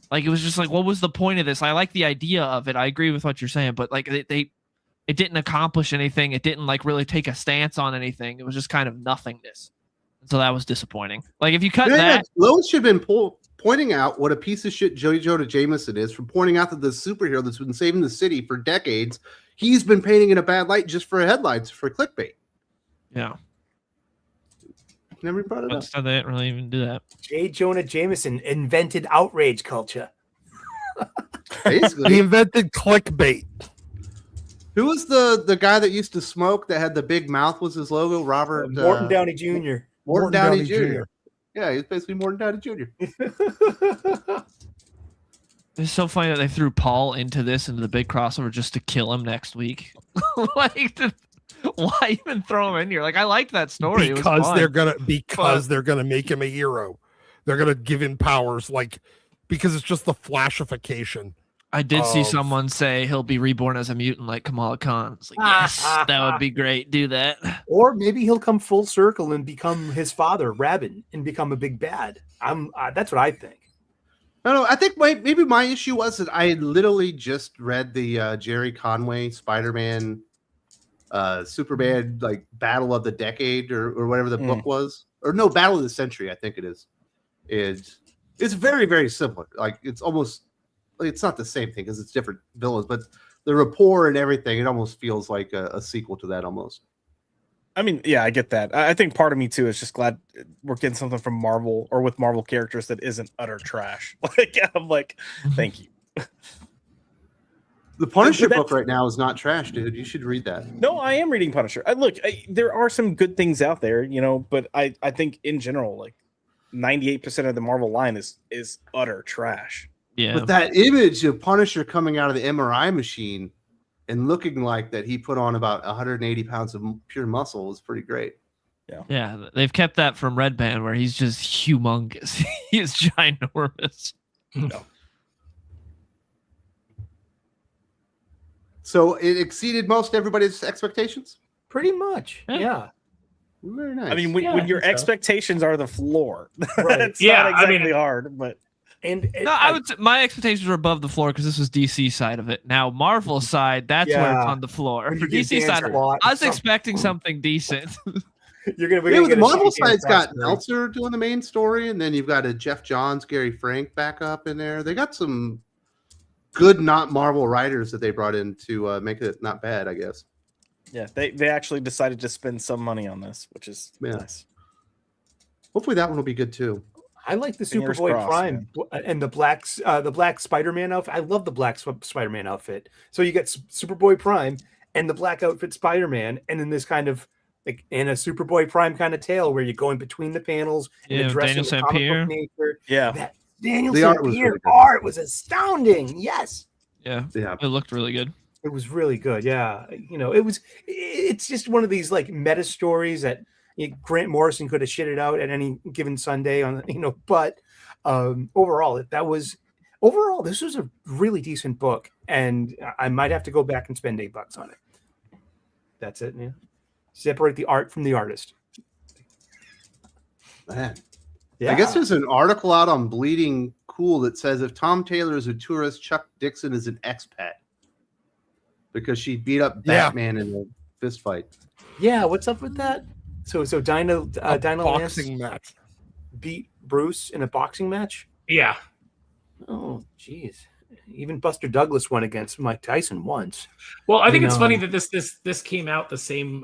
Like it was just like, what was the point of this? I like the idea of it. I agree with what you're saying, but like it didn't accomplish anything. It didn't like really take a stance on anything. It was just kind of nothingness. So that was disappointing. Like if you cut that, Lois should have been pointing out what a piece of shit J. Jonah Jameson is, from pointing out that the superhero that's been saving the city for decades, he's been painting in a bad light just for headlines, for clickbait. Yeah. never brought it up. So they didn't really even do that. J. Jonah Jameson invented outrage culture. Basically, He invented clickbait. who was the guy that used to smoke that had the big mouth was his logo? Robert Morton Downey Jr. Morton Downey Jr. Yeah, he's basically Morton Downey Jr. It's so funny that they threw Paul into the big crossover just to kill him next week. Why even throw him in here? Like, I liked that story. Because they're gonna make him a hero. They're gonna give him powers, like, because it's just the flashification. I did see someone say he'll be reborn as a mutant like Kamala Khan. It's like, yes, that would be great. Do that. Or maybe he'll come full circle and become his father, Rabin, and become a big bad. That's what I think. I don't know. I think maybe my issue was that I literally just read the Jerry Conway Spider-Man, Superman, like Battle of the Decade or whatever the book was, or no, Battle of the Century. I think it is. It's very, very similar. Like it's not the same thing because it's different villains, but the rapport and everything, it almost feels like a sequel to that almost. I mean, yeah, I get that. I think part of me too is just glad we're getting something from Marvel or with Marvel characters that isn't utter trash. Like, I'm like, thank you. The Punisher book right now is not trash, dude. You should read that. No, I am reading Punisher. There are some good things out there, but I think in general, like 98% of the Marvel line is utter trash. Yeah. But that image of Punisher coming out of the MRI machine and looking like that he put on about 180 pounds of pure muscle was pretty great. Yeah, they've kept that from Red Band where he's just humongous. He is ginormous. No. So it exceeded most everybody's expectations? Pretty much. Yeah. Very nice. I mean, when your expectations are the floor, Right. it's not exactly hard, but I would say my expectations were above the floor because this was DC side of it. Now Marvel side, that's where it's on the floor. For DC side, I was expecting something decent. The Marvel side's got Meltzer doing the main story, and then you've got a Jeff Johns, Gary Frank back up in there. They got some good not Marvel writers that they brought in to make it not bad, I guess. Yeah, they actually decided to spend some money on this, which is nice. Hopefully that one will be good too. I like the Superboy Prime and the black Spider-Man outfit. I love the black Spider-Man outfit. So you get Superboy Prime and the black outfit Spider-Man, and then this kind of like in a Superboy Prime kind of tale where you're going between the panels and addressing the comic book nature. Yeah, that Daniel Sampere art was astounding. Yes. Yeah, it looked really good. It was really good. Yeah, it's just one of these like meta stories that Grant Morrison could have shitted out at any given Sunday on, but overall, this was a really decent book, and I might have to go back and spend $8 on it. That's it. Yeah. Separate the art from the artist. Man. Yeah. I guess there's an article out on Bleeding Cool that says if Tom Taylor is a tourist, Chuck Dixon is an expat because she beat up Batman in a fist fight. Yeah, what's up with that? So Dinah boxing Lance match beat Bruce in a boxing match. Yeah. Oh, geez. Even Buster Douglas went against Mike Tyson once. Well, I think it's funny that this came out the same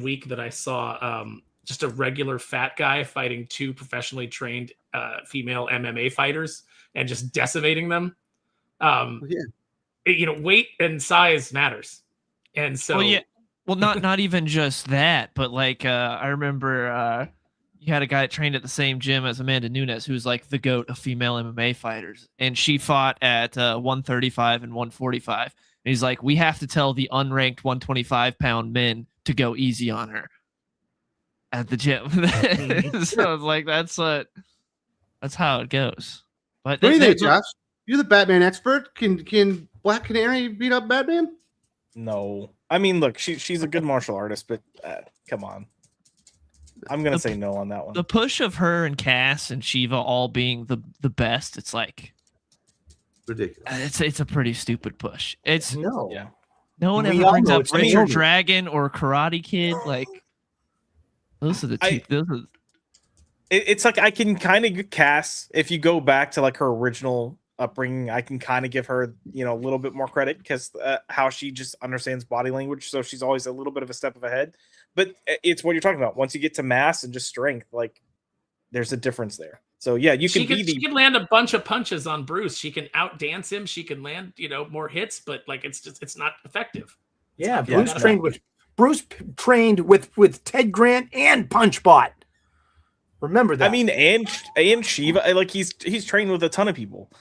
week that I saw just a regular fat guy fighting two professionally trained female MMA fighters and just decimating them. Weight and size matters, and so Well, not even just that, but like I remember you had a guy that trained at the same gym as Amanda Nunes, who's like the GOAT of female MMA fighters, and she fought at 135 and 145. And he's like, we have to tell the unranked 125-pound men to go easy on her at the gym. So it's like that's how it goes. But what do you think, Josh? You're the Batman expert. Can Black Canary beat up Batman? No. I mean, look, she's a good martial artist, but come on. I'm going to say no on that one. The push of her and Cass and Shiva all being the best, it's like ridiculous. It's a pretty stupid push. No one ever brings up Richard Dragon or Karate Kid. Like those are the two. It's like I can kind of get Cass if you go back to like her original upbringing. I can kind of give her a little bit more credit because how she just understands body language, so she's always a little bit of a step ahead. but it's what you're talking about. Once you get to mass and just strength, like there's a difference there. So yeah, you can she can land a bunch of punches on Bruce. She can outdance him. She can land, more hits, but like it's not effective. Yeah, It's Bruce not trained with Ted Grant and Punchbot. Remember that. I mean, and Shiva, like he's trained with a ton of people.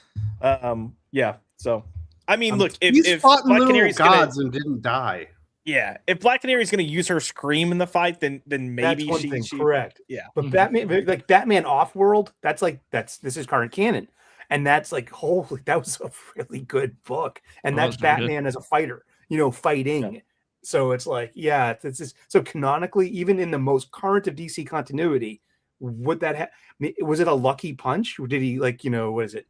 Yeah. So I mean, look, if fought Black little Canary's gods and didn't die. Yeah, if Black Canary's going to use her scream in the fight, then maybe that's one thing, correct. Yeah, but Batman Off-World, this is current canon, and that's like holy, that was a really good book, and that's Batman as a fighter, fighting. Yeah. So it's like, yeah, it's just, so canonically, even in the most current of DC continuity, would that was it a lucky punch? Or did he what is it?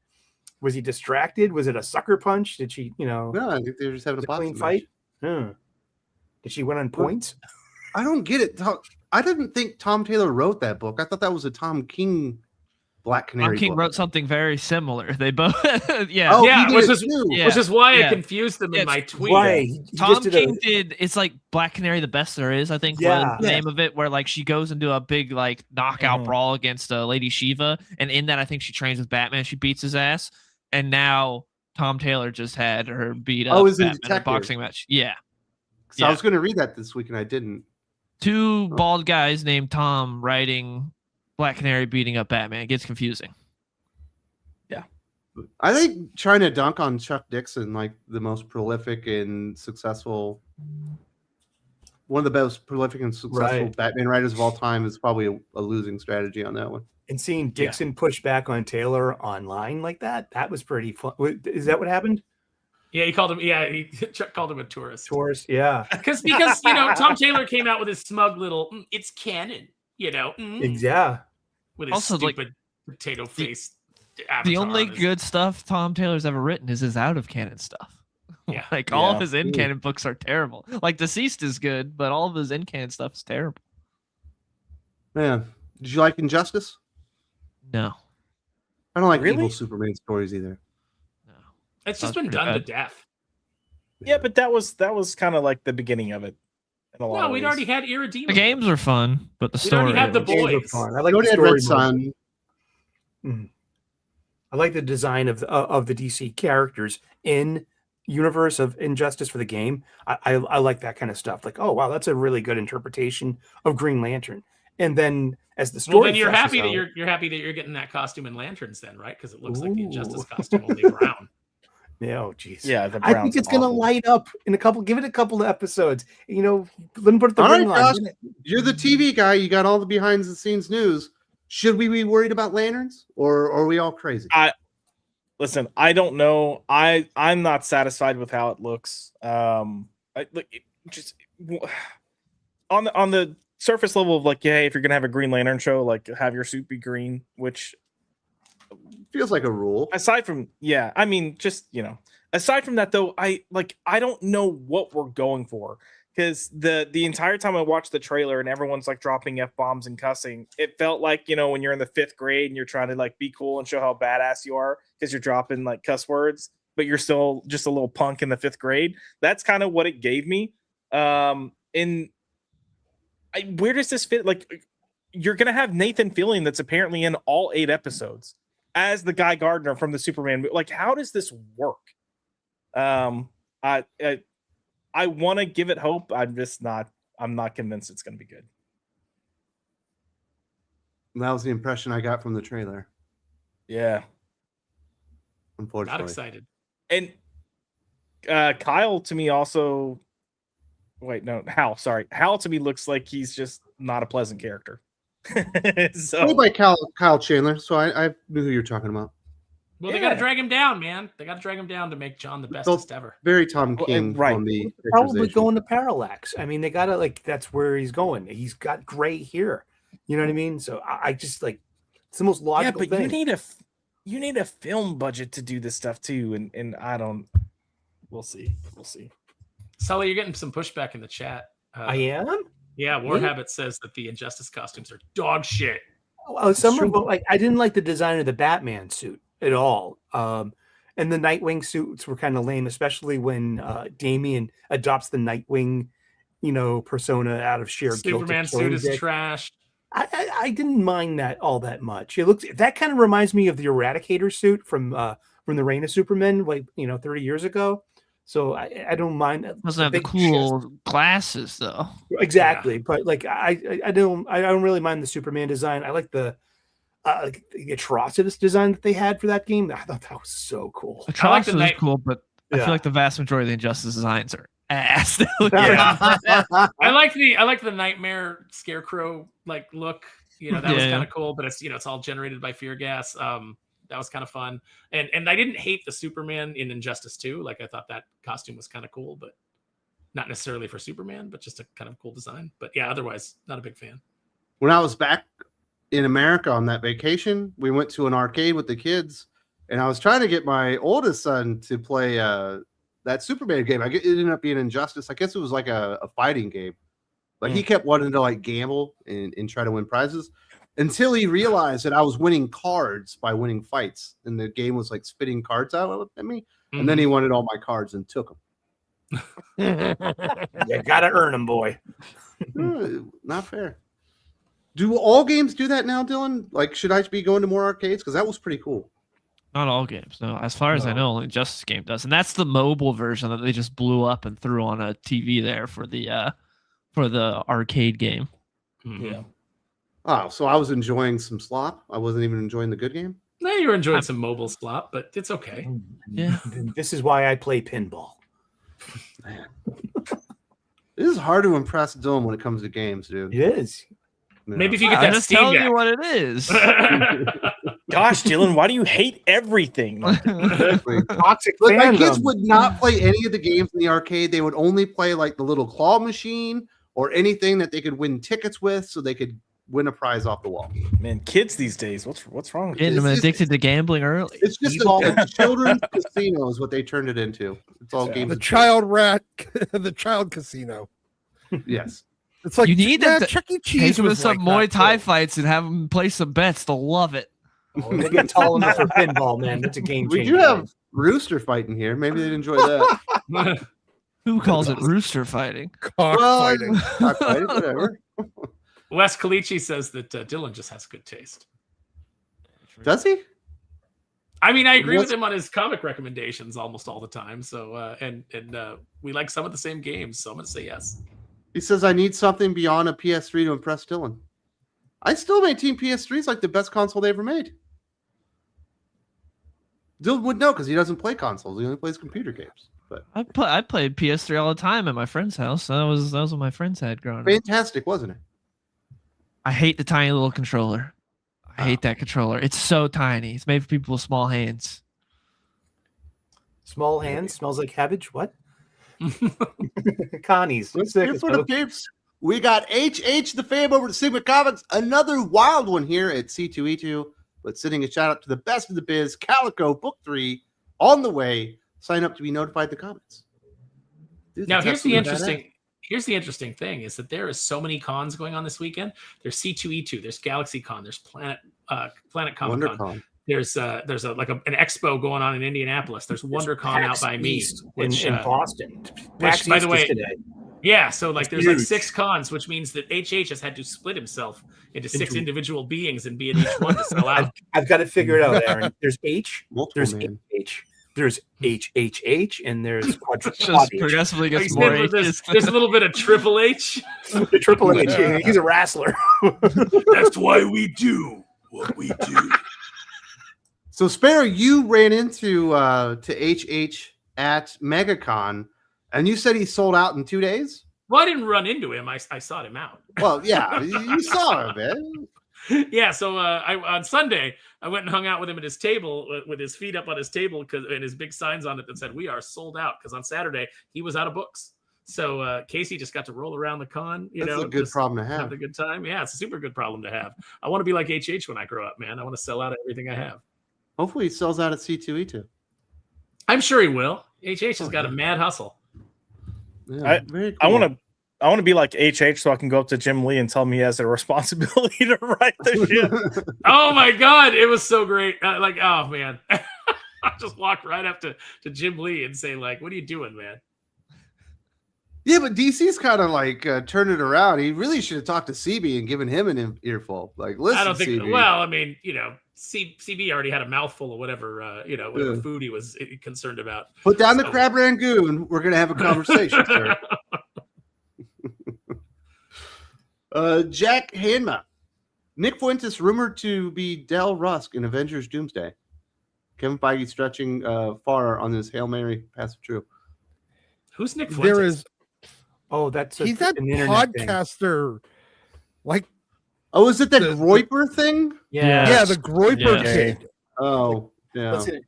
Was he distracted? Was it a sucker punch? Did she, No, I think they were just having a clean fight. Did she win on points? I don't get it. I didn't think Tom Taylor wrote that book. I thought that was a Tom King Black Canary. Tom King wrote something very similar. They both, which is why I confused them in my tweet. Right. Tom King did. It's like Black Canary, the best there is. I think was the name of it, where like she goes into a big like knockout brawl against Lady Shiva, and in that I think she trains with Batman. She beats his ass, and now Tom Taylor just had her beat up Batman in a boxing match. Yeah. So I was going to read that this week and I didn't. Two bald guys named Tom writing Black Canary beating up Batman. It gets confusing. Yeah. I think trying to dunk on Chuck Dixon, like the most prolific and successful, one of the most prolific and successful Batman writers of all time, is probably a losing strategy on that one. And seeing Dixon push back on Taylor online like that was pretty fun. Is that what happened? Yeah, he called him. Yeah, Chuck called him a tourist. Yeah. Because Tom Taylor came out with his smug little, it's canon, Yeah. With his stupid potato face. The only good stuff Tom Taylor's ever written is his out of canon stuff. Yeah, like all of his in canon books are terrible. Like Deceased is good, but all of his in canon stuff is terrible. Man, did you like Injustice? No, I don't like evil Superman stories either. It's just been done to death. Yeah, but that was kind of like the beginning of it. No, we'd already had Irredeemable. The games are fun, but the story. We already had the boys. I like the story. Son. I like the design of the DC characters in universe of Injustice for the game. I like that kind of stuff. Like, oh wow, that's a really good interpretation of Green Lantern. And then as the story, then you're happy that you're happy that you're getting that costume in Lanterns, then, right? Because it looks like the Injustice costume, only brown. Yeah, oh jeez. Yeah, I think it's gonna light up in a couple. Give it a couple of episodes. Let me put the ring on. Josh, you're the TV guy. You got all the behind the scenes news. Should we be worried about lanterns, or are we all crazy? Listen, I don't know. I'm not satisfied with how it looks. Just on the surface level of like, if you're gonna have a Green Lantern show, like have your suit be green, which feels like a rule. Aside from aside from that though, I don't know what we're going for, because the entire time I watched the trailer and everyone's like dropping F-bombs and cussing, it felt like when you're in the 5th grade and you're trying to like be cool and show how badass you are because you're dropping like cuss words, but you're still just a little punk in the 5th grade. That's kind of what it gave me. Where does this fit? Like, you're gonna have Nathan Fillion that's apparently in all 8 episodes as the Guy Gardner from the Superman movie. Like, how does this work? I want to give it hope. I'm not convinced it's going to be good. That was the impression I got from the trailer. Yeah. Unfortunately. Not excited. And Kyle to me also... Wait, no, Hal, sorry. Hal to me looks like he's just not a pleasant character. Played by Kyle Chandler, so I knew who you're talking about. Well, they got to drag him down, man. They got to drag him down to make John the bestest ever. Very Tom King, right? On the probably going to Parallax. I mean, they gotta that's where he's going. He's got gray hair. You know what I mean? So I just it's the most logical thing. you need a film budget to do this stuff too, and I don't. We'll see. Sully, you're getting some pushback in the chat. I am. Yeah, Warhabit says that the Injustice costumes are dog shit. Oh, I didn't like the design of the Batman suit at all. And the Nightwing suits were kind of lame, especially when Damian adopts the Nightwing persona out of sheer guilt. Superman suit is trash. I didn't mind that all that much. That kind of reminds me of the Eradicator suit from the Reign of Superman, 30 years ago. So I don't mind. Doesn't have the cool glasses though. Exactly, but I don't really mind the Superman design. I like the Atrocitus design that they had for that game. I thought that was so cool. Atrocitus is cool, but I feel like the vast majority of the Injustice designs are ass. I like the Nightmare Scarecrow look. That was kind of cool, but it's all generated by fear gas. That was kind of fun, and I didn't hate the Superman in Injustice 2. I thought that costume was kind of cool, but not necessarily for Superman, but just a kind of cool design. But yeah, otherwise not a big fan. When I was back in America on that vacation, we went to an arcade with the kids, and I was trying to get my oldest son to play that Superman game. It ended up being Injustice. I guess it was like a fighting game, but he kept wanting to gamble and try to win prizes until he realized that I was winning cards by winning fights, and the game was spitting cards out at me. Mm-hmm. And then he wanted all my cards and took them. You gotta earn them, boy. Not fair. Do all games do that now, Dylan? Should I be going to more arcades? Because that was pretty cool. Not all games, no. As far as I know, only Justice game does, and that's the mobile version that they just blew up and threw on a TV there for the arcade game. Mm-hmm. Yeah. Oh, so I was enjoying some slop. I wasn't even enjoying the good game. No, you were enjoying some mobile slop, but it's okay. Yeah. This is why I play pinball. Man. This is hard to impress Dylan when it comes to games, dude. It is. Yeah. Maybe if you get I'm that just Steam telling Deck. you what it is. Gosh, Dylan, why do you hate everything? Exactly. Toxic But my fandom. kids would not play any of the games in the arcade. They would only play the little claw machine or anything that they could win tickets with, so they could win a prize off the wall. Man, kids these days, what's wrong with Getting you? them addicted to gambling early. It's just a children's casino is what they turned it into. It's all games. The child casino. Yes. It's like You need them to Chuck E. Take Cheese them to was some like Muay that, Thai too. fights and have them play some bets. They'll love it. Oh, they get tall enough for pinball, man. That's a game changer. We do have Rooster fighting here. Maybe they'd enjoy that. Who calls it rooster fighting? Cockfighting. Cockfighting, whatever. Wes Calici says that Dylan just has good taste. Does he? I mean, I agree with him on his comic recommendations almost all the time. So, and we like some of the same games. So I'm going to say yes. He says, I need something beyond a PS3 to impress Dylan. I still maintain PS3 is the best console they ever made. Dylan would know because he doesn't play consoles. He only plays computer games. But I played PS3 all the time at my friend's house. That was what my friends had growing up. fantastic, wasn't it? I hate the tiny little controller. I hate that controller. It's so tiny. It's made for people with small hands. Small hands smells like cabbage. What? Connie's. Let's hear for the peeps. We got HH the Fam over to Sigma Comics. Another wild one here at C2E2. But sending a shout out to the best of the biz, Calico Book 3 on the way. Sign up to be notified the comments. Dude, Now, that's here's absolutely the interesting thing is that there is so many cons going on this weekend. There's C2E2, there's Galaxy Con, there's Planet Comic Con. WonderCon. There's an expo going on in Indianapolis. There's WonderCon out by me, in Boston. Which, by the way, today. yeah. So there's huge. 6 cons, which means that HH has had to split himself into 6 individual beings and be in each one to sell out. I've got it figured out, Aaron. There's H. Multiple, There's man. H. There's HHH, and there's Just quad progressively Like gets you more said, H's. there's a little bit of Triple H. The Triple H. He's a wrestler. That's why we do what we do. So, Sparrow, you ran into to HH at MegaCon, and you said he sold out in 2 days? Well, I didn't run into him. I sought him out. Well, yeah, you saw him, man. Yeah, so on Sunday, I went and hung out with him at his table with his feet up on his table and his big signs on it that said, "We are sold out," because on Saturday, he was out of books. So Casey just got to roll around the con. That's a good problem to have have. a good time. Yeah, it's a super good problem to have. I want to be like HH when I grow up, man. I want to sell out everything I have. Hopefully he sells out at C2E2. I'm sure he will. HH has got a mad hustle. Yeah, very cool. I want to be like HH so I can go up to Jim Lee and tell him he has a responsibility to write the shit. Oh my God, it was so great. Oh man. I just walk right up to Jim Lee and say, like, what are you doing, man? Yeah, but DC's kind of like turned it around. He really should have talked to CB and given him an earful. Like, listen, I don't think. CB. Well, I mean, CB already had a mouthful of whatever whatever food he was concerned about. Put down the crab rangoon. We're gonna have a conversation, sir. Jack Hanma. Nick Fuentes rumored to be Del Rusk in Avengers Doomsday. Kevin Feige stretching far on this Hail Mary pass of true. Who's Nick Fuentes? There is. Oh, that's He's that an internet thing. podcaster. Like, Oh, is it that Groiper thing? yeah, the Groiper kid. Oh, yeah. Listen,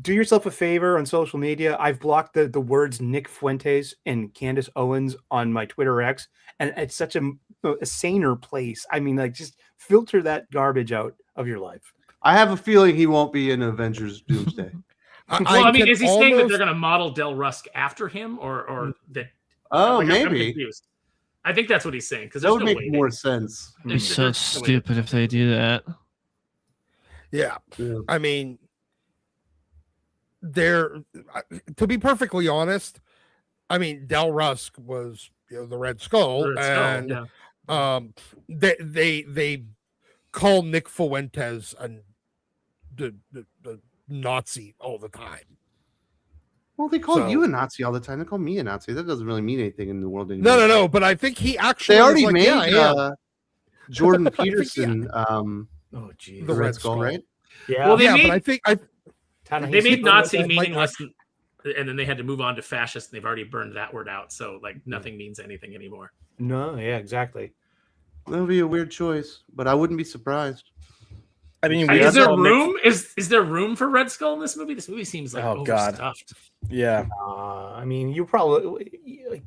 do yourself a favor on social media. I've blocked the words Nick Fuentes and Candace Owens on my Twitter X, and it's such a saner place. I mean, like, just filter that garbage out of your life. I have a feeling he won't be in Avengers Doomsday. I mean, is he saying that they're going to model Del Rusk after him, or that? Oh, like, maybe. I'm confused. I think that's what he's saying, because That would make more sense. It'd be so stupid if they do that. Yeah. I mean, to be perfectly honest, I mean, Del Rusk was the Red Skull, and they call Nick Fuentes the Nazi all the time. Well, they call you a Nazi all the time. They call me a Nazi. That doesn't really mean anything in the world anymore. No. But I think he actually they already was made Jordan Peterson oh, geez. the Red Skull, right? Yeah. Well, but I think they made Nazi meaningless, and then they had to move on to fascist, and they've already burned that word out. So, like, nothing means anything anymore. No, yeah, exactly. That would be a weird choice, but I wouldn't be surprised. I mean, is there room? Is there room for Red Skull in this movie? This movie seems like overstuffed. Yeah. I mean, you probably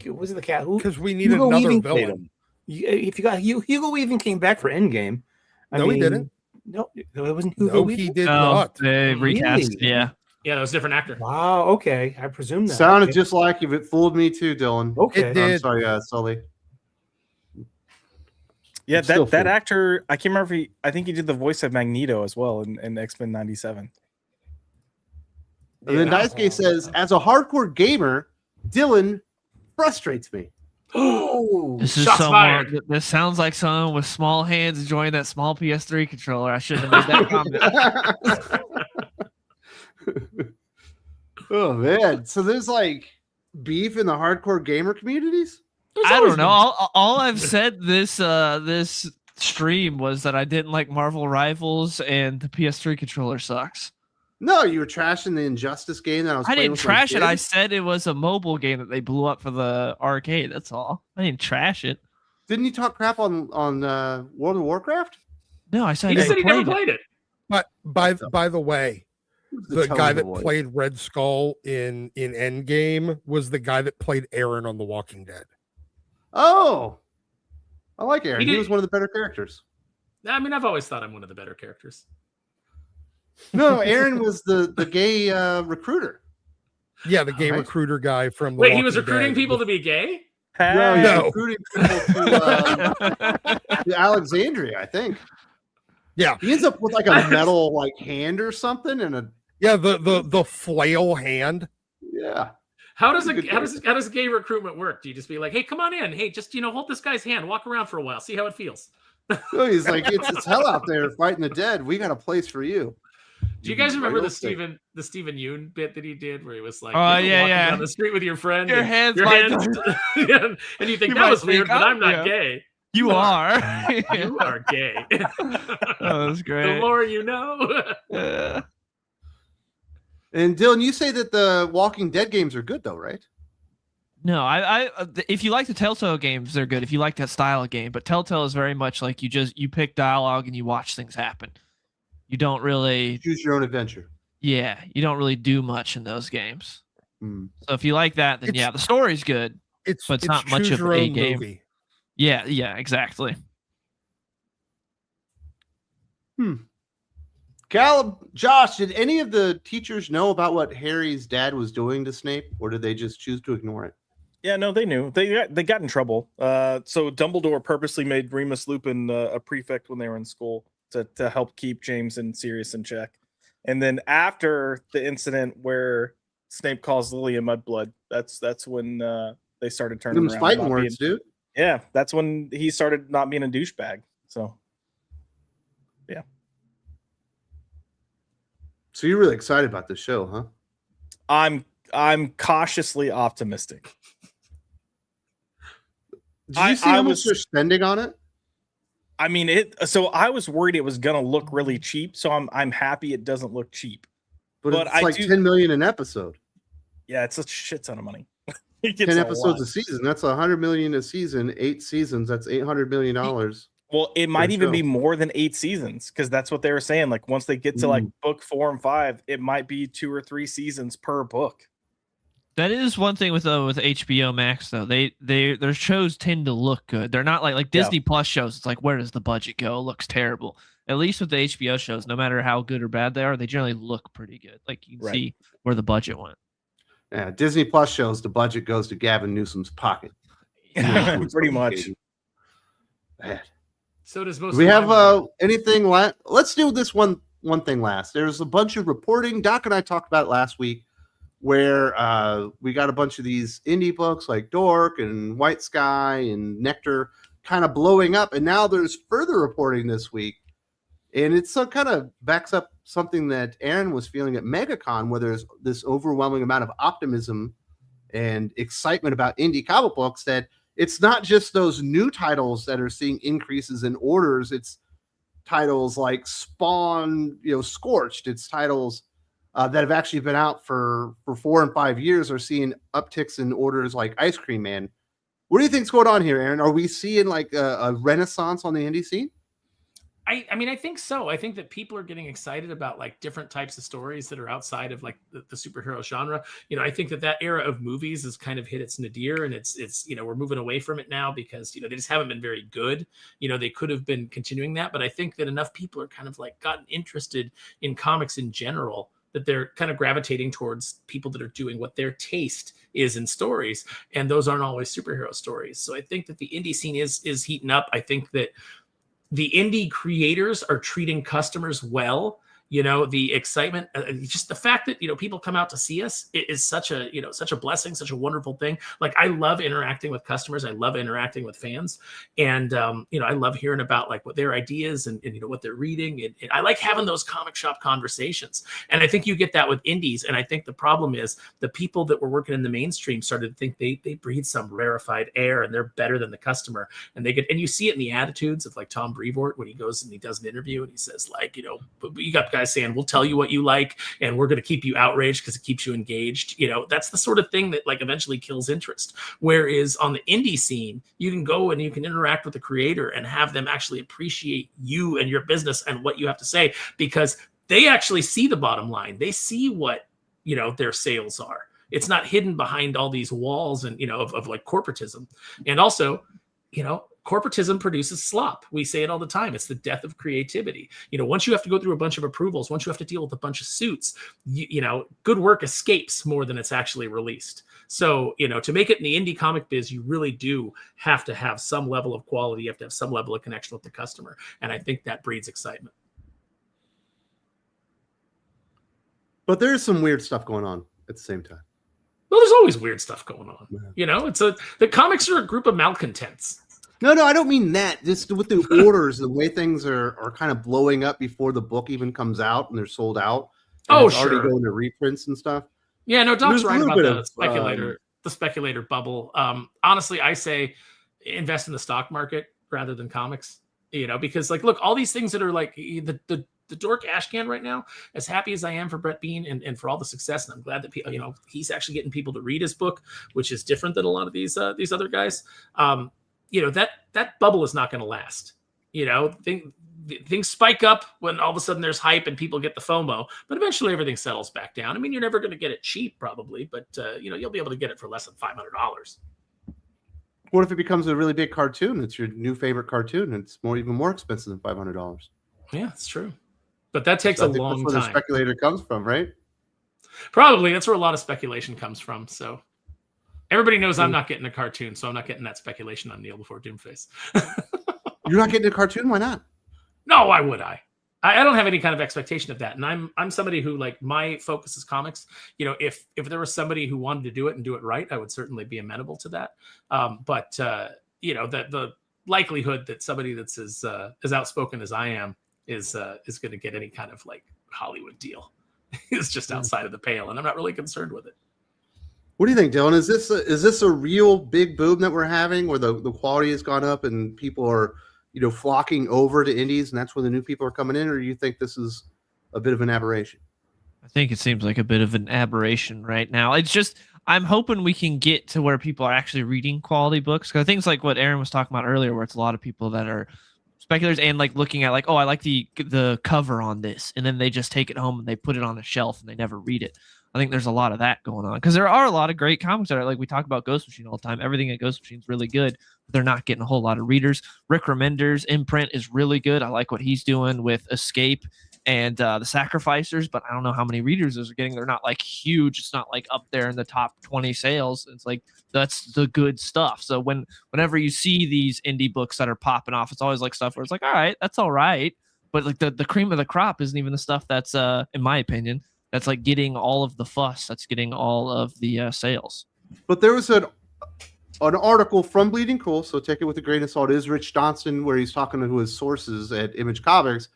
was it the cat who? Because we need another villain. If you got Hugo Weaving came back for Endgame. No, he didn't. No, it wasn't Hugo. No, Weaving? he did not. They recast. Really? Yeah. Yeah, that was a different actor. Wow. Okay, I presume that Sounded just like if it fooled me too, Dylan. Okay, it did. I'm sorry, Sully. Yeah, that actor, I can't remember if I think he did the voice of Magneto as well in X-Men 97. And then Daisuke says, as a hardcore gamer, Dylan frustrates me. Oh, This is someone. This sounds like someone with small hands enjoying that small PS3 controller. I shouldn't have made that comment. Oh man! So there's like beef in the hardcore gamer communities. I don't know. All I've said this stream was that I didn't like Marvel Rivals and the PS3 controller sucks. No, you were trashing the Injustice game that I was. I didn't trash it. I said it was a mobile game that they blew up for the arcade. That's all. I didn't trash it. Didn't you talk crap on World of Warcraft? No, I said he said he never played it. But by the way, the guy that played Red Skull in Endgame was the guy that played Aaron on The Walking Dead. Oh, I like Aaron. He was one of the better characters. I mean, I've always thought I'm one of the better characters. No, Aaron was the gay recruiter. Yeah, the gay recruiter guy from. Wait, he was recruiting people to be gay? No, he was recruiting people to Alexandria, I think. Yeah, he ends up with like a metal like hand or something, and the flail hand. Yeah. How does gay recruitment work? Do you just be like, hey, come on in. Hey, just hold this guy's hand, walk around for a while, see how it feels. No, he's like, it's hell out there fighting the dead. We got a place for you. Do you guys remember the Stephen Yeun bit that he did where he was like, walking down the street with your friend, your hands and you think that was weird, but I'm not gay. You are. You are gay. That was great. The more you know. Yeah. And Dylan, you say that the Walking Dead games are good, though, right? No, I if you like the Telltale games, they're good. If you like that style of game, but Telltale is very much like you pick dialogue and you watch things happen. You don't really choose your own adventure. Yeah, you don't really do much in those games. Hmm. So if you like that, then the story's good. But it's not much of a game. Movie. Yeah, exactly. Caleb, Josh, did any of the teachers know about what Harry's dad was doing to Snape, or did they just choose to ignore it? Yeah, no, they knew. They got in trouble. So Dumbledore purposely made Remus Lupin a prefect when they were in school to help keep James and Sirius in check. And then after the incident where Snape calls Lily a mudblood, that's when they started turning Them's around. fighting not words, being- dude. Yeah, that's when he started not being a douchebag. So So you're really excited about this show, huh? I'm cautiously optimistic. Did you see how much they're spending on it? I mean, so I was worried it was gonna look really cheap. So I'm happy it doesn't look cheap. But it's I like 10 million an episode. Yeah, it's a shit ton of money. 10 episodes a season. That's 100 million a season. 8 seasons. That's $800 million. Well, it might even be more than 8 seasons because that's what they were saying. Like once they get to like book 4 and 5, it might be 2 or 3 seasons per book. That is one thing with HBO Max though. Their shows tend to look good. They're not like Disney Plus shows. It's like, where does the budget go? It looks terrible. At least with the HBO shows, no matter how good or bad they are, they generally look pretty good. Like you can see where the budget went. Yeah, Disney Plus shows the budget goes to Gavin Newsom's pocket. Pretty much. Bad. So does most. Do we have anything last? Let's do this one thing last. There's a bunch of reporting. Doc and I talked about it last week, where we got a bunch of these indie books like Dork and White Sky and Nectar kind of blowing up, and now there's further reporting this week, and it's kind of backs up something that Aaron was feeling at MegaCon, where there's this overwhelming amount of optimism and excitement about indie comic books that. It's not just those new titles that are seeing increases in orders. It's titles like Spawn, Scorched. It's titles that have actually been out for 4 and 5 years are seeing upticks in orders like Ice Cream Man. What do you think's going on here, Aaron? Are we seeing like a renaissance on the indie scene? I mean, I think so. I think that people are getting excited about like different types of stories that are outside of like the superhero genre. I think that era of movies has kind of hit its nadir, and it's we're moving away from it now because they just haven't been very good. They could have been continuing that, but I think that enough people are kind of like gotten interested in comics in general that they're kind of gravitating towards people that are doing what their taste is in stories, and those aren't always superhero stories. So I think that the indie scene is heating up. I think that the indie creators are treating customers well. The excitement, just the fact that, people come out to see us is such a blessing, such a wonderful thing. Like I love interacting with customers. I love interacting with fans. And, I love hearing about like what their ideas and what they're reading. And I like having those comic shop conversations. And I think you get that with indies. And I think the problem is the people that were working in the mainstream started to think they breathe some rarefied air and they're better than the customer. And and you see it in the attitudes of like Tom Brevoort when he goes and he does an interview and he says like, you got guys saying, we'll tell you what you like and we're going to keep you outraged because it keeps you engaged. That's the sort of thing that like eventually kills interest. Whereas on the indie scene, you can go and you can interact with the creator and have them actually appreciate you and your business and what you have to say, because they actually see the bottom line. They see what, their sales are. It's not hidden behind all these walls and, of like corporatism. And also, corporatism produces slop. We say it all the time. It's the death of creativity. Once you have to go through a bunch of approvals, once you have to deal with a bunch of suits, good work escapes more than it's actually released. So, to make it in the indie comic biz, you really do have to have some level of quality. You have to have some level of connection with the customer. And I think that breeds excitement. But there's some weird stuff going on at the same time. Well, there's always weird stuff going on. Yeah. The comics are a group of malcontents. No, I don't mean that. Just with the orders, the way things are kind of blowing up before the book even comes out and they're sold out. It's already going to reprints and stuff. Yeah, no, Doc's right about the speculator bubble. Honestly, I say invest in the stock market rather than comics. Because like, look, all these things that are like the Dork Ashcan right now, as happy as I am for Brett Bean and for all the success, and I'm glad that he's actually getting people to read his book, which is different than a lot of these other guys. That bubble is not going to last. Things spike up when all of a sudden there's hype and people get the FOMO, but eventually everything settles back down. I mean, you're never going to get it cheap probably, but you'll be able to get it for less than $500. What if it becomes a really big cartoon? It's your new favorite cartoon, and it's even more expensive than $500. Yeah, it's true. But that takes a long time. That's where the speculator comes from, right? Probably. That's where a lot of speculation comes from. So everybody knows I'm not getting a cartoon, so I'm not getting that speculation on Kneel Before Doomface. You're not getting a cartoon? Why not? No, why would I? I don't have any kind of expectation of that, and I'm somebody who, like, my focus is comics. You know, if there was somebody who wanted to do it and do it right, I would certainly be amenable to that. But you know, the likelihood that somebody that's as outspoken as I am is going to get any kind of like Hollywood deal is just outside of the pale, and I'm not really concerned with it. What do you think, Dylan? Is this a real big boom that we're having, where the quality has gone up and people are, you know, flocking over to indies, and that's where the new people are coming in, or do you think this is a bit of an aberration? I think it seems like a bit of an aberration right now. It's just, I'm hoping we can get to where people are actually reading quality books, because things like what Aaron was talking about earlier, where it's a lot of people that are speculators and like looking at like, oh, I like the cover on this, and then they just take it home and they put it on a shelf and they never read it. I think there's a lot of that going on, because there are a lot of great comics that are, like, we talk about Ghost Machine all the time. Everything at Ghost Machine is really good, but they're not getting a whole lot of readers. Rick Remender's imprint is really good. I like what he's doing with Escape and the Sacrificers, but I don't know how many readers those are getting. They're not like huge. It's not like up there in the top 20 sales. It's like, that's the good stuff. So whenever you see these indie books that are popping off, it's always like stuff where it's like, all right, that's all right. But like the cream of the crop isn't even the stuff that's, in my opinion, that's like getting all of the fuss. That's getting all of the sales. But there was an article from Bleeding Cool, so take it with a grain of salt. It is Rich Johnston, where he's talking to his sources at Image Comics,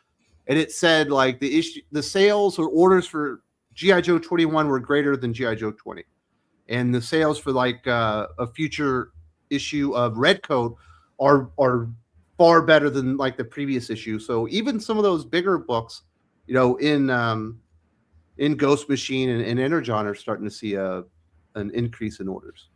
and it said like the sales or orders for G.I. Joe 21 were greater than G.I. Joe 20, and the sales for like a future issue of Redcoat are far better than like the previous issue. So even some of those bigger books, you know, in Ghost Machine and Energon are starting to see an increase in orders.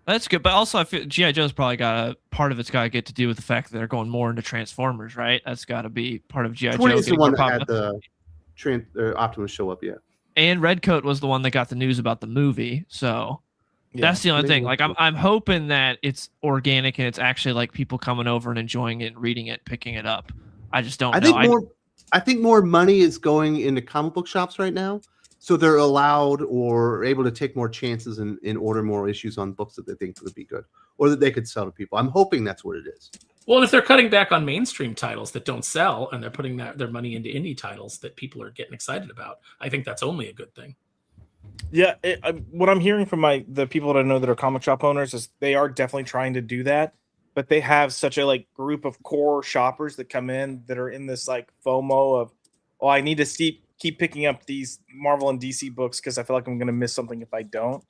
That's good, but also I feel G.I. Joe's probably got a part of it's got to get to do with the fact that they're going more into Transformers, right? That's got to be part of G.I. Joe. 20 is the one that had the Optimus show up, yeah. And Redcoat was the one that got the news about the movie, so that's the only thing. Like, I'm hoping that it's organic and it's actually like people coming over and enjoying it and reading it, picking it up. I just don't know. I think more money is going into comic book shops right now, so they're allowed or able to take more chances and order more issues on books that they think would be good or that they could sell to people. I'm hoping that's what it is. Well, and if they're cutting back on mainstream titles that don't sell and they're putting their money into indie titles that people are getting excited about, I think that's only a good thing. Yeah, what I'm hearing from the people that I know that are comic shop owners is they are definitely trying to do that, but they have such a like group of core shoppers that come in that are in this like FOMO of, oh, I need to keep picking up these Marvel and DC books because I feel like I'm going to miss something if I don't.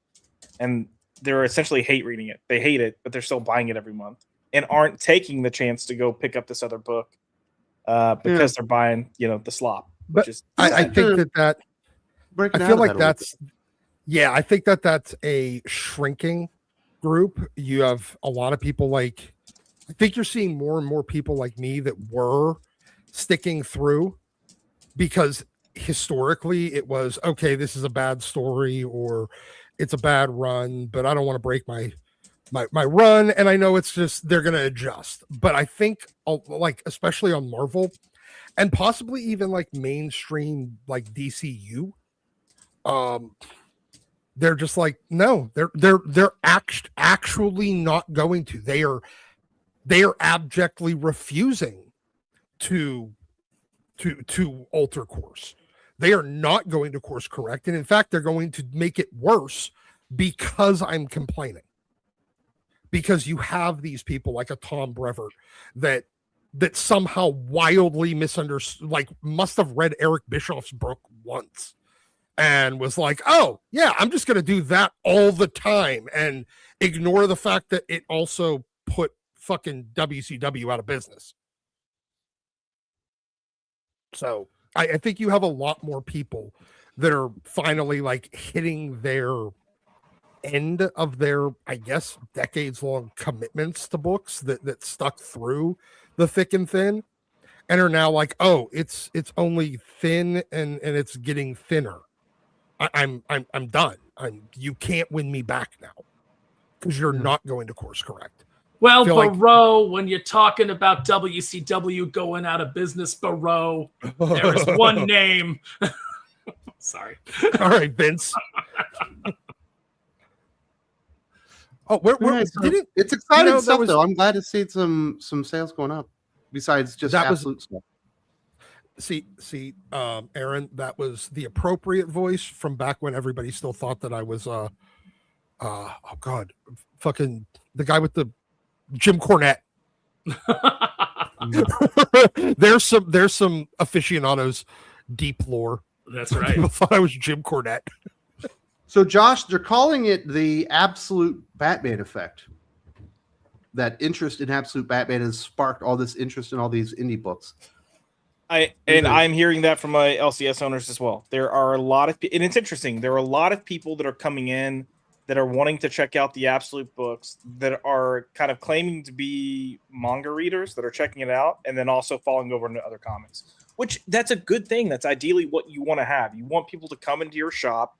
And they're essentially hate reading it. They hate it, but they're still buying it every month and aren't taking the chance to go pick up this other book because they're buying, you know, the slop. But I think that I feel like that's, I think that's a shrinking group. You have a lot of people like, I think you're seeing more and more people like me that were sticking through because historically it was, okay, this is a bad story or it's a bad run, but I don't want to break my run. And I know it's just, they're going to adjust. But I think like, especially on Marvel and possibly even like mainstream, like DCU, they're just like, no, they're actually not going to. They are abjectly refusing to alter course. They are not going to course correct, and in fact, they're going to make it worse because I'm complaining. Because you have these people like a Tom Brevoort that somehow wildly misunderstood, like must have read Eric Bischoff's book once. And was like, oh, yeah, I'm just going to do that all the time and ignore the fact that it also put fucking WCW out of business. So I think you have a lot more people that are finally like hitting their end of their, I guess, decades-long commitments to books that stuck through the thick and thin and are now like, oh, it's only thin and it's getting thinner. I'm done. You can't win me back now because you're not going to course correct. Well, Barreau, when you're talking about WCW going out of business, Barreau, there is one name. Sorry. All right, Vince. It's exciting stuff, though. I'm glad to see some sales going up besides just absolute stuff. Aaron, that was the appropriate voice from back when everybody still thought that I was oh god, fucking the guy with the Jim Cornette. there's some aficionados deep lore. That's right. People thought I was Jim Cornette. So, Josh, they're calling it the absolute Batman effect. That interest in absolute Batman has sparked all this interest in all these indie books. I'm hearing that from my LCS owners as well. There are a lot of, and it's interesting. There are a lot of people that are coming in that are wanting to check out the absolute books, that are kind of claiming to be manga readers that are checking it out, and then also falling over into other comics. Which that's a good thing. That's ideally what you want to have. You want people to come into your shop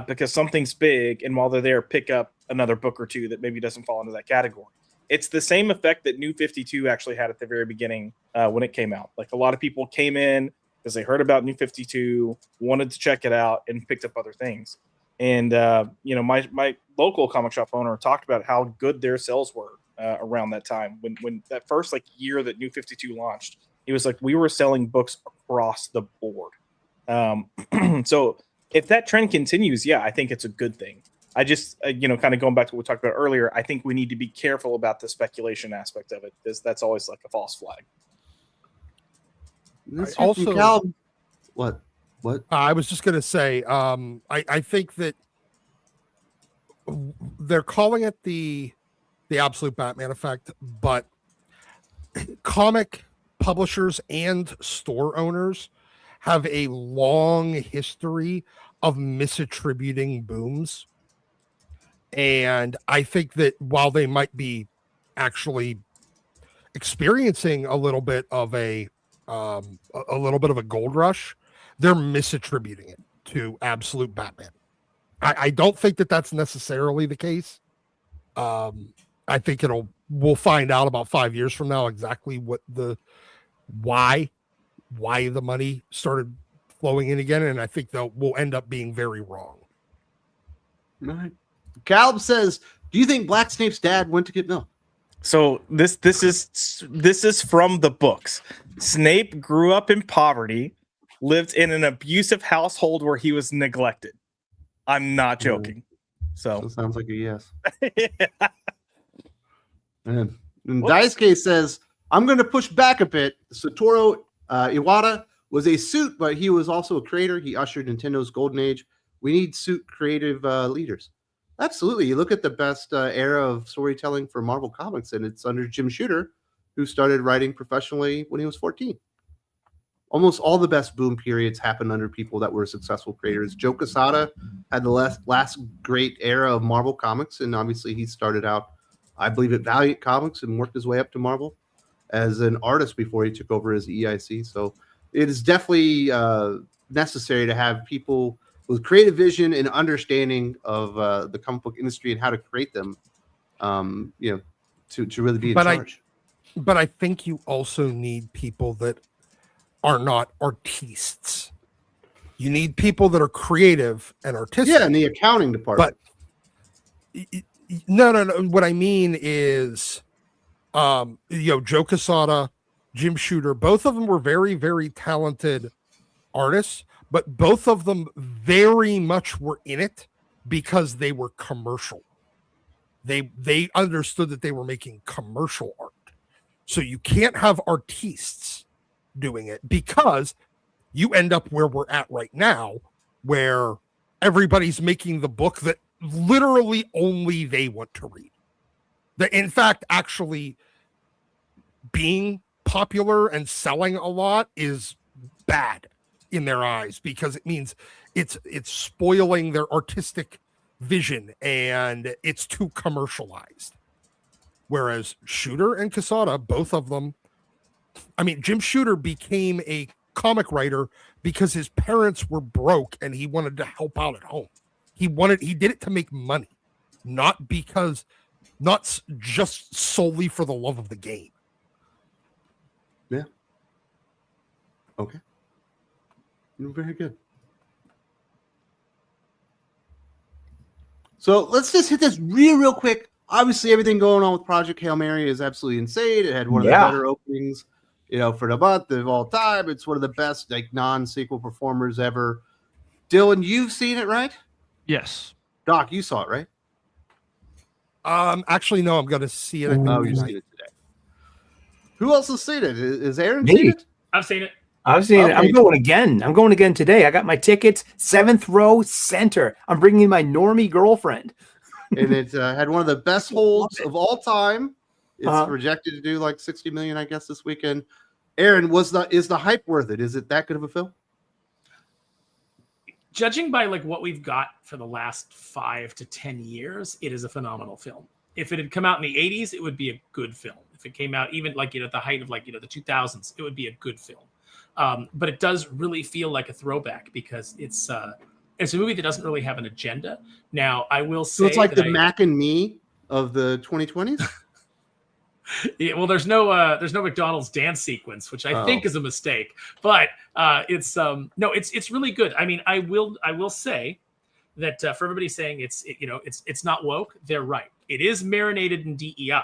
because something's big, and while they're there, pick up another book or two that maybe doesn't fall into that category. It's the same effect that New 52 actually had at the very beginning when it came out. Like, a lot of people came in because they heard about New 52, wanted to check it out, and picked up other things. And my local comic shop owner talked about how good their sales were around that time when that first year that New 52 launched. He was like, we were selling books across the board. So if that trend continues, yeah, I think it's a good thing. I just, kind of going back to what we talked about earlier, I think we need to be careful about the speculation aspect of it, because that's always like a false flag. What? I was just going to say, I think that they're calling it the absolute Batman effect, but comic publishers and store owners have a long history of misattributing booms. And I think that while they might be actually experiencing a little bit of a gold rush, they're misattributing it to absolute Batman. I don't think that that's necessarily the case. I think we'll find out about 5 years from now exactly why the money started flowing in again, and I think we'll end up being very wrong. All right. Caleb says, "Do you think Black Snape's dad went to get milk?" So this is from the books. Snape grew up in poverty, lived in an abusive household where he was neglected. I'm not joking. So sounds like a yes. Yeah. And Daisuke says, "I'm going to push back a bit. Satoru Iwata was a suit, but he was also a creator. He ushered Nintendo's golden age. We need suit creative leaders." Absolutely. You look at the best era of storytelling for Marvel Comics, and it's under Jim Shooter, who started writing professionally when he was 14. Almost all the best boom periods happened under people that were successful creators. Joe Quesada had the last great era of Marvel Comics, and obviously he started out, I believe, at Valiant Comics and worked his way up to Marvel as an artist before he took over as EIC. So it is definitely necessary to have people with creative vision and understanding of the comic book industry and how to create them, to really be in charge. But I think you also need people that are not artistes. You need people that are creative and artistic. Yeah, in the accounting department. But no. What I mean is, Joe Quesada, Jim Shooter, both of them were very, very talented artists, but both of them very much were in it because they were commercial. They understood that they were making commercial art. So you can't have artistes doing it, because you end up where we're at right now, where everybody's making the book that literally only they want to read. That, in fact, actually being popular and selling a lot is bad in their eyes, because it means it's spoiling their artistic vision and it's too commercialized. Whereas Shooter and Quesada, both of them, I mean, Jim Shooter became a comic writer because his parents were broke and he wanted to help out at home. He did it to make money, not just solely for the love of the game. Yeah. Okay. Very good. So let's just hit this real quick. Obviously, everything going on with Project Hail Mary is absolutely insane. It had one of the better openings for the month of all time. It's one of the best like non-sequel performers ever. Dylan, you've seen it, right? Yes. Doc, you saw it, right? Actually, no, I'm going to see it. Oh, you've seen it today. Who else has seen it? Is Aaron Me. seen it? I've seen it. I've seen it. Okay. I'm going again. I'm going again today. I got my tickets, 7th row center. I'm bringing my normie girlfriend. And it had one of the best holds of all time. It's Uh-huh. projected to do like 60 million, I guess, this weekend. Aaron, is the hype worth it? Is it that good of a film? Judging by like what we've got for the last 5 to 10 years, it is a phenomenal film. If it had come out in the 80s, it would be a good film. If it came out even like at the height of like the 2000s, it would be a good film. But it does really feel like a throwback because it's a movie that doesn't really have an agenda. Now, I will say So it's like that the Mac and Me of the 2020s. Yeah, well, there's no McDonald's dance sequence, which I think is a mistake. But it's really good. I mean, I will say that for everybody saying it's not woke, they're right. It is marinated in DEI,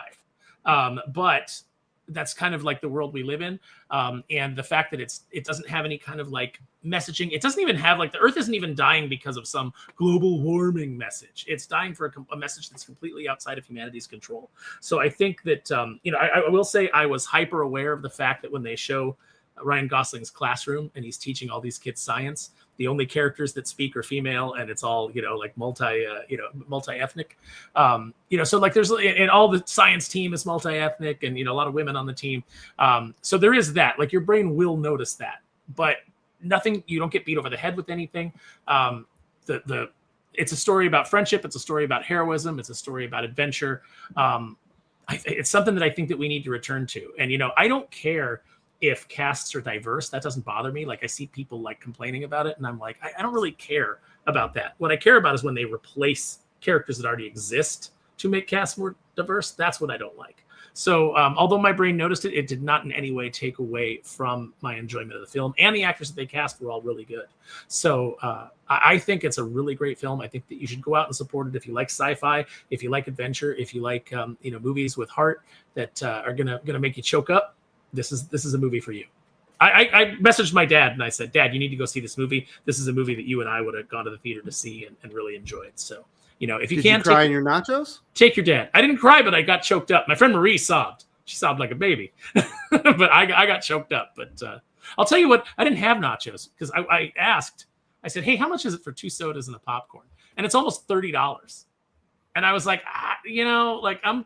but that's kind of like the world we live in, and the fact that it doesn't have any kind of like messaging. It doesn't even have like the Earth isn't even dying because of some global warming message. It's dying for a message that's completely outside of humanity's control. So I think that I will say I was hyper aware of the fact that when they show Ryan Gosling's classroom and he's teaching all these kids science, the only characters that speak are female, and it's all like multi-ethnic. So like there's and all the science team is multi-ethnic, and a lot of women on the team. So there is that. Like your brain will notice that, but nothing. You don't get beat over the head with anything. It's a story about friendship. It's a story about heroism. It's a story about adventure. It's something that I think that we need to return to. And I don't care if casts are diverse. That doesn't bother me. Like I see people like complaining about it, and I'm like, I don't really care about that. What I care about is when they replace characters that already exist to make casts more diverse. That's what I don't like. So although my brain noticed it, it did not in any way take away from my enjoyment of the film, and the actors that they cast were all really good. So I think it's a really great film. I think that you should go out and support it if you like sci-fi, if you like adventure, if you like movies with heart that are gonna make you choke up. This is a movie for you. I messaged my dad and I said, Dad, you need to go see this movie. This is a movie that you and I would have gone to the theater to see and really enjoed. So, if you can't cry in your nachos, take your dad. I didn't cry, but I got choked up. My friend Marie sobbed. She sobbed like a baby, but I got choked up. But I'll tell you what, I didn't have nachos because I asked. I said, hey, how much is it for 2 sodas and a popcorn? And it's almost $30. And I was like, like I'm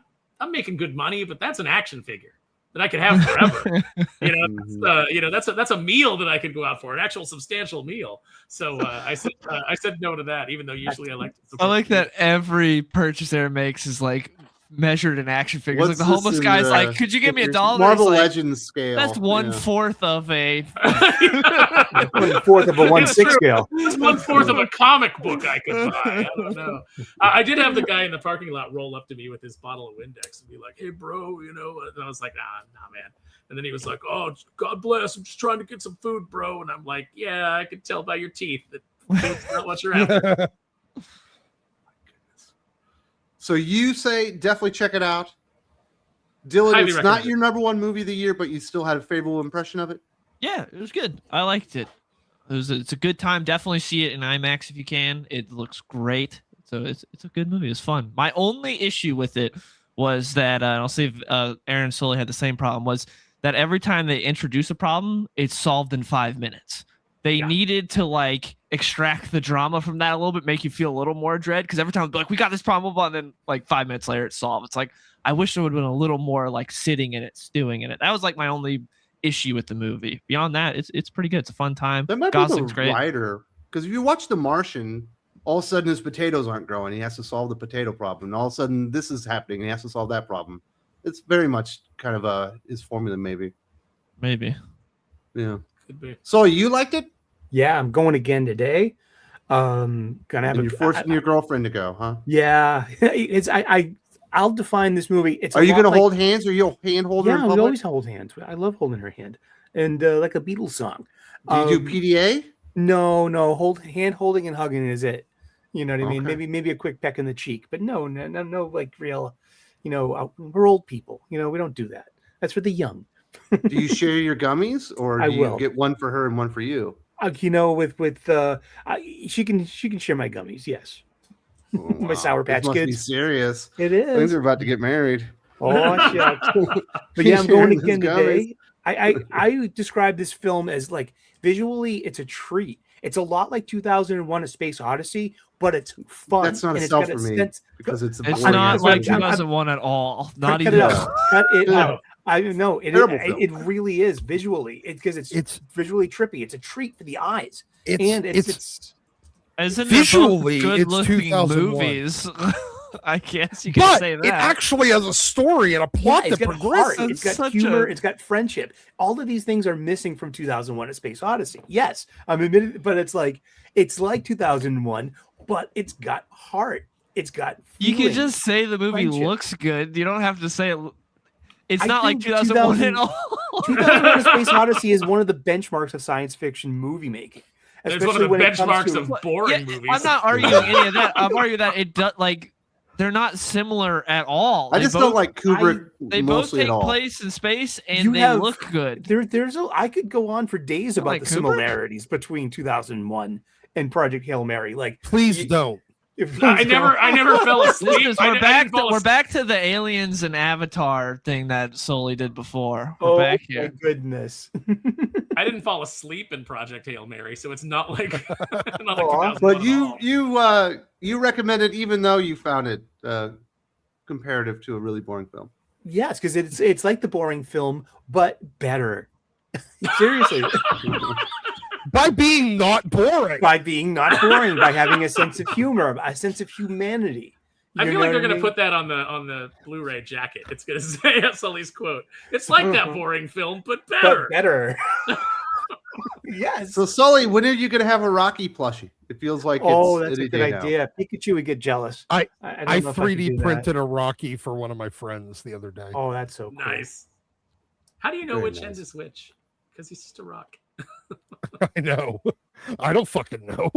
making good money, but that's an action figure that I could have forever. That's a meal that I could go out for, an actual substantial meal. So I said no to that, even though usually I like to. I like that every purchase Aaron makes is like measured in action figures. What's like the homeless this in guy's the like, could you give me $1? Marvel Like, Legends scale. that's 1/4 of a 1/4 of a 1/6 scale. It's 1/4 of a comic book I could buy. I don't know. I did have the guy in the parking lot roll up to me with his bottle of Windex and be like, hey, bro, and I was like, nah, man. And then he was like, oh, God bless. I'm just trying to get some food, bro. And I'm like, yeah, I could tell by your teeth that food's not what you're after. So you say definitely check it out. Dylan, Highly it's not recommend your number one movie of the year, but you still had a favorable impression of it. Yeah, it was good. I liked it. It's a good time. Definitely see it in IMAX if you can. It looks great. So it's a good movie. It's fun. My only issue with it was that, and I'll see if Aaron Sully had the same problem, was that every time they introduce a problem, it's solved in 5 minutes. They needed to like extract the drama from that a little bit, make you feel a little more dread. Because every time they'd be like, we got this problem, and then like 5 minutes later it's solved. It's like, I wish there would have been a little more like sitting in it, stewing in it. That was like my only issue with the movie. Beyond that, it's pretty good. It's a fun time. That might Gosling's be the great. writer, because if you watch The Martian, all of a sudden his potatoes aren't growing. He has to solve the potato problem. And all of a sudden this is happening. And he has to solve that problem. It's very much kind of his formula, maybe. Maybe. Yeah. Could be. So you liked it? Yeah, I'm going again today. Gonna have And you're forcing your girlfriend to go, huh? Yeah, I'll define this movie. Are you going to hold hands, or you'll hand hold her in Yeah, we public? always hold hands. I love holding her hand, and like a Beatles song. Do you do PDA? No, hand holding and hugging is it. You know what I mean? Okay. Maybe a quick peck in the cheek, but no, like real. We're old people. We don't do that. That's for the young. Do you share your gummies, or I do you will. get one for her and one for you? You know, she can share my gummies. Yes. Oh, My Sour Patch this must be Kids. serious. It Things is. are about to get married. Oh, shucks. But yeah, I'm going again today. I describe this film as like visually, it's a treat. It's a lot like 2001: A Space Odyssey, but it's fun. That's not a and sell it's got for me sense. because it's a It's boring not ass like movie. 2001 at all. Not Cut even. it out. Cut it No. out. I know Terrible film. it really is visually. Because it's visually trippy. It's a treat for the eyes. And it's Isn't visually, it both it's good-looking 2001. movies? I guess you can But say that. it actually has a story and a plot it's that got heart, progresses. it's got Such humor, a- it's got friendship. All of these things are missing from 2001: A Space Odyssey. Yes, I'm admitting, but it's like 2001, but it's got heart. It's got You feeling. can just say the movie friendship. looks good. You don't have to say it. It's I not like think 2001 at all. 2001: A Space Odyssey is one of the benchmarks of science fiction movie making. It's one of Especially the when it comes benchmarks to- of boring movies. I'm not arguing any of that. I'm arguing that it does like they're not similar at all. I They just both- don't like Kubrick They both mostly take at all. place in space and You they have- look good. I could go on for days about Like the Kubrick? similarities between 2001 and Project Hail Mary. Like, Please don't. I never fell asleep. Listeners, I we're didn't back. fall We're asleep. back to the aliens and Avatar thing that Sully did before. We're oh back my here. goodness. I didn't fall asleep in Project Hail Mary, so it's not like not like Aw, 2001 But at all. you recommend it even though you found it comparative to a really boring film. Yes, because it's like the boring film, but better. Seriously, By being not boring. by being not boring, by having a sense of humor, a sense of humanity. I You feel know like they're what I gonna mean? put that on the Blu-ray jacket. It's gonna say Sully's quote. It's like that boring film, but better. but better. Yes. So Sully, when are you going to have a Rocky plushie? It feels like Oh, it's that's a any good day now. idea. Pikachu would get jealous. I don't know if could 3D do that. printed a Rocky for one of my friends the other day. Oh, that's so cool. Nice. How do you know Very which nice. end is which? Because he's just a rock. I know. I don't fucking know.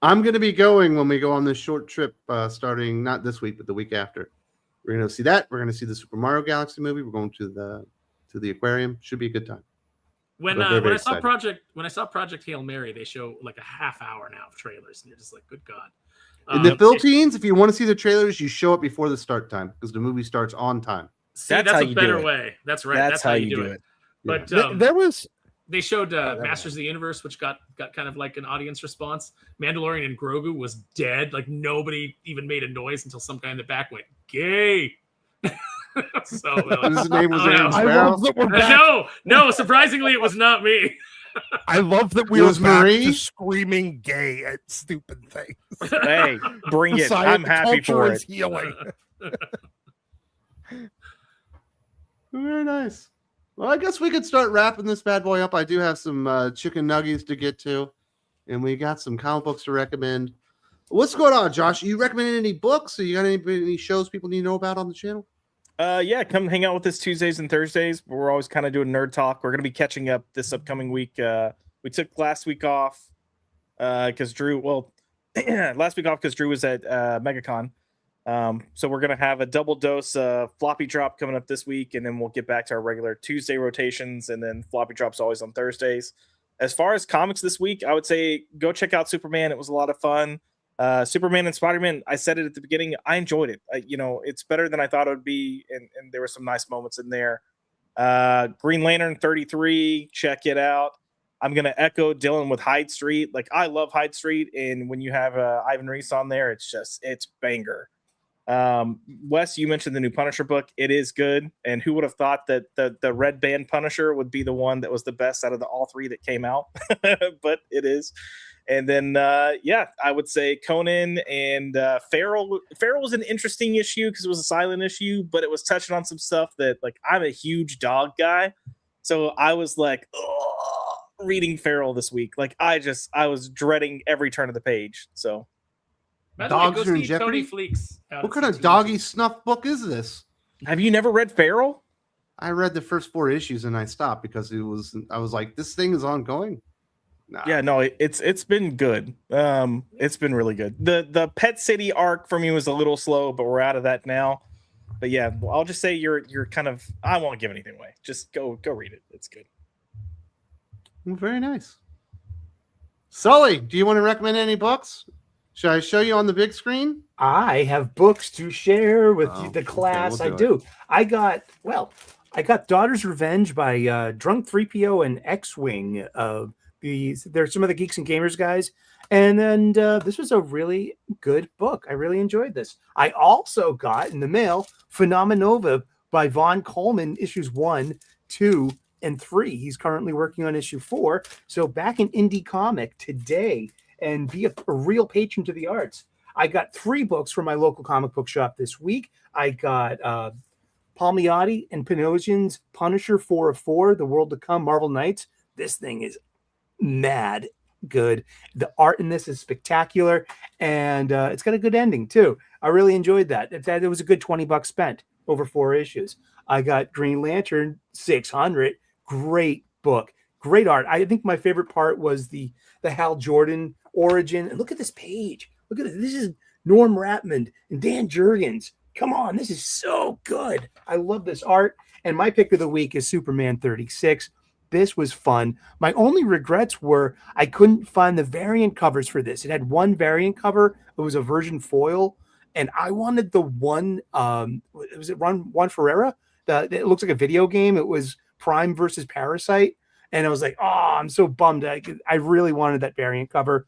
I'm going to be going when we go on this short trip starting not this week, but the week after. We're going to see that. We're going to see the Super Mario Galaxy movie. We're going to the aquarium. Should be a good time. When But very, when very I saw Project Hail Mary, they show like a half hour now of trailers, and you're just like, good God. In the Philippines, if you want to see the trailers, you show up before the start time because the movie starts on time. See, That's that's how a you do better it. way. That's right. That's how you do it. But There was they showed never Masters of the Universe, which got kind of like an audience response. Mandalorian and Grogu was dead. Like nobody even made a noise until some guy in the back went, gay. So His name was Oh, no. Aaron I Sparrow. love that we're back. no, surprisingly it was not me. I love that we It were was back Marie? to screaming gay at stupid things. Hey, bring it. I'm happy culture for is it. healing. Very nice. Well, I guess we could start wrapping this bad boy up. I do have some chicken nuggets to get to, and we got some comic books to recommend. What's going on, Josh? You recommending any books? Or you got any shows people need to know about on the channel? Yeah, come hang out with us Tuesdays and Thursdays. We're always kind of doing nerd talk. We're going to be catching up this upcoming week. We took last week off because Drew was at MegaCon. So we're going to have a double dose floppy drop coming up this week, and then we'll get back to our regular Tuesday rotations, and then floppy drops always on Thursdays. As far as comics this week, I would say go check out Superman. It was a lot of fun. Superman and Spider-Man, I said it at the beginning, I enjoyed it. It's better than I thought it would be, and there were some nice moments in there. Green Lantern 33, check it out. I'm going to echo Dylan with Hyde Street. Like, I love Hyde Street, and when you have Ivan Reis on there, it's banger. Wes, you mentioned the new Punisher book. It is good, and who would have thought that the Red Band Punisher would be the one that was the best out of all three that came out? But it is. And then, I would say Conan and Feral. Feral was an interesting issue because it was a silent issue, but it was touching on some stuff that, like, I'm a huge dog guy. So I was like, reading Feral this week. Like, I was dreading every turn of the page. So. By the way, Dogs go are in see Jeopardy? Tony Fleeks. What kind of doggy snuff book is this? Have you never read Feral? I read the first 4 issues and I stopped because I was like, this thing is ongoing. Nah. Yeah, no, it's been good. It's been really good. The Pet City arc for me was a little slow, but we're out of that now. But yeah, well, I'll just say you're kind of. I won't give anything away. Just go read it. It's good. Very nice. Sully, do you want to recommend any books? Should I show you on the big screen? I have books to share with Oh, the class. okay, we'll I do do. I got Daughter's Revenge by Drunk 3PO and X-Wing. There's some of the Geeks and Gamers guys. And then this was a really good book. I really enjoyed this. I also got in the mail Phenomenova by Von Coleman, issues 1, 2, and 3. He's currently working on issue 4. So back in Indie Comic today and be a real patron to the arts. I got 3 books from my local comic book shop this week. I got Palmiotti and Panosian's Punisher 4 of 4, The World to Come, Marvel Knights. This thing is mad good. The art in this is spectacular, and it's got a good ending too. I really enjoyed that. In fact, it was a good $20 spent over 4 issues. I got Green Lantern 600. Great book, great art. I think my favorite part was the Hal Jordan origin. And look at this page. Look at this. This is Norm Rapmund and Dan Jurgens. Come on, this is so good. I love this art. And my pick of the week is Superman 36. This was fun. My only regrets were I couldn't find the variant covers for this. It had one variant cover. It was a version foil. And I wanted the one, was it Juan Ferreira? It looks like a video game. It was Prime versus Parasite. And I was like, oh, I'm so bummed. I really wanted that variant cover.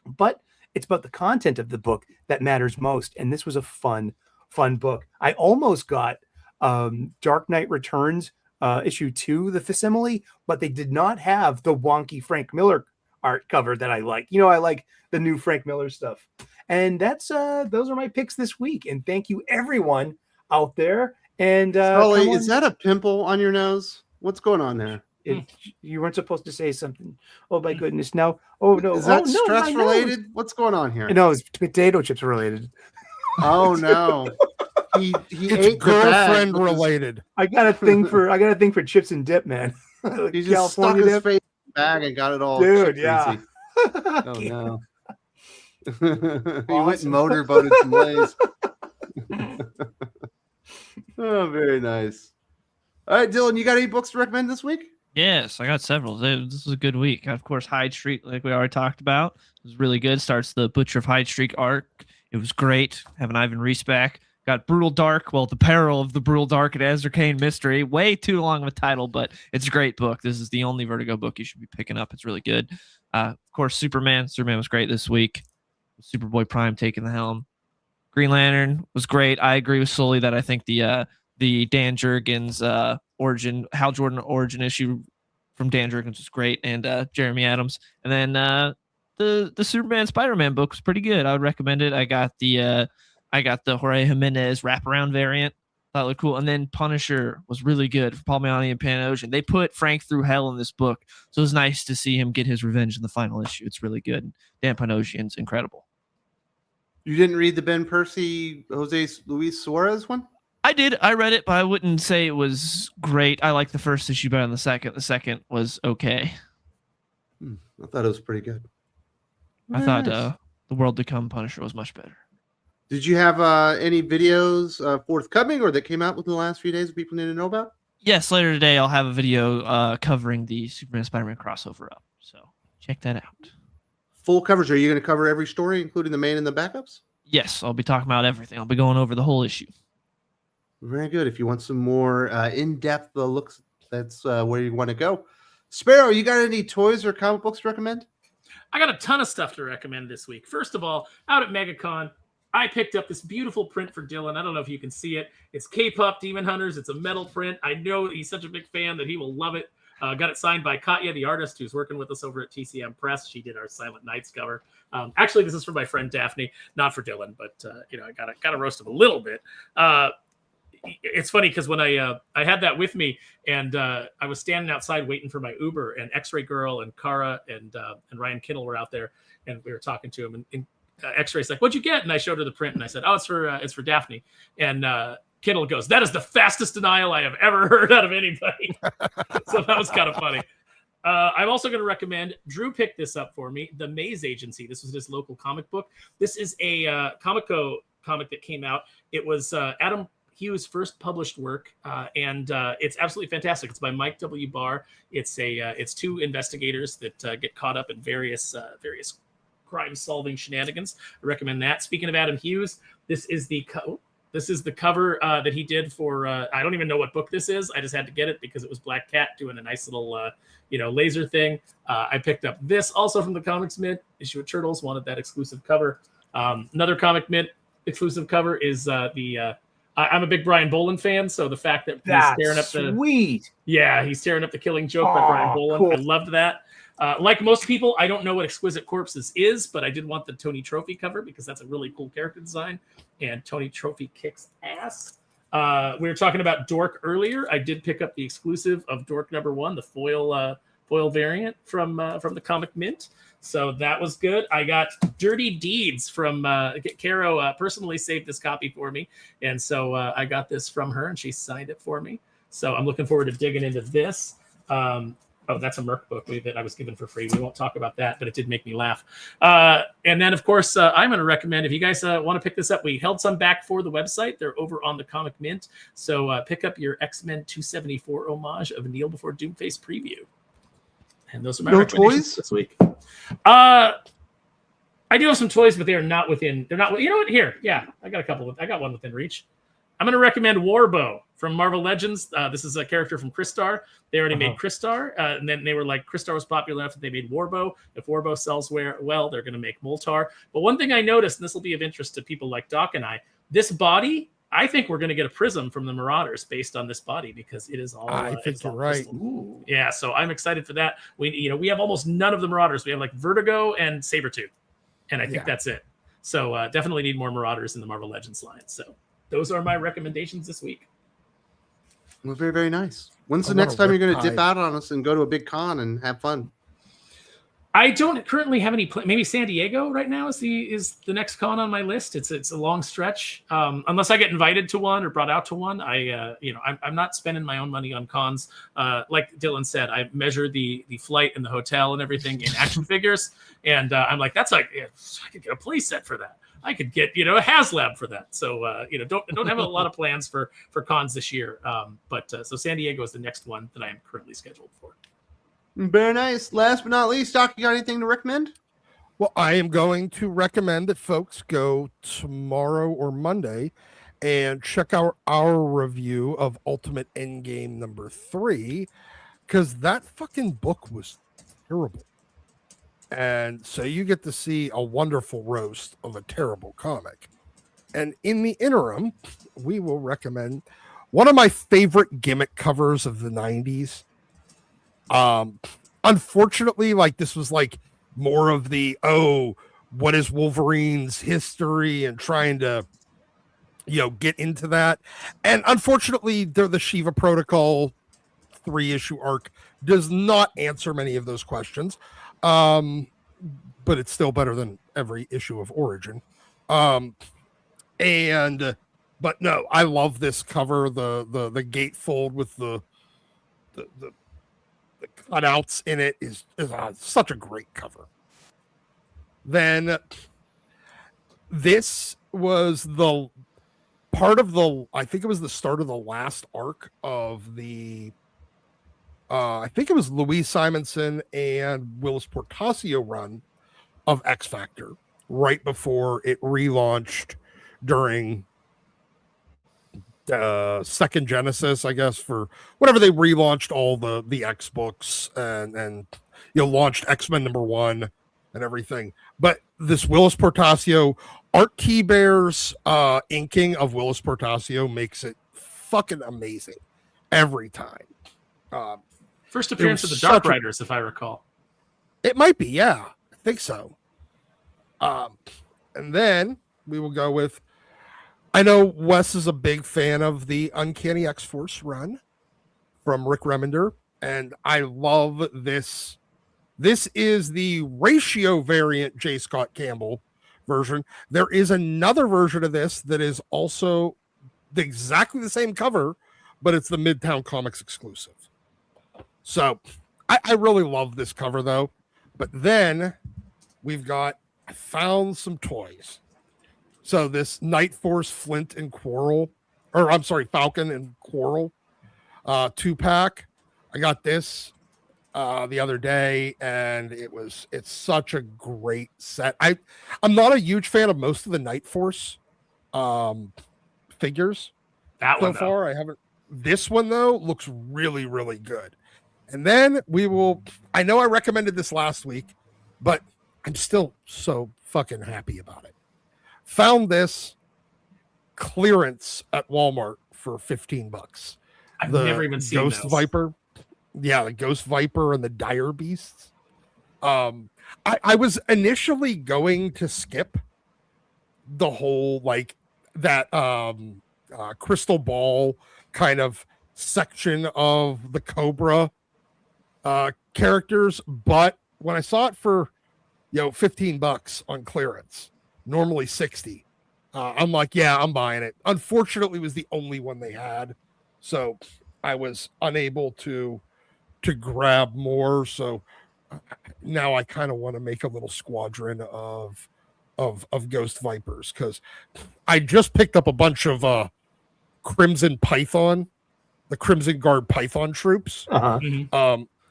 But it's about the content of the book that matters most. And this was a fun book. I almost got Dark Knight Returns issue 2, the facsimile, but they did not have the wonky Frank Miller art cover that I like. You know, I like the new Frank Miller stuff. And that's those are my picks this week. And thank you everyone out there. And Sully, is that a pimple on your nose? What's going on there? You weren't supposed to say something. Oh my goodness! Now, oh no, is that no, stress related? What's going on here? No, it's potato chips related. Oh no, he It's ate girlfriend related. I got a thing for chips and dip, man. He just stuck his face in the bag and got it all. Dude, yeah. Oh no. He went and motorboated some ways. Oh, very nice. All right, Dylan, you got any books to recommend this week? Yes, I got several. This was a good week. Of course, Hyde Street, like we already talked about, was really good. Starts the Butcher of Hyde Street arc. It was great. Having Ivan Reese back. Got Brutal Dark. Well, the Peril of the Brutal Dark and Ezra Kane Mystery. Way too long of a title, but it's a great book. This is the only Vertigo book you should be picking up. It's really good. Of course, Superman. Superman was great this week. Superboy Prime taking the helm. Green Lantern was great. I agree with Sully that I think the Dan Jurgens origin, Hal Jordan origin issue from Dan Jurgens was great, and Jeremy Adams. And then the Superman Spider-Man book was pretty good. I would recommend it. I got the Jorge Jimenez wraparound variant. That looked cool. And then Punisher was really good for Palmiotti and Panosian. They put Frank through hell in this book, so it was nice to see him get his revenge in the final issue. It's really good. Dan Panosian's incredible. You didn't read the Ben Percy, Jose Luis Suarez one? I did. I read it, but I wouldn't say it was great. I liked the first issue better than the second. The second was okay. I thought it was pretty good. I thought The World to Come Punisher was much better. Did you have any videos forthcoming or that came out within the last few days that people need to know about? Yes, later today I'll have a video covering the Superman Spider-Man crossover up. So check that out. Full coverage. Are you going to cover every story, including the main and the backups? Yes, I'll be talking about everything. I'll be going over the whole issue. Very good. If you want some more in-depth looks, that's where you want to go. Sparrow, you got any toys or comic books to recommend? I got a ton of stuff to recommend this week. First of all, out at MegaCon, I picked up this beautiful print for Dylan. I don't know if you can see it. It's K-Pop Demon Hunters. It's a metal print. I know he's such a big fan that he will love it. Got it signed by Katya, the artist who's working with us over at TCM Press. She did our Silent Nights cover. Actually, this is for my friend Daphne, not for Dylan, but I got to roast him a little bit. It's funny because when I had that with me and I was standing outside waiting for my Uber, and X-Ray Girl and Kara and Ryan Kittle were out there, and we were talking to him, and X-Ray's like, "What'd you get?" And I showed her the print, and I said, "Oh, it's for Daphne." And Kittle goes, "That is the fastest denial I have ever heard out of anybody." So that was kind of funny. I'm also going to recommend, Drew picked this up for me, The Maze Agency. This was his local comic book. This is a Comico comic that came out. It was Adam Hughes' first published work, and it's absolutely fantastic. It's by Mike W. Barr. It's two investigators that get caught up in various crime-solving shenanigans. I recommend that. Speaking of Adam Hughes, this is the cover that he did for. I don't even know what book this is. I just had to get it because it was Black Cat doing a nice little laser thing. I picked up this also from the Comics Mint issue of Turtles. Wanted that exclusive cover. Another Comic Mint exclusive cover is I'm a big Brian Boland fan, so the fact that he's tearing up he's tearing up the Killing Joke by Brian Boland. Cool. I loved that. Like most people, I don't know what Exquisite Corpses is, but I did want the Tony Trophy cover because that's a really cool character design, and Tony Trophy kicks ass. We were talking about Dork earlier. I did pick up the exclusive of Dork #1, the foil variant from the Comic Mint. So that was good. I got Dirty Deeds from Caro personally saved this copy for me. And so I got this from her and she signed it for me. So I'm looking forward to digging into this. That's a Merc book that I was given for free. We won't talk about that, but it did make me laugh. And then, of course, I'm going to recommend, if you guys want to pick this up, we held some back for the website. They're over on the Comic Mint. So pick up your X-Men 274 homage of Kneel Before Doomface preview. And those are my recommendations this week. I do have some toys, but they're not. You know what? Here, yeah, I got one within reach. I'm going to recommend Warbow from Marvel Legends. This is a character from Crystar. They already made Crystar, and then they were like, Crystar was popular enough that they made Warbow. If Warbow sells well, they're going to make Moltar. But one thing I noticed, and this will be of interest to people like Doc and I, this body, I think we're going to get a prism from the Marauders based on this body because it is all. I think you're right. Yeah, so I'm excited for that. We have almost none of the Marauders. We have like Vertigo and Sabretooth, and I think that's it. So definitely need more Marauders in the Marvel Legends line. So those are my recommendations this week. Well, very, very nice. When's the next time you're going to dip out on us and go to a big con and have fun? I don't currently have any. Maybe San Diego right now is the next con on my list. It's a long stretch. Unless I get invited to one or brought out to one, I'm not spending my own money on cons. Like Dylan said, I measure the flight and the hotel and everything in action figures, and I'm like, that's like I could get a play set for that. I could get a HasLab for that. So don't have a lot of plans for cons this year. So San Diego is the next one that I am currently scheduled for. Very nice. Last but not least, Doc, you got anything to recommend? Well, I am going to recommend that folks go tomorrow or Monday and check out our review of Ultimate Endgame #3, because that fucking book was terrible. And so you get to see a wonderful roast of a terrible comic. And in the interim, we will recommend one of my favorite gimmick covers of the 90s. Unfortunately, like this was like more of the what is Wolverine's history and trying to get into that. And unfortunately, the Shiva Protocol 3-issue arc does not answer many of those questions. But it's still better than every issue of Origin. But no, I love this cover, the gatefold with the cutouts in it is such a great cover. Then this was the part of I think it was the start of the last arc of the I think it was Louise Simonson and Willis Portacio run of X Factor right before it relaunched during second Genesis, I guess, for whatever they relaunched all the X books and launched X-Men #1 and everything. But this Willis Portacio, Art T-Bear's inking of Willis Portacio makes it fucking amazing every time. First appearance of the Dark Riders, if I recall. It might be, yeah. I think so. And then we will go with, I know Wes is a big fan of the Uncanny X-Force run from Rick Remender, and I love this. This is the ratio variant J. Scott Campbell version. There is another version of this that is also exactly the same cover, but it's the Midtown Comics exclusive. So I really love this cover, though. But then I found some toys. So this Night Force Flint and Quarrel or I'm sorry, Falcon and Coral 2-pack. I got this the other day, and it's such a great set. I'm not a huge fan of most of the Night Force figures That so one, though. far. I haven't. This one though looks really, really good. And then we will. I know I recommended this last week, but I'm still so fucking happy about it. Found this clearance at Walmart for $15. I've never even seen Ghost those. Viper. Yeah, the Ghost Viper and the Dire Beasts. I was initially going to skip the whole like that crystal ball kind of section of the Cobra characters, but when I saw it for $15 on clearance, normally 60, I'm like, yeah, I'm buying it. Unfortunately, it was the only one they had, so I was unable to grab more. So now I kind of want to make a little squadron of Ghost Vipers, because I just picked up a bunch of Crimson Python, the Crimson Guard Python troops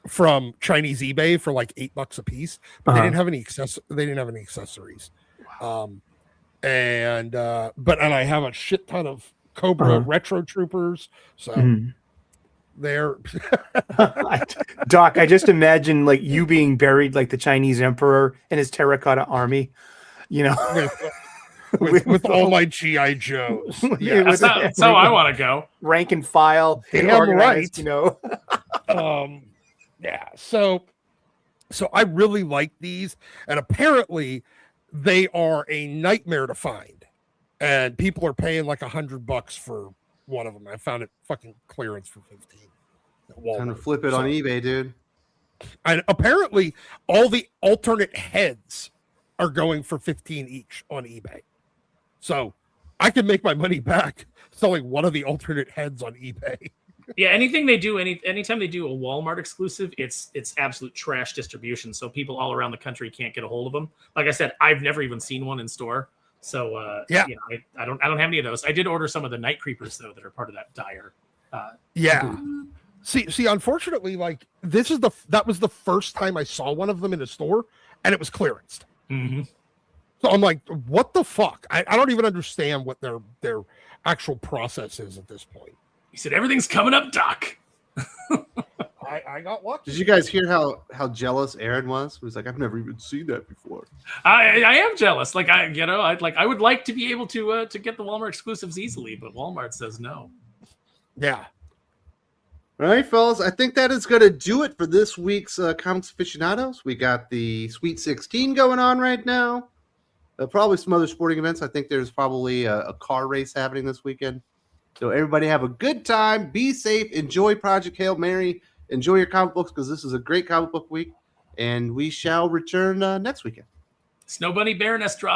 from Chinese eBay for like $8 a piece, but they didn't have any accessories. And I have a shit ton of Cobra retro troopers, so there. Doc, I just imagine like you being buried like the Chinese emperor and his terracotta army, with all my GI Joes. Yeah, that's how I want to go. Rank and file, Damn right. Yeah. So I really like these, and apparently they are a nightmare to find, and people are paying like $100 for one of them. I found it fucking clearance for 15. Time to flip it on eBay, dude. And apparently all the alternate heads are going for 15 each on eBay. So I can make my money back selling one of the alternate heads on eBay. Yeah, anything they do, anytime they do a Walmart exclusive, it's absolute trash distribution. So people all around the country can't get a hold of them. Like I said, I've never even seen one in store. So I don't have any of those. I did order some of the Night Creepers though that are part of that Dire. See, unfortunately, like that was the first time I saw one of them in a store, and it was clearanced. So I'm like, what the fuck? I don't even understand what their actual process is at this point. He said, everything's coming up, Doc. I got lucky. Did you guys hear how jealous Aaron was? He was like, I've never even seen that before. I am jealous. Like I would like to be able to get the Walmart exclusives easily, but Walmart says no. Yeah. All right, fellas. I think that is going to do it for this week's Comics Aficionados. We got the Sweet 16 going on right now. Probably some other sporting events. I think there's probably a car race happening this weekend. So everybody have a good time. Be safe. Enjoy Project Hail Mary. Enjoy your comic books, because this is a great comic book week. And we shall return next weekend. Snow Bunny Baroness drop.